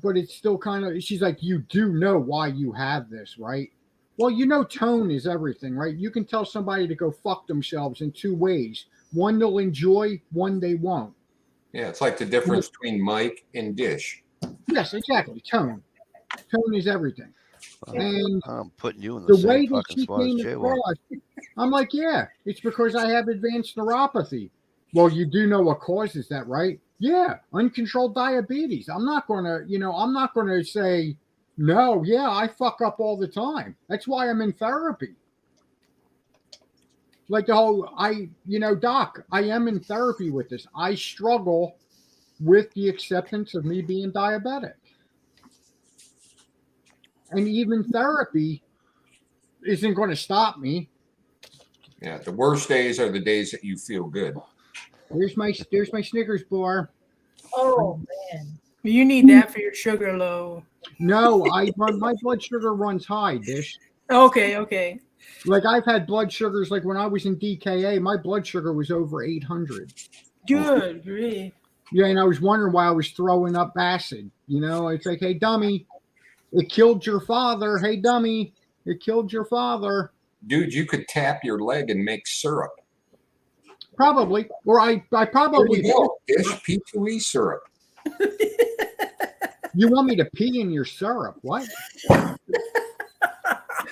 but it's still kind of, she's like, you do know why you have this, right? Well, tone is everything, right? You can tell somebody to go fuck themselves in two ways. One they'll enjoy, one they won't. Yeah, it's like the difference between Mike and Dish. Yes, exactly. Tone is everything. And I'm putting you in the the way same that fucking she spot as came J-Lo. across, I'm like, yeah, it's because I have advanced neuropathy. Well, you do know what causes that, right? Yeah, uncontrolled diabetes. I'm not going to say, no, yeah, I fuck up all the time. That's why I'm in therapy. Like the whole, doc, I am in therapy with this. I struggle with the acceptance of me being diabetic. And even therapy isn't going to stop me. Yeah, the worst days are the days that you feel good. There's my Snickers bar. Oh man. You need that for your sugar low. No, my blood sugar runs high, Dish. Okay. Like I've had blood sugars, like when I was in DKA, my blood sugar was over 800. Good grief. Yeah, and I was wondering why I was throwing up acid. It's like, hey, dummy, it killed your father. Hey, dummy, it killed your father. Dude, you could tap your leg and make syrup. Probably. Or I probably. There you go. Dish P2E syrup. You want me to pee in your syrup? What?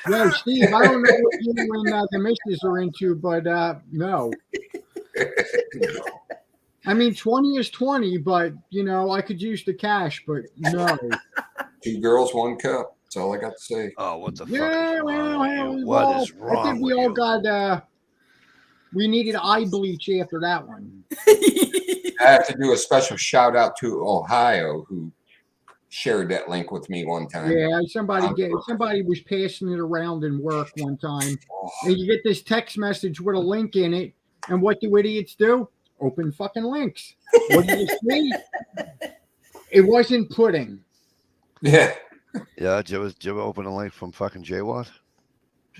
No, Steve, I don't know what you and the missus are into, but no. I mean, 20 is 20, but, I could use the cash, but no. 2 girls, 1 cup. That's all I got to say. Oh, what the fuck Yeah, is wrong well, with you? we What all- is I wrong think we with all you? got, we needed eye bleach after that one. I have to do a special shout out to Ohio, who shared that link with me one time. Yeah, somebody was passing it around in work one time, Oh, and you get this text message with a link in it, and what do idiots do? Open fucking links. What do you see? It wasn't pudding. yeah. Yeah, did you ever open a link from fucking J-Watt?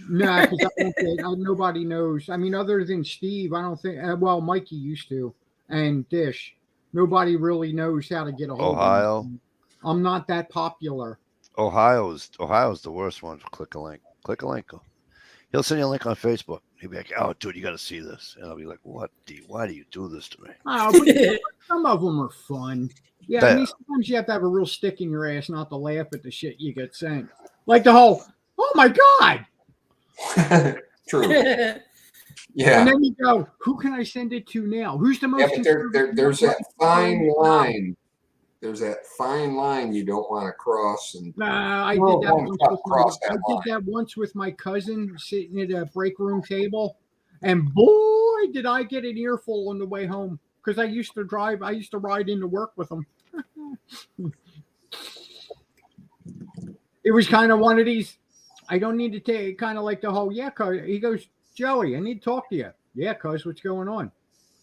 No, because nobody knows. I mean, other than Steve, I don't think. Well, Mikey used to, and Dish. Nobody really knows how to get a hold Ohio? of him. I'm not that popular. Ohio's the worst one for click a link. Click a link. He'll send you a link on Facebook. He'll be like, "Oh, dude, you got to see this," and I'll be like, why do you do this to me?" Oh, but some of them are fun. Yeah, I mean, Yeah. sometimes you have to have a real stick in your ass not to laugh at the shit you get sent. Like the whole, "Oh my God." True. And Yeah. then you go, "Who can I send it to now? Who's the most Yeah, but there's that fine conservative?" line. There's that fine line you don't want to cross. And Nah, I Well, did that one once cut with across that line. with my cousin sitting at a break room table, and boy, did I get an earful on the way home because I used to ride into work with him. It was kind of one of these. I don't need to take kind of like the whole cuz he goes, "Joey, I need to talk to you." "Yeah, cuz, what's going on?"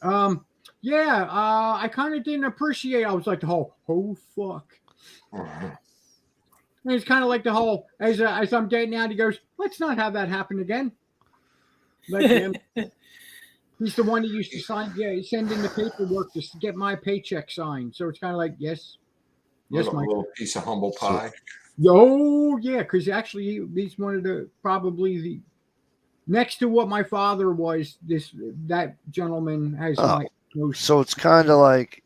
I kind of didn't appreciate. I was like the whole, "Oh fuck." And it's kind of like the whole as I'm getting out, he goes, "Let's not have that happen again." Let him. He's the one who used to send in the paperwork to get my paycheck signed. So it's kind of like, yes, little, Mike. little piece of humble pie. Oh yeah, because actually he's one of the probably the next to what my father was. That gentleman has my most. So it's kind of like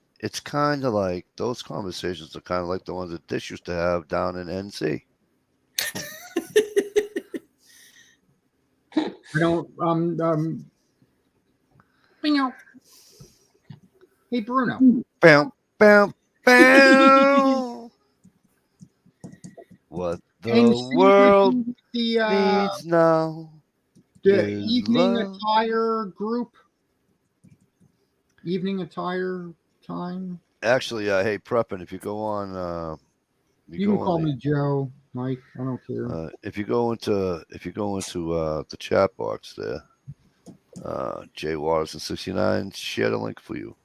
those conversations are kind of like the ones that Dish used to have down in NC. I don't Hey Bruno. Bam, bam, bam. What the NC world was the needs now is evening love. attire group. Evening attire time. Actually, hey, Preppin, if you go on, You can call me Joe, Mike. I don't care. if you go into the chat box there, Jay Waters and 69 shared a link for you.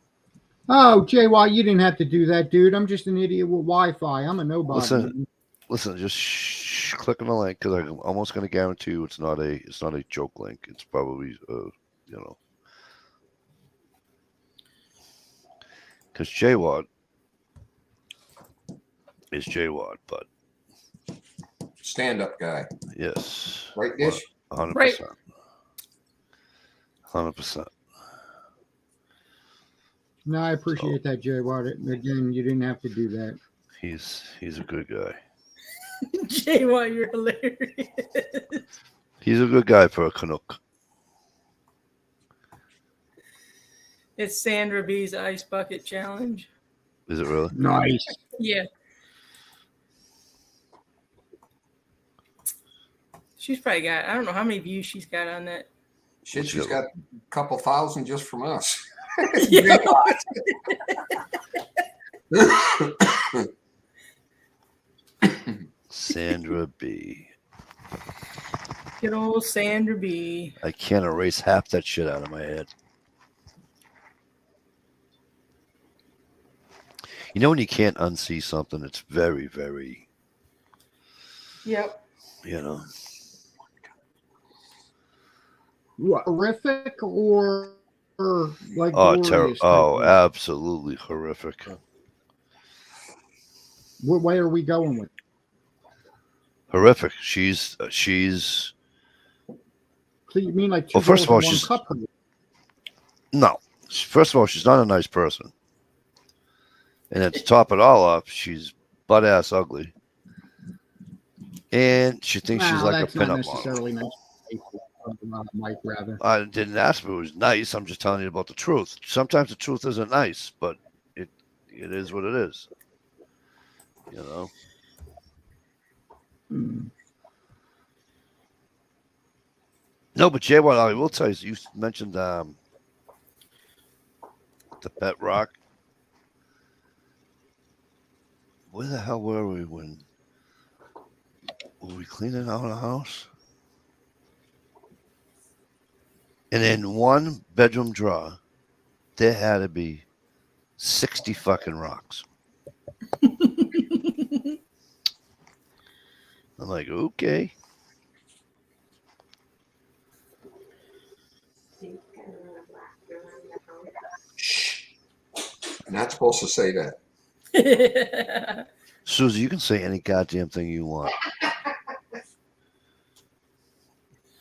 Oh, JY, you didn't have to do that, dude. I'm just an idiot with Wi-Fi. I'm a nobody. Listen, just click on the link because I'm almost going to guarantee you it's not a joke link. It's probably because JWAD is JWAD, but Stand-up guy. yes, Right, Dish? 100%. Right. 100%. No, I appreciate that, JY. Again, you didn't have to do that. He's a good guy. Jay, why you're hilarious. He's a good guy for a Canuck. It's Sandra B's Ice Bucket Challenge. Is it really? Nice. Yeah. She's probably got, I don't know how many views she's got on that. Shit, she's got a couple thousand just from us. Yeah. Sandra B. Good old Sandra B. I can't erase half that shit out of my head. You know when you can't unsee something, it's very, very, Yep. Horrific or like Oh, glorious type oh, of- absolutely horrific. What way are we going with? Horrific. She's So you mean like two Well, first of all, girls in one she's- cup? no. First of all, she's not a nice person. And then to top it all up, she's butt ass ugly. And she thinks she's Well, like a that's not pinup model. necessarily nice. Mike, rather. I didn't ask if it was nice. I'm just telling you about the truth. Sometimes the truth isn't nice, but it is what it is. No, but Jay, what I will tell you is you mentioned the pet rock. Where the hell were we when were we cleaning out a house? And in one bedroom drawer, there had to be 60 fucking rocks. I'm like, okay. Not supposed to say that. Susie, you can say any goddamn thing you want.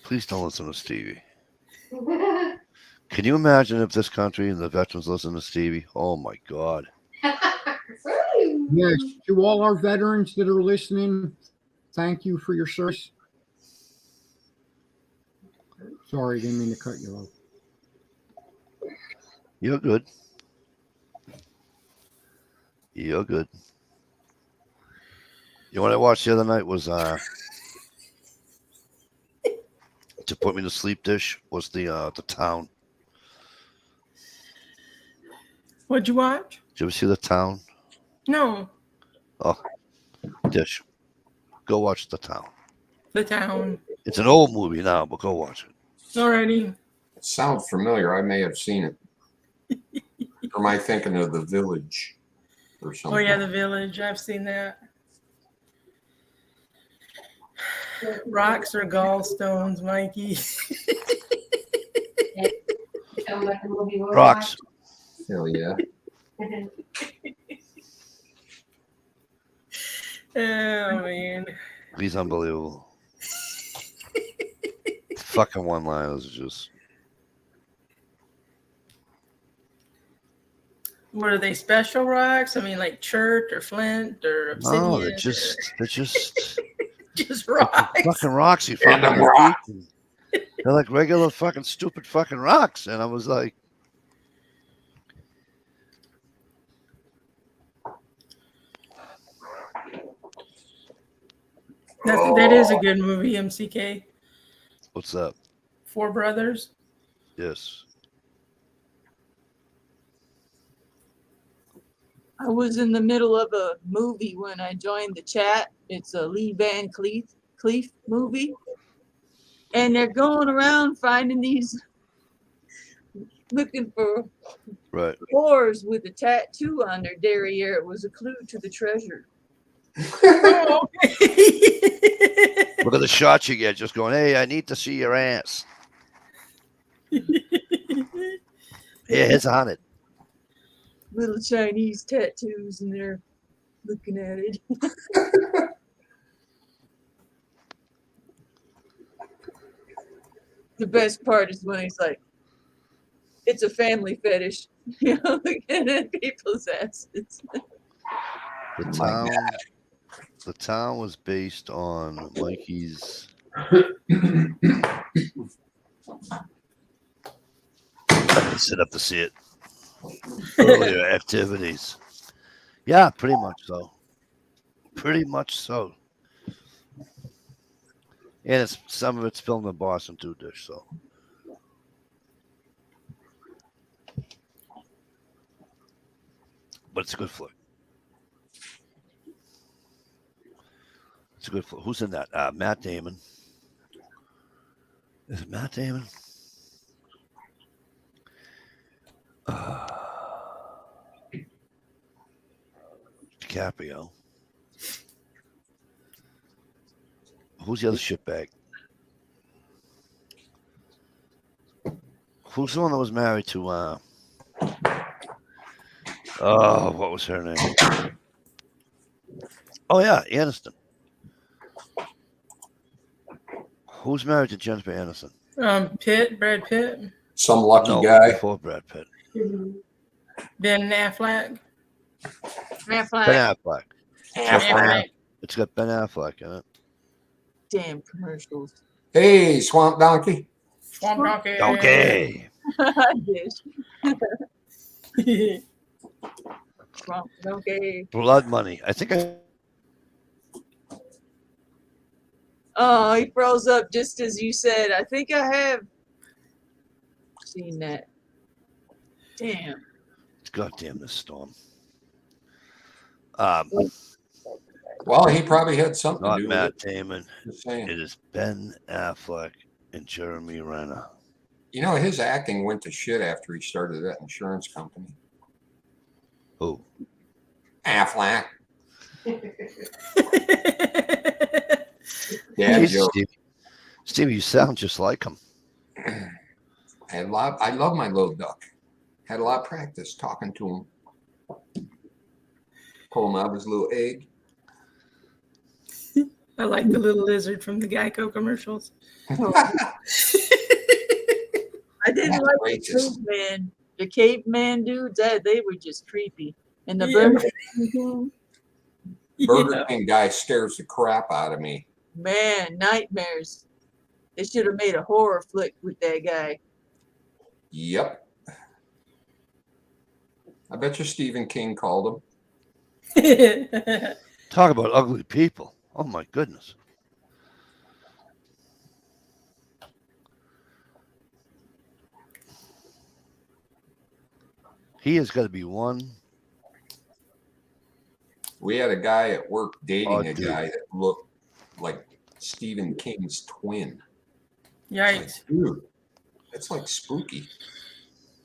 Please don't listen to Stevie. Can you imagine if this country and the veterans listen to Stevie? Oh my God. Yes, to all our veterans that are listening, thank you for your service. Sorry, didn't mean to cut you off. You're good. You're good. You know what I watched the other night was to put me to sleep dish was the Town. What'd you watch? Did you ever see The Town? No, Oh, dish. Go watch The Town. The Town. It's an old movie now, but go watch it. Alrighty. It sounds familiar. I may have seen it. Or am I thinking of The Village or something? Oh yeah, The Village. I've seen that. Rocks or gallstones, Mikey? Sound like a movie we'll Rocks. Hell yeah. watch. Oh man. He's unbelievable. Fucking one-liners are just. What are they? Special rocks? I mean, like chert or flint or obsidian? No, or they're just just rocks. fucking rocks you find on the beach. They're like regular fucking stupid fucking rocks, and I was like, That is a good movie, MCK. "What's up?" Four Brothers. Yes. I was in the middle of a movie when I joined the chat. It's a Lee Van Cleef movie. And they're going around finding these, looking for Right. whores with a tattoo on their derriere. It was a clue to the treasure. Oh, okay. Look at the shots you get, just going, "Hey, I need to see your ass." Yeah, it's on it. Little Chinese tattoos, and they're looking at it. The best part is when he's like, it's a family fetish. You know, looking at people's asses. The Town was based on Mikey's. I can sit up to see it. Earlier activities. Yeah, pretty much so. Pretty much so. And it's some of it's filmed in Boston too, Dish. So, but it's a good flick. It's a good flick. Who's in that? Matt Damon. Is it Matt Damon? DiCaprio. Who's the other shitbag? Who's the one that was married to what was her name? Oh yeah, Aniston. Who's married to Jennifer Aniston? Brad Pitt, Some lucky No, guy. before Brad Pitt. Ben Affleck. Ben Affleck. Affleck. It's got Ben Affleck in it. Damn commercials. Hey, Swamp Donkey. Swamp Donkey. Donkey. Dish. Swamp donkey. Blood Money. I think Oh, he froze up just as you said. I think I have seen that. Damn. goddamn this storm. Well, he probably had something Not to do Matt with it. Damon. Just saying. It is Ben Affleck and Jeremy Renner. You know, his acting went to shit after he started that insurance company. Oh, Affleck. Yeah. Yeah, Jesus, Joe. Stevie, you sound just like him. I love my little duck. Had a lot of practice talking to him. Pull him out of his little egg. I like the little lizard from the Geico commercials. I didn't like the Outrageous. caveman. The caveman dudes, they were just creepy. And the Yeah. Burger King, Burger Yeah. King guy scares the crap out of me. man, nightmares. They should have made a horror flick with that guy. Yep. I bet you Stephen King called him. Talk about ugly people. Oh my goodness. He has got to be one. We had a guy at work dating Oh, a dude. guy that looked like Stephen King's twin. Yikes. Like, dude, that's like spooky. Did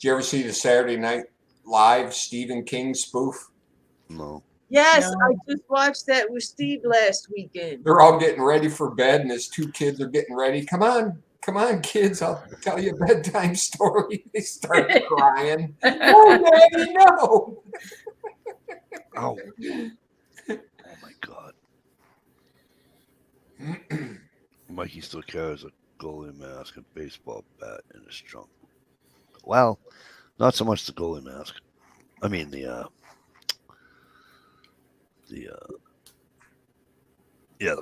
you ever see the Saturday Night Live Stephen King spoof? No. Yes, No. I just watched that with Steve last weekend. They're all getting ready for bed, and his two kids are getting ready. Come on, kids! I'll tell you a bedtime story. They start crying. Oh, Daddy, no! Oh. Oh my God. Mikey still carries a goalie mask and baseball bat in his trunk. Well, not so much the goalie mask. I mean the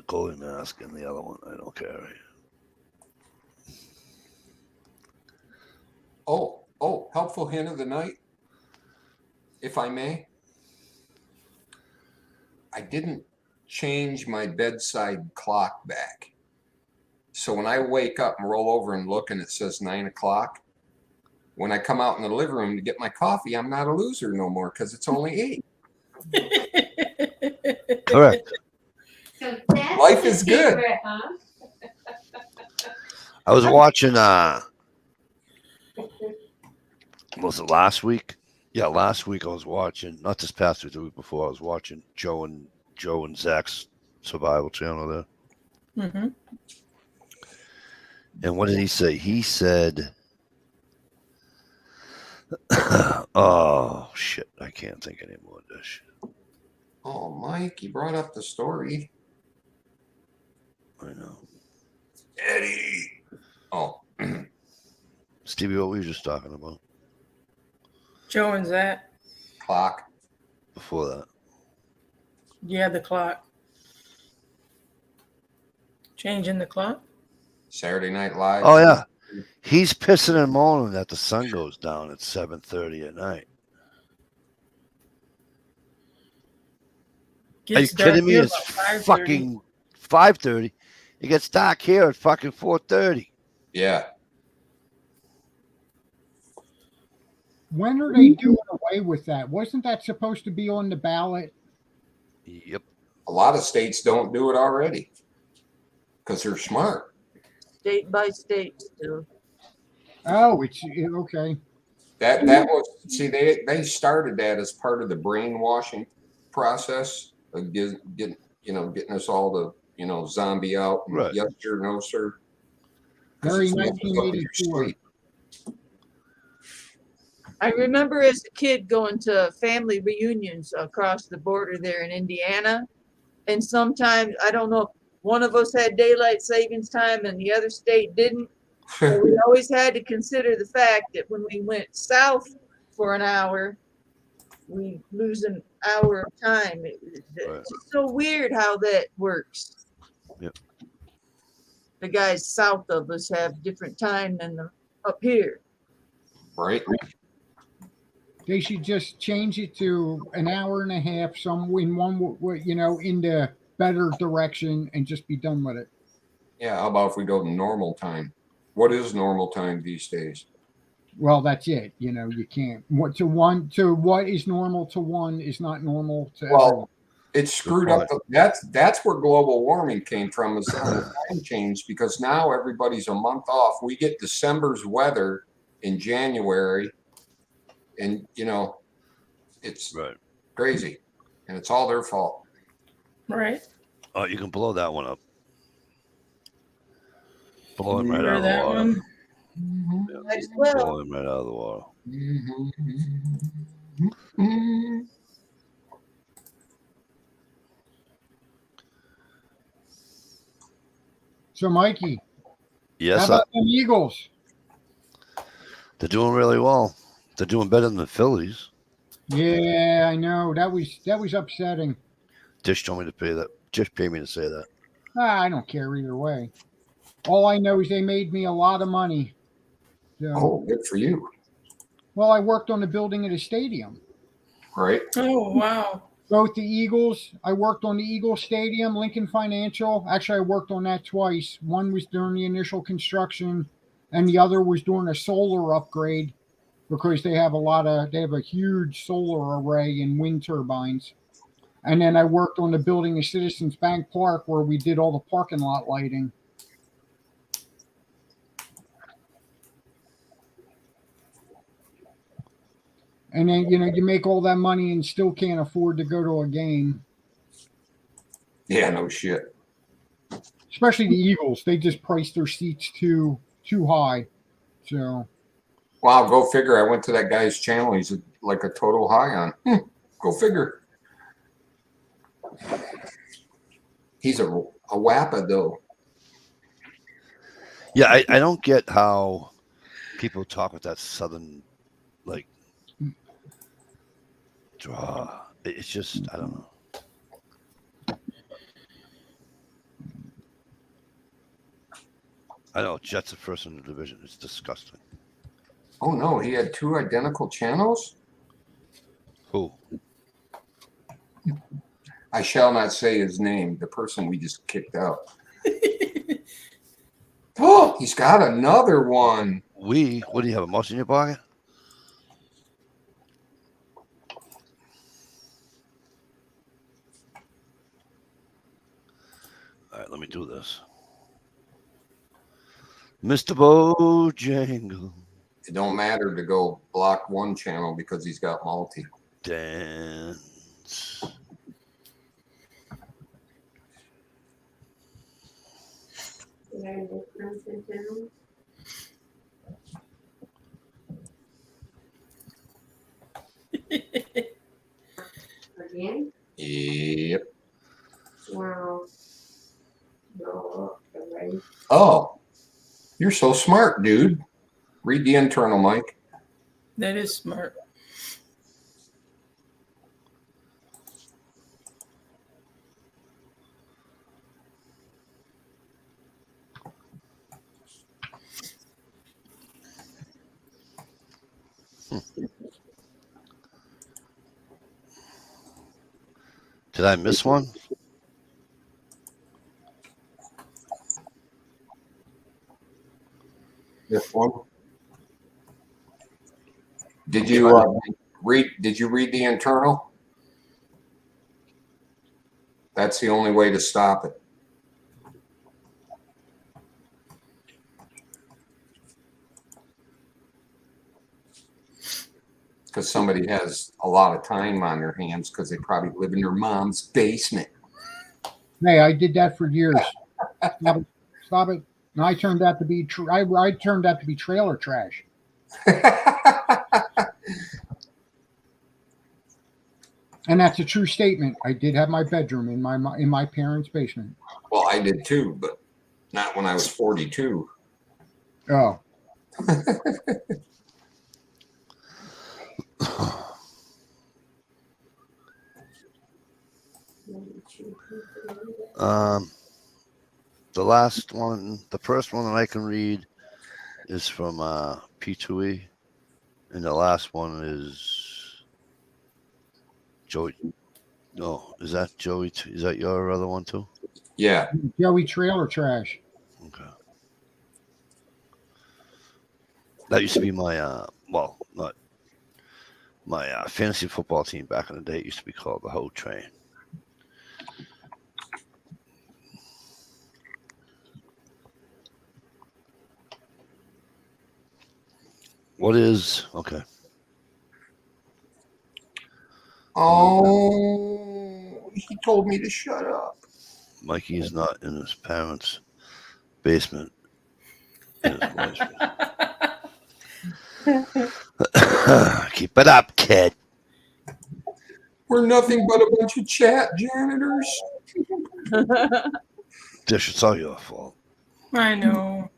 goalie mask and the other one I don't carry. Oh, helpful hint of the night, if I may. I didn't change my bedside clock back. So when I wake up and roll over and look and it says 9 o'clock, when I come out in the living room to get my coffee, I'm not a loser no more because it's only 8. Correct. So that's Life the is good. secret, huh? I was watching was it last week? Yeah, last week I was watching, not this past week, the week before, I was watching Joe and Zach's survival channel there. Mm-hmm. And what did he say? He said, oh shit, I can't think anymore of this shit. Oh, Mike, you brought up the story. I know. Eddie. Oh, Stevie, what were you just talking about Joe and Zach. clock. before that? Yeah, the clock. Changing the clock. Saturday Night Live. Oh yeah. He's pissing and moaning that the sun goes down at 7:30 at night. Are you Gets dark kidding me? here It's about 5:30. fucking 5:30. It gets dark here at fucking 4:30. Yeah. When are they doing away with that? Wasn't that supposed to be on the ballot? Yep. A lot of states don't do it already because they're smart. State by state still. Oh, it's okay. That was, see, they started that as part of the brainwashing process of getting us all to zombie out. And Right. Yes sir, no sir. 'Cause Very it's messing up your 1984. state. I remember as a kid going to family reunions across the border there in Indiana. And sometimes, I don't know if one of us had daylight savings time and the other state didn't. So we always had to consider the fact that when we went south for an hour, we lose an hour of time. It's just so weird how that works. Yep. The guys south of us have different time than the up here. Right. They should just change it to an hour and a half, some in one, in the better direction, and just be done with it. Yeah. How about if we go to normal time? What is normal time these days? Well, that's it. You can't. What is normal to one is not normal to everyone. Well, it's screwed up. That's where global warming came from, is on the time change, because now everybody's a month off. We get December's weather in January, and it's Right. crazy, and it's all their fault. Right. Oh, you can blow that one up. Blow him right out Hear of the that water. one? Might as well. Blow him right out of the water. So, Mikey, Yes, how about them Eagles? they're doing really well. They're doing better than the Phillies. Yeah, I know. That was upsetting. Dish told me to pay that. Dish paid me to say that. I don't care either way. All I know is they made me a lot of money. So, Oh, good for you. well, I worked on the building of the stadium. Right? Oh, wow. Both the Eagles, I worked on the Eagles Stadium, Lincoln Financial. Actually, I worked on that twice. One was during the initial construction, and the other was during a solar upgrade because they have a huge solar array and wind turbines. And then I worked on the building of Citizens Bank Park where we did all the parking lot lighting. And then, you make all that money and still can't afford to go to a game. Yeah, no shit. Especially the Eagles. They just priced their seats too high. So, Wow, go figure. I went to that guy's channel. He's like a total high on. Go figure. He's a wappa though. Yeah, I don't get how people talk with that southern like draw. It's just I don't know. I know Jets are first in the division. It's disgusting. Oh no, he had two identical channels? Who? I shall not say his name, the person we just kicked out. Oh, he's got another one. What do you have, a mouse in your pocket? All right, let me do this. Mr. Bojangle. It don't matter to go block one channel because he's got multi. Dance. Again? Yep. Wow. No, right. Oh, you're so smart, dude. Read the internal, Mike. That is smart. Did I miss one? This one. Did you read? Did you read the internal? That's the only way to stop it. Because somebody has a lot of time on their hands because they probably live in their mom's basement. hey, I did that for years. Stop it. Stop it. And I turned out to be I turned out to be trailer trash. And that's a true statement. I did have my bedroom in my parents' basement. Well, I did too, but not when I was 42. Oh. The last one, the first one that I can read is from P2E, and the last one is Joey. No, is that Joey? Is that your other one too? Yeah. Joey trailer trash. Okay. That used to be my well, not my fantasy football team back in the day. It used to be called the Hoe Train. What is okay? Oh, he told me to shut up. Mikey is not in his parents' basement. In his wife's basement. Keep it up, kid. We're nothing but a bunch of chat janitors. Dish, it's all your fault. I know.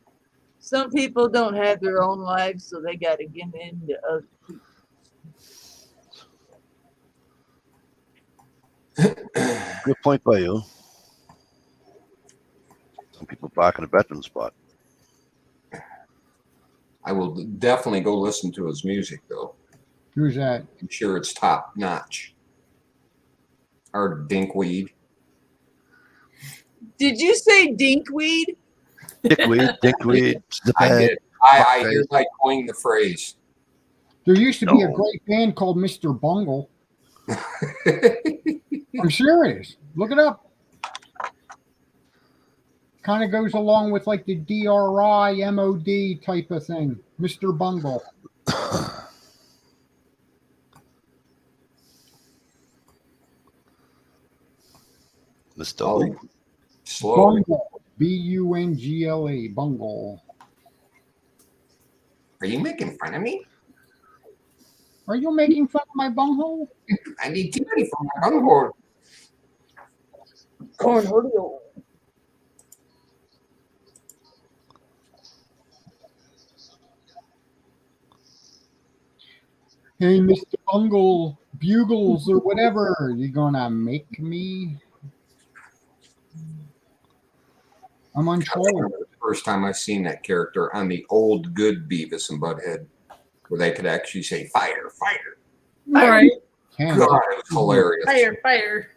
Some people don't have their own lives, so they got to get into other people. Good point by you. Some people bark in a bedroom spot. I will definitely go listen to his music, though. Who's that? I'm sure it's top notch. Or Dinkweed. Did you say dinkweed? Dickweed, the I bag. did. I hereby coined the phrase. There used to be a No. great band called Mr. Bungle. I'm serious. Look it up. Kind of goes along with like the DRI MOD type of thing. Mr. Bungle. Mr. Oh, Who? slow. Bungle. BUNGLE. Bungle. Are you making fun of me? Are you making fun of my bunghole? I need candy from my bunghole. Cornholio. Hey, Mr. Bungle, Bugles or whatever. You gonna make me? I'm I uncontrollable. remember the first time I seen that character on the old good Beavis and Butthead, where they could actually say fire, fire. Right. Can. God, it was hilarious. Fire, fire.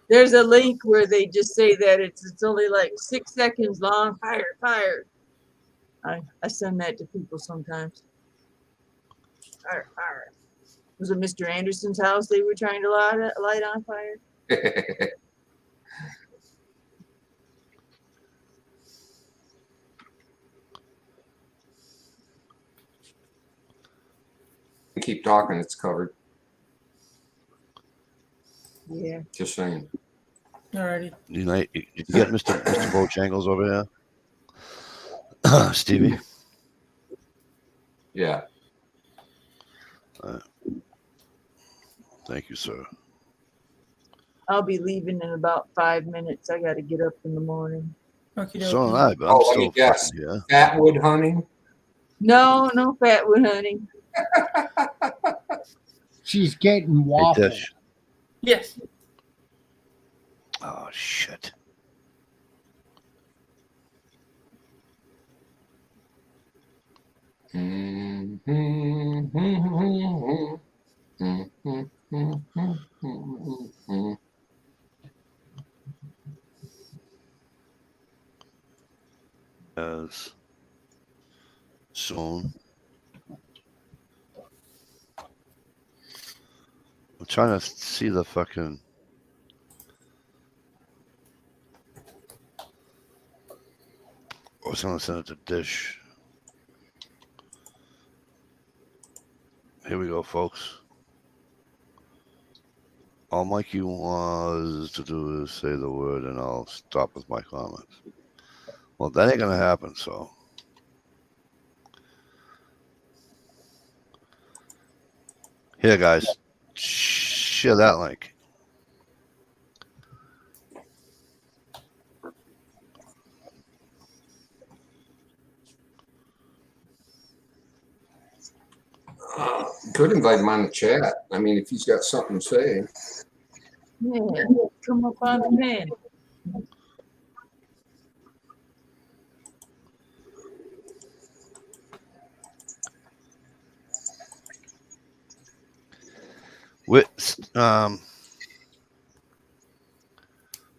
There's a link where they just say that it's only like 6 seconds long. Fire, fire. I send that to people sometimes. Fire, fire. Was it Mr. Anderson's house they were trying to light on fire? Keep talking, it's covered. Yeah. Just saying. Alrighty. Did you get Mr. Bojangles over there? Stevie? Yeah. Thank you, sir. I'll be leaving in about 5 minutes. I got to get up in the morning. Okie So am dokie. I, but I'm Oh, let still me guess. fucking here. Fatwood hunting. No fatwood hunting. She's getting Hey, waffle. Dish. Yes. Oh, shit. As soon. I'm trying to see the fucking. I was gonna send it to Dish. Here we go, folks. All Mikey wants to do is say the word, and I'll stop with my comments. Well, that ain't gonna happen, so. Here, guys. Share that link. Could invite him on the chat. I mean, if he's got something to say. Yeah. Come up on the man.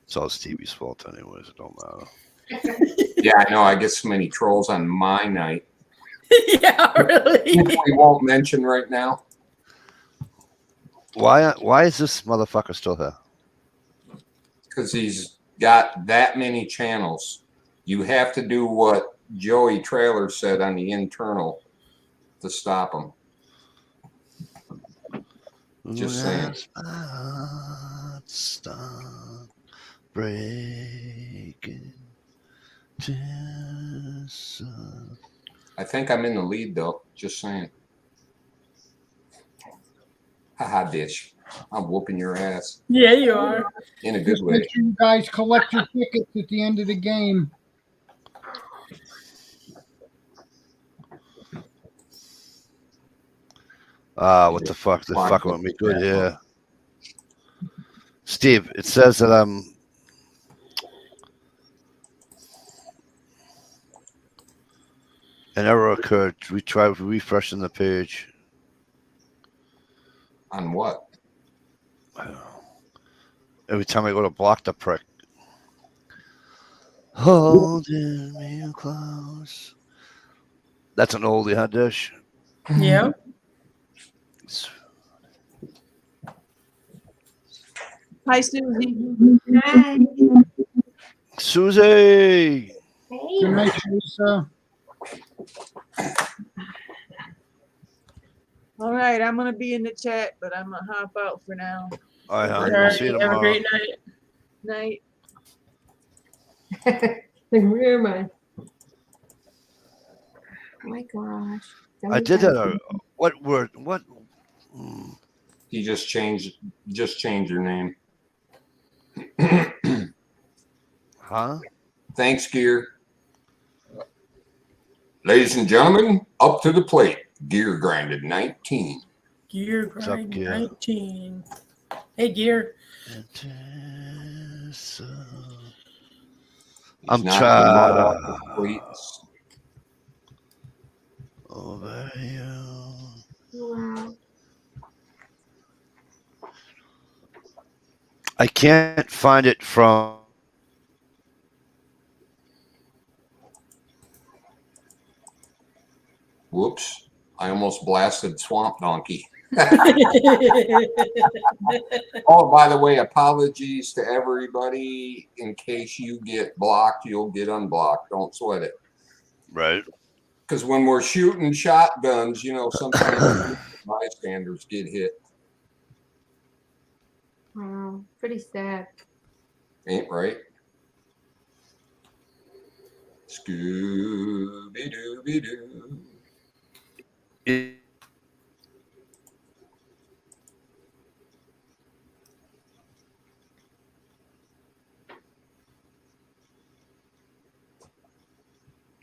It's all Stevie's fault anyways. It don't matter. Yeah, I know. I get so many trolls on my night. Yeah, really. We won't mention right now. Why is this motherfucker still here? Because he's got that many channels. You have to do what Joey Trailer said on the internal to stop him. Just saying. Stop breaking. I think I'm in the lead, though. Just saying. Haha, Dish. I'm whooping your ass Yeah, you are. in a good Just way. make sure you guys collect your tickets at the end of the game. What the fuck? They're fucking with me good here. Steve, it says that an error occurred. We tried refreshing the page. On what? Every time I go to block the prick. Holding me close. That's an oldie, huh, Dish? Yeah. Hi, Susie. Hi. Susie! Hey. Good night, Lisa. All right, I'm gonna be in the chat, but I'm gonna hop out for now. All right, All honey. right. We'll see you Have a tomorrow. great night. Night. Like, where am I? Oh my gosh. I did that. What word? What? He just changed your name. Huh? Thanks, Gear. Ladies and gentlemen, up to the plate. Gear grinded 19. Gear What's up, grind Gear? 19. Hey, Gear. He's I'm not the mud off trying. the cleats. Over you. Wow. I can't find it from. Whoops. I almost blasted Swamp Donkey. Oh, by the way, apologies to everybody. In case you get blocked, you'll get unblocked. Don't sweat it. Right. Because when we're shooting shotguns, you know, sometimes bystanders get hit. Wow. Pretty sad. Ain't right. Scooby-Dooby-Doo. It-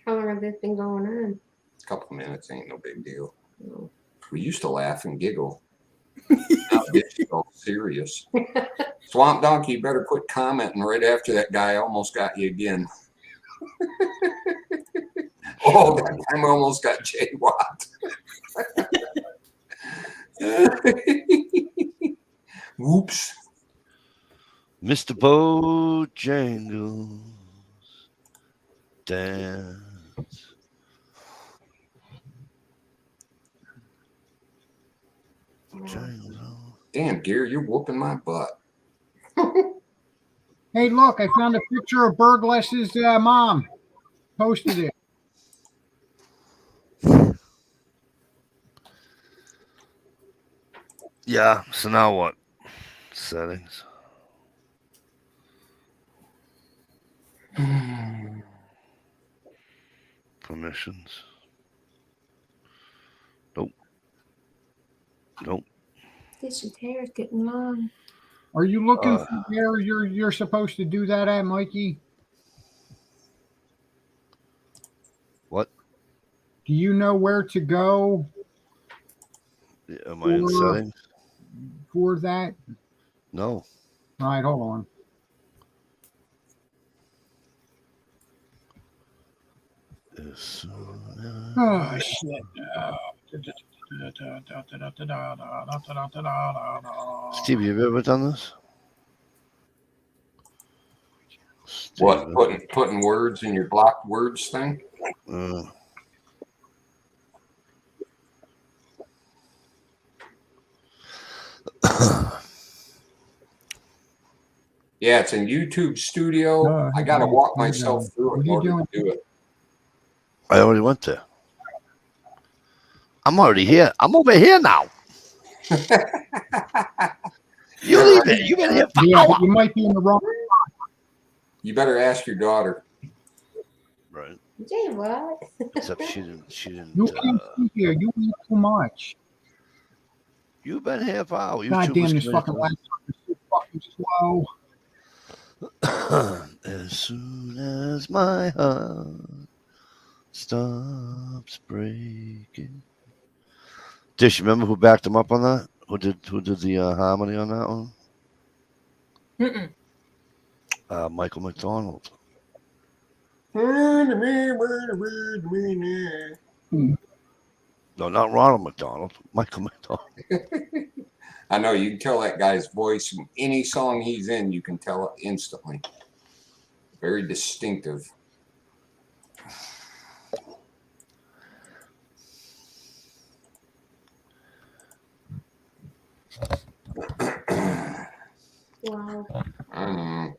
How long has this been going on? Couple minutes ain't no big deal. Oh. We used to laugh and giggle. Now it's so serious. Swamp Donkey, you better quit commenting right after that guy almost got you again. Oh, that time I almost got Jay Watt. Whoops. Mr. Bojangles dance. Bojangles. Damn, Gary, you're whooping my butt. Hey, look, I found a picture of Burgless's mom. Posted it. Yeah, so now what? Settings. Permissions. Nope. Nope. This hair is getting long. Are you looking for where you're supposed to do that at, Mikey? What? Do you know where to go Am I in For- settings? for that? No. All right, hold on. As soon Oh shit. Steve, you ever done this? What, Steve, putting words in your blocked words thing? Yeah, it's in YouTube Studio. I got to walk myself through it in order to do it. I already went there. I'm already here. I'm over here now. You leave it. You've been here for Yeah, hours. but you might be in the wrong. You better ask your daughter. Right. Jay, what? Except she didn't. She didn't. You can't see here. You eat too much. You've been here for hours. God damn, this YouTubers fucking laptop is so fucking slow. As soon as my heart stops breaking. Dish, you remember who backed him up on that? Who did the harmony on that one? Mm-mm. Michael McDonald. No, not Ronald McDonald. Michael McDonald. I know you can tell that guy's voice from any song he's in. You can tell it instantly. Very distinctive. Wow. I don't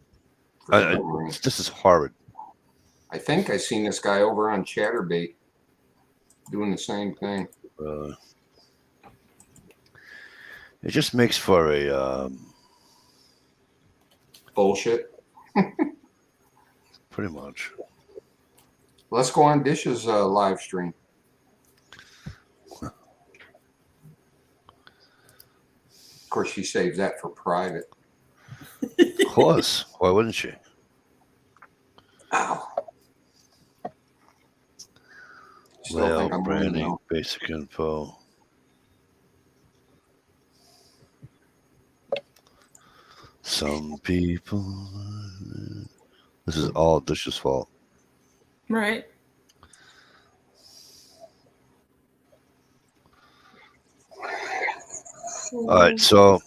know. This is horrid. I think I seen this guy over on Chatterbait doing the same thing. It just makes for a Bullshit. pretty much. Let's go on Dish's live stream. Of course, she saves that for private. Of course. Why wouldn't she? Ow. Still Layout, think I'm winning, branding, though. basic info. Some people. This is all Dish's fault. Right. All right, so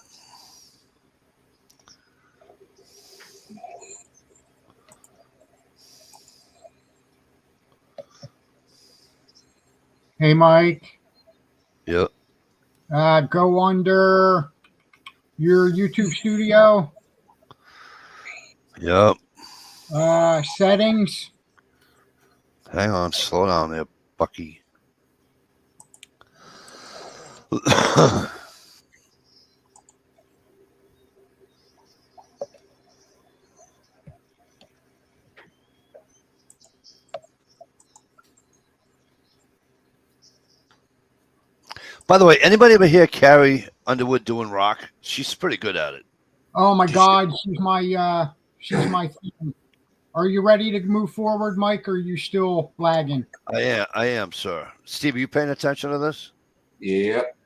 Hey, Mike. yep, Go under your YouTube studio. yep. Settings. Hang on, slow down there, Bucky. By the way, anybody ever hear Carrie Underwood doing rock? She's pretty good at it. Oh my Just- God, she's my thing. Are you ready to move forward, Mike? Or are you still lagging? I am, sir. Steve, are you paying attention to this? Yep.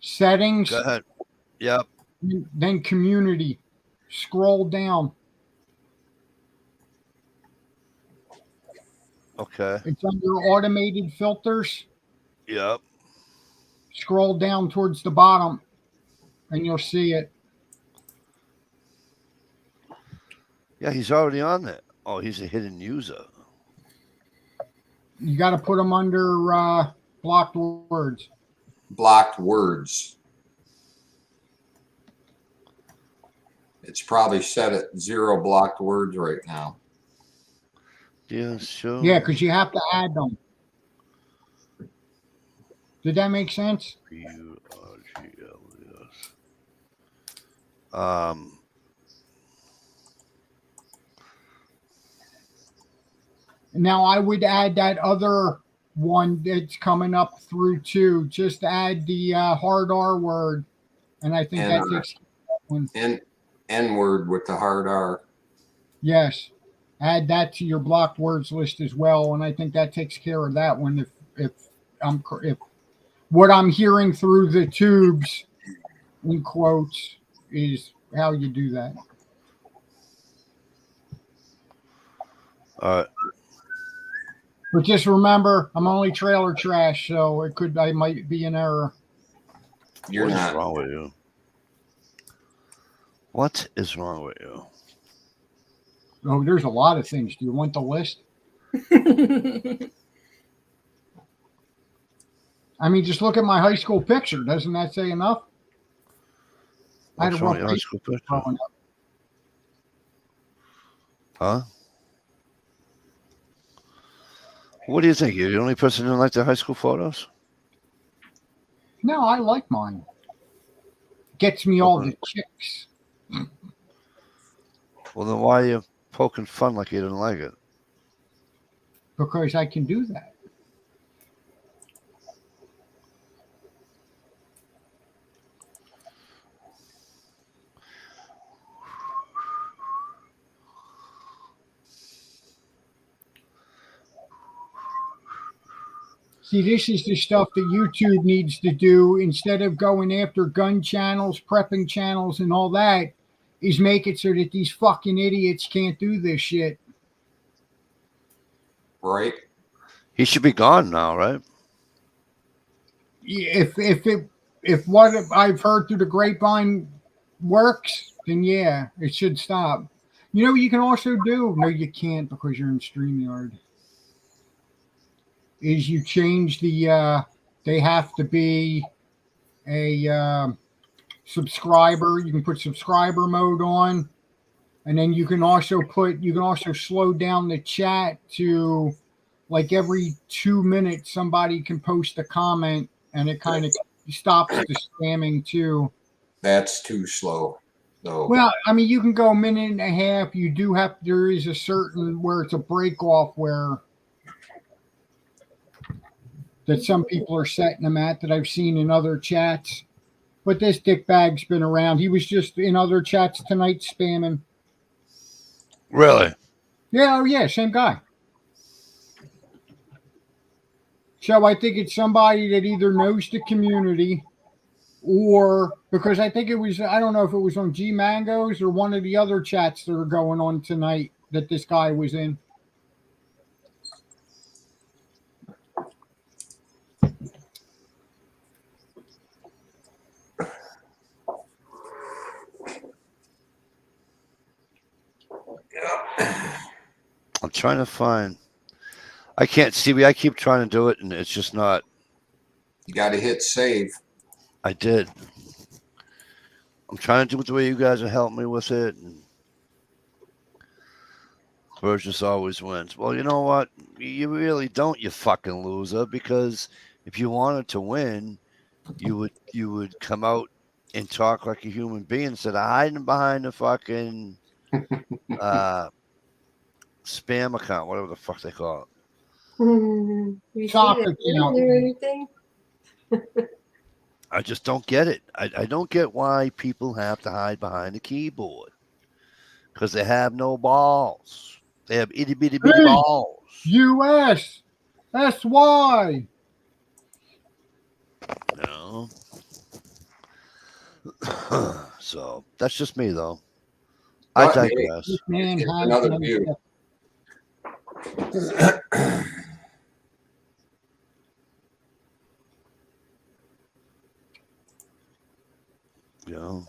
Settings, Go ahead. Yep. then community. Scroll down. Okay. It's under automated filters. Yep. Scroll down towards the bottom, and you'll see it. Yeah, he's already on there. Oh, he's a hidden user. You got to put them under blocked words. Blocked words. It's probably set at 0 blocked words right now. Yeah, sure. Yeah, because you have to add them. Did that make sense? P-U-R-G-L-E-S. Now I would add that other one that's coming up through too. Just add the hard R word, and I think that And, takes that one. N word with the hard R. Yes, add that to your blocked words list as well, and I think that takes care of that one. If what I'm hearing through the tubes in quotes is how you do that. All right. But just remember, I'm only trailer trash, so I might be an error. You're What is not. wrong with you? What is wrong with you? Oh, there's a lot of things. Do you want the list? I mean, just look at my high school picture. Doesn't that say enough? I had What's a wrong rough with your high school picture? growing up. Huh? What do you think? You're the only person who like their high school photos? No, I like mine. Gets me all the chicks. Well, then why are you poking fun like you didn't like it? Because I can do that. See, this is the stuff that YouTube needs to do instead of going after gun channels, prepping channels, and all that. Is make it so that these fucking idiots can't do this shit. Right? He should be gone now, right? If what I've heard through the grapevine works, then yeah, it should stop. You know what you can also do? No, you can't because you're in StreamYard. Is you change the they have to be a subscriber. You can put subscriber mode on, and then you can also slow down the chat to like every 2 minutes somebody can post a comment, and it kind of stops the spamming too. That's too slow. No. Well, I mean, you can go a minute and a half. You do have, there is a certain where it's a break off where that some people are setting them at that I've seen in other chats. But this dickbag's been around. He was just in other chats tonight spamming. Really? Yeah, oh yeah, same guy. So I think it's somebody that either knows the community or because I think it was, I don't know if it was on G Mangoes or one of the other chats that are going on tonight that this guy was in. I'm trying to find. I can't see. I keep trying to do it, and it's just not. You got to hit save. I did. I'm trying to do it the way you guys are helping me with it. And Burgess always wins. Well, you know what? You really don't, you fucking loser. Because if you wanted to win, you would come out and talk like a human being instead of hiding behind the fucking spam account, whatever the fuck they call it. You see Soccer that account. or anything? I just don't get it. I don't get why people have to hide behind the keyboard. Because they have no balls. They have itty bitty bitty balls. US SY. You know? So that's just me though. I But, hey, digress. This man Here's has another no view. step. You know?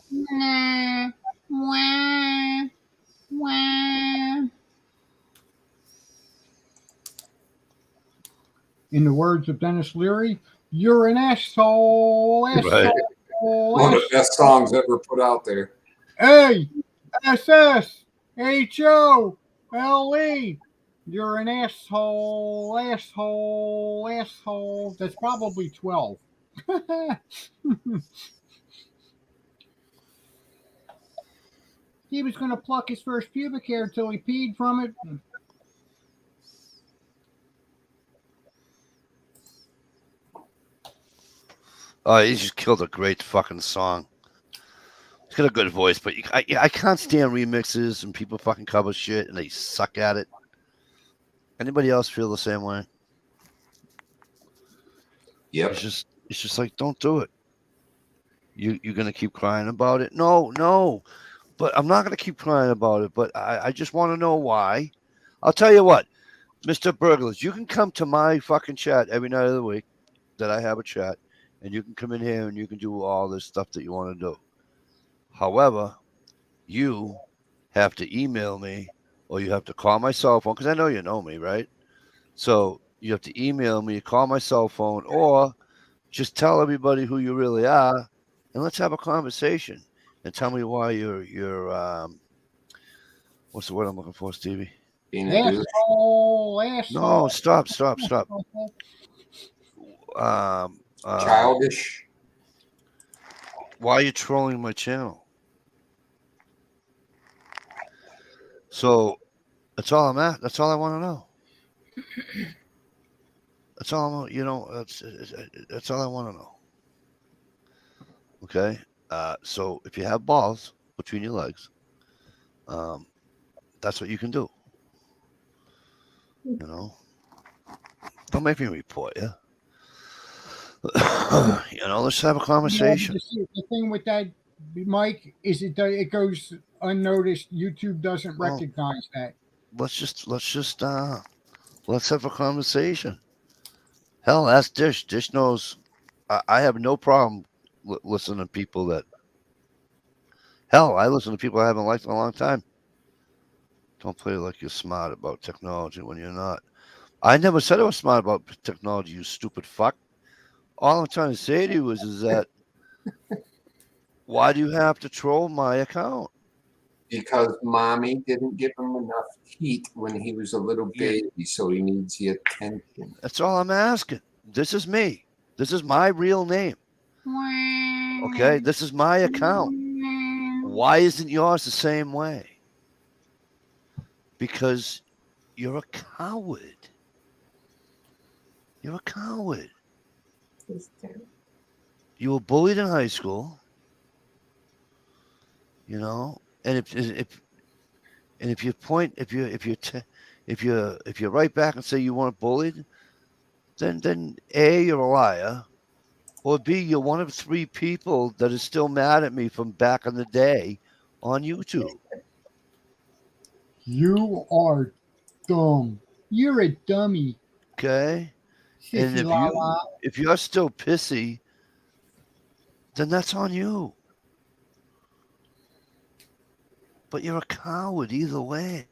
In the words of Dennis Leary, you're an asshole. Right. Asshole. One of the best songs ever put out there. ASSHOLE. You're an asshole, asshole, asshole. That's probably 12. He was going to pluck his first pubic hair until he peed from it. Oh, he just killed a great fucking song. He's got a good voice, but I can't stand remixes and people fucking cover shit and they suck at it. Anybody else feel the same way? Yep. It's just like, don't do it. You're gonna keep crying about it? No. But I'm not gonna keep crying about it. But I just want to know why. I'll tell you what, Mr. Burglars, you can come to my fucking chat every night of the week that I have a chat, and you can come in here and you can do all this stuff that you want to do. However, you have to email me or you have to call my cell phone because I know you know me, right? So you have to email me, call my cell phone, or just tell everybody who you really are, and let's have a conversation and tell me why you're what's the word I'm looking for, Stevie? Being a douche. Asshole, asshole. No, stop. Childish. Why are you trolling my channel? So that's all I'm at. That's all I want to know. That's all I'm. You know. That's all I want to know. Okay. So if you have balls between your legs, that's what you can do. You know. Don't make me report you. Let's have a conversation. The thing with that, Mike, is it goes unnoticed. YouTube doesn't Well, recognize that. Let's have a conversation. Hell, ask Dish. Dish knows. I have no problem listening to people that. Hell, I listen to people I haven't liked in a long time. Don't play like you're smart about technology when you're not. I never said I was smart about technology, you stupid fuck. All I'm trying to say to you is that why do you have to troll my account? Because mommy didn't give him enough heat when he was a little baby, so he needs the attention. That's all I'm asking. This is me. This is my real name. Okay, this is my account. Why isn't yours the same way? Because you're a coward. You're a coward. You were bullied in high school. You know, and if you write back and say you weren't bullied, then A, you're a liar, or B, you're one of 3 people that is still mad at me from back in the day on YouTube. You are dumb. You're a dummy. Okay? And Sissy if you're still pissy, then that's on you. But you're a coward either way.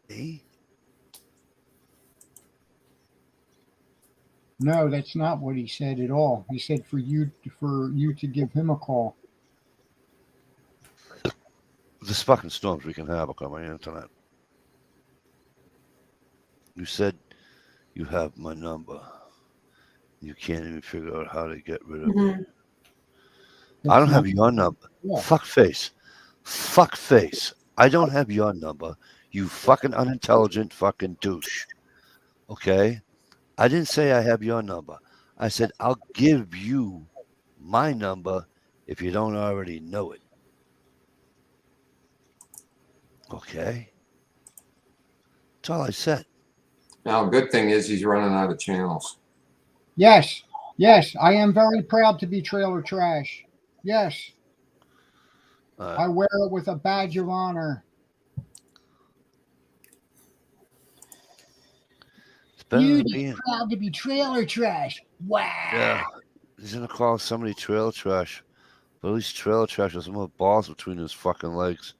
No, that's not what he said at all. He said for you to give him a call. There's fucking storms we can have on my internet. You said you have my number. You can't even figure out how to get rid of me. I don't have your number. Yeah. Fuck face. Fuck face. I don't have your number. You fucking unintelligent fucking douche. Okay? I didn't say I have your number. I said I'll give you my number if you don't already know it. Okay? That's all I said. Now, good thing is he's running out of channels. Yes, I am very proud to be trailer trash. Yes, I wear it with a badge of honor. You're proud to be trailer trash. Wow. Yeah. He's gonna call somebody trailer trash. But at least trailer trash has more balls between his fucking legs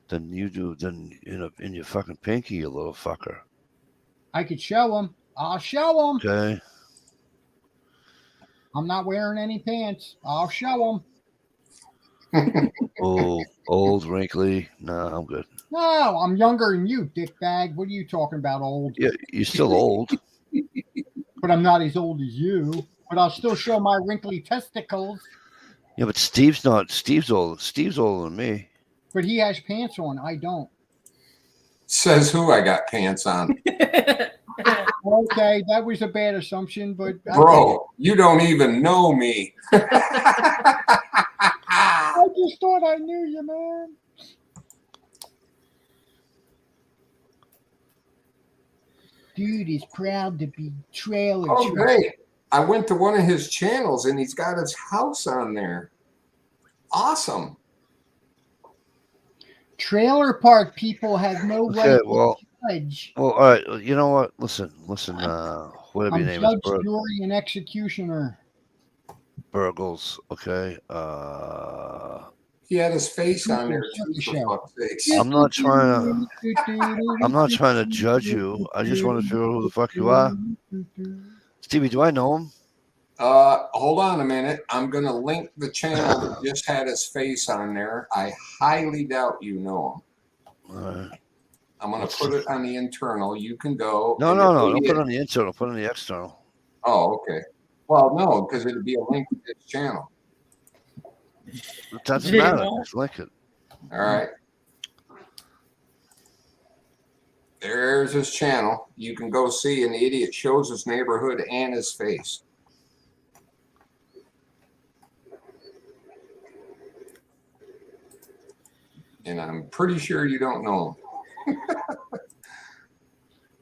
than you do in your fucking pinky, you little fucker. I could show him. I'll show him. Okay. I'm not wearing any pants. I'll show him. Oh, old, wrinkly. Nah, I'm good. No, I'm younger than you, dickbag. What are you talking about, old? Yeah, you're still old. But I'm not as old as you. But I'll still show my wrinkly testicles. Yeah, but Steve's not. Steve's old. Steve's older than me. But he has pants on. I don't. Says who I got pants on. Okay, that was a bad assumption, but Bro, you don't even know me. I just thought I knew you, man. Dude is proud to be trailer Oh, trash. great. I went to one of his channels and he's got his house on there. Awesome. Trailer park people have no right Okay, to well, judge. all right. You know what? Listen. Whatever I'm your name judge, is, jury, and executioner. Burgles. Okay. He had his face on there too, for fuck's sakes. I'm not trying to judge you. I just want to figure out who the fuck you are. Stevie, do I know him? Hold on a minute. I'm going to link the channel that just had his face on there. I highly doubt you know him. All right. I'm going to put it on the internal. You can go. No. and Don't if put it he- on the internal. Put it on the external. Oh, okay. Well, no, because it'd be a link to this channel. It doesn't Yeah. matter. Just link it. All right. There's his channel. You can go see, and the idiot shows his neighborhood and his face. And I'm pretty sure you don't know him.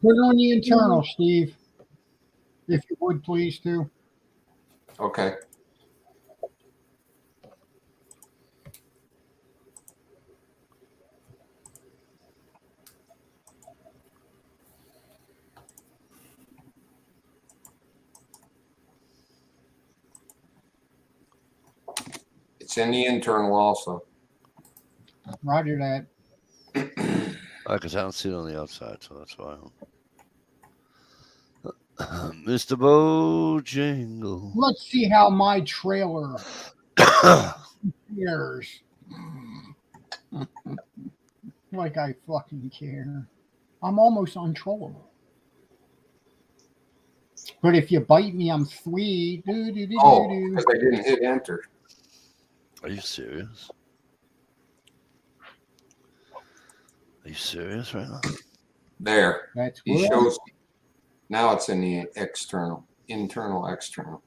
Put it on the internal, Steve. If you would please, too. Okay. It's in the internal also. Roger that. Because I don't see it on the outside, so that's why. Mr. Bojangles. Let's see how my trailer fares. Like I fucking care. I'm almost untrollable. But if you bite me, I'm sweet. Oh, because I didn't hit enter. Are you serious? Are you serious right now? There. That's He good. shows. Now it's in the internal, external.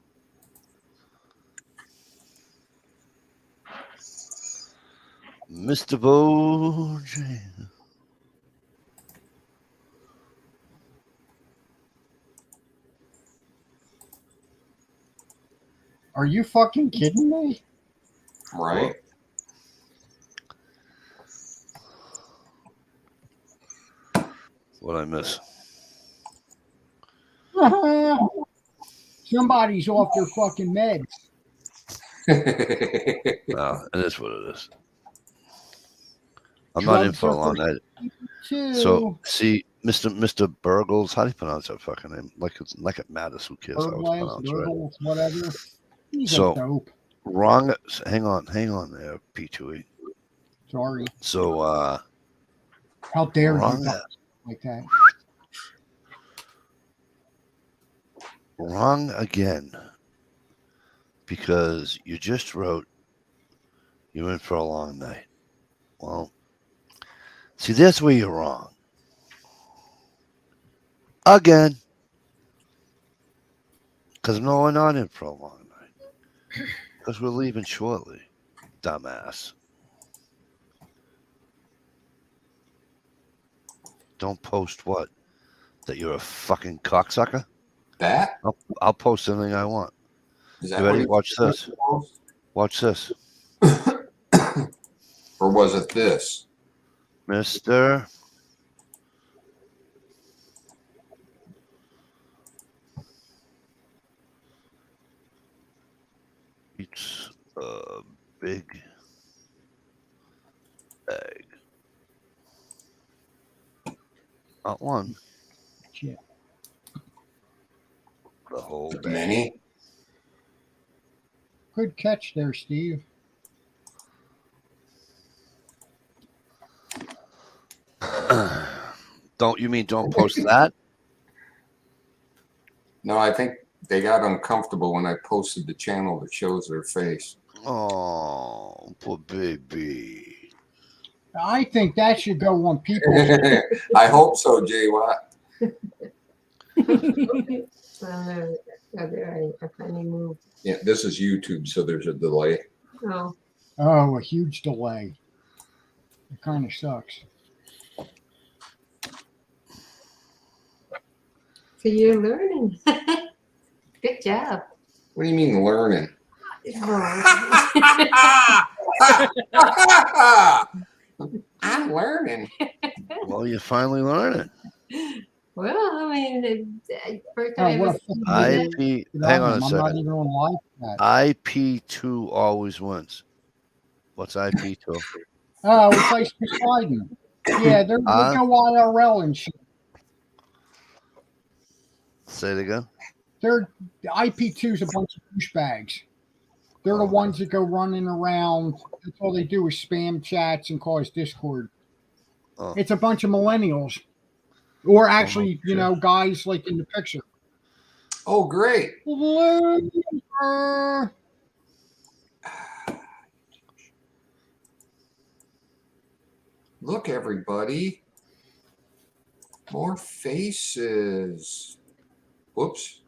Mr. Bojangles. Are you fucking kidding me? Right. What'd I miss? Somebody's off their fucking meds. No, it is what it is. I'm not in Drugs for a are long for night. Too. So, see, Mr. Burgles, how do you pronounce that fucking name? Like it matters. Who cares how it's Burgles, pronounced, right? Burgles, whatever. He's So- a dope. Wrong. Hang on there, P2E. Sorry. So, How dare wrong, you talk like that? wrong again. Because you just wrote you're in for a long night. Well, see, that's where you're wrong. Again. Because no, we're not in for a long night. Because we're leaving shortly, dumbass. Don't post what? That you're a fucking cocksucker? That? I'll post anything I want. Is You that ready? what Watch this. Watch this. Or was it this? Mister. Eats a big egg. Not one. Shit. The whole bag. Many? Good catch there, Steve. Don't post that? No, I think they got uncomfortable when I posted the channel that shows their face. Oh, poor baby. I think that should go on people. I hope so, Jay Watt. I finally moved. Yeah, this is YouTube, so there's a delay. Oh, Oh, a huge delay. It kind of sucks. so you're learning. Good job. What do you mean learning? Oh. I'm learning. Well, you're finally learning. Well, I mean, the first Oh, time I what a was fucking IP. idiot. Hang on a I'm not second. even on live chat. IP2 always wins. What's IP2? Oh, it's Ice Poseidon. Yeah, there's Huh? no IRL and shit. Say it again. They're IP2 is a bunch of douchebags. They're the ones that go running around. That's all they do is spam chats and cause discord. Oh. It's a bunch of millennials, or actually, okay. you know, guys like in the picture. Oh, great. Loser. Look, everybody. More faces. Whoops.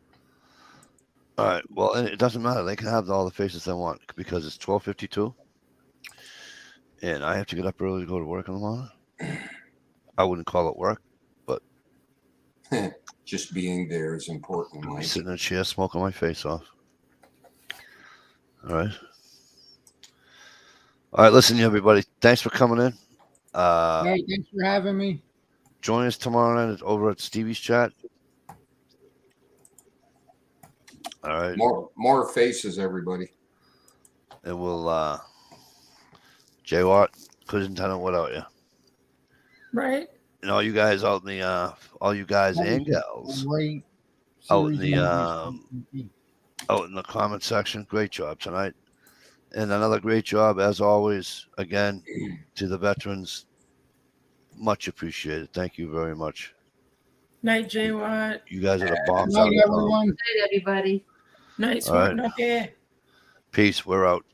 All right. Well, and it doesn't matter. They can have all the faces they want because it's 12:52, and I have to get up early to go to work in the morning. I wouldn't call it work. Just being there is important, I'm Mike. sitting in a chair smoking my face off. All right. All right. Listen, everybody. Thanks for coming in. Hey, thanks for having me. Join us tomorrow night over at Stevie's chat. All right. More faces, everybody. And we'll Jay Watt, couldn't tell it without you. Right? And all you guys out in the, all you guys and gals Great out in series the, of movies. out in the comment section. Great job tonight. And another great job, as always, again, to the veterans. Much appreciated. Thank you very much. Night, J Watt. You guys are the bombs. Good night, everyone. Good night, everybody. Night, All right. Smart. Okay. Peace. We're out.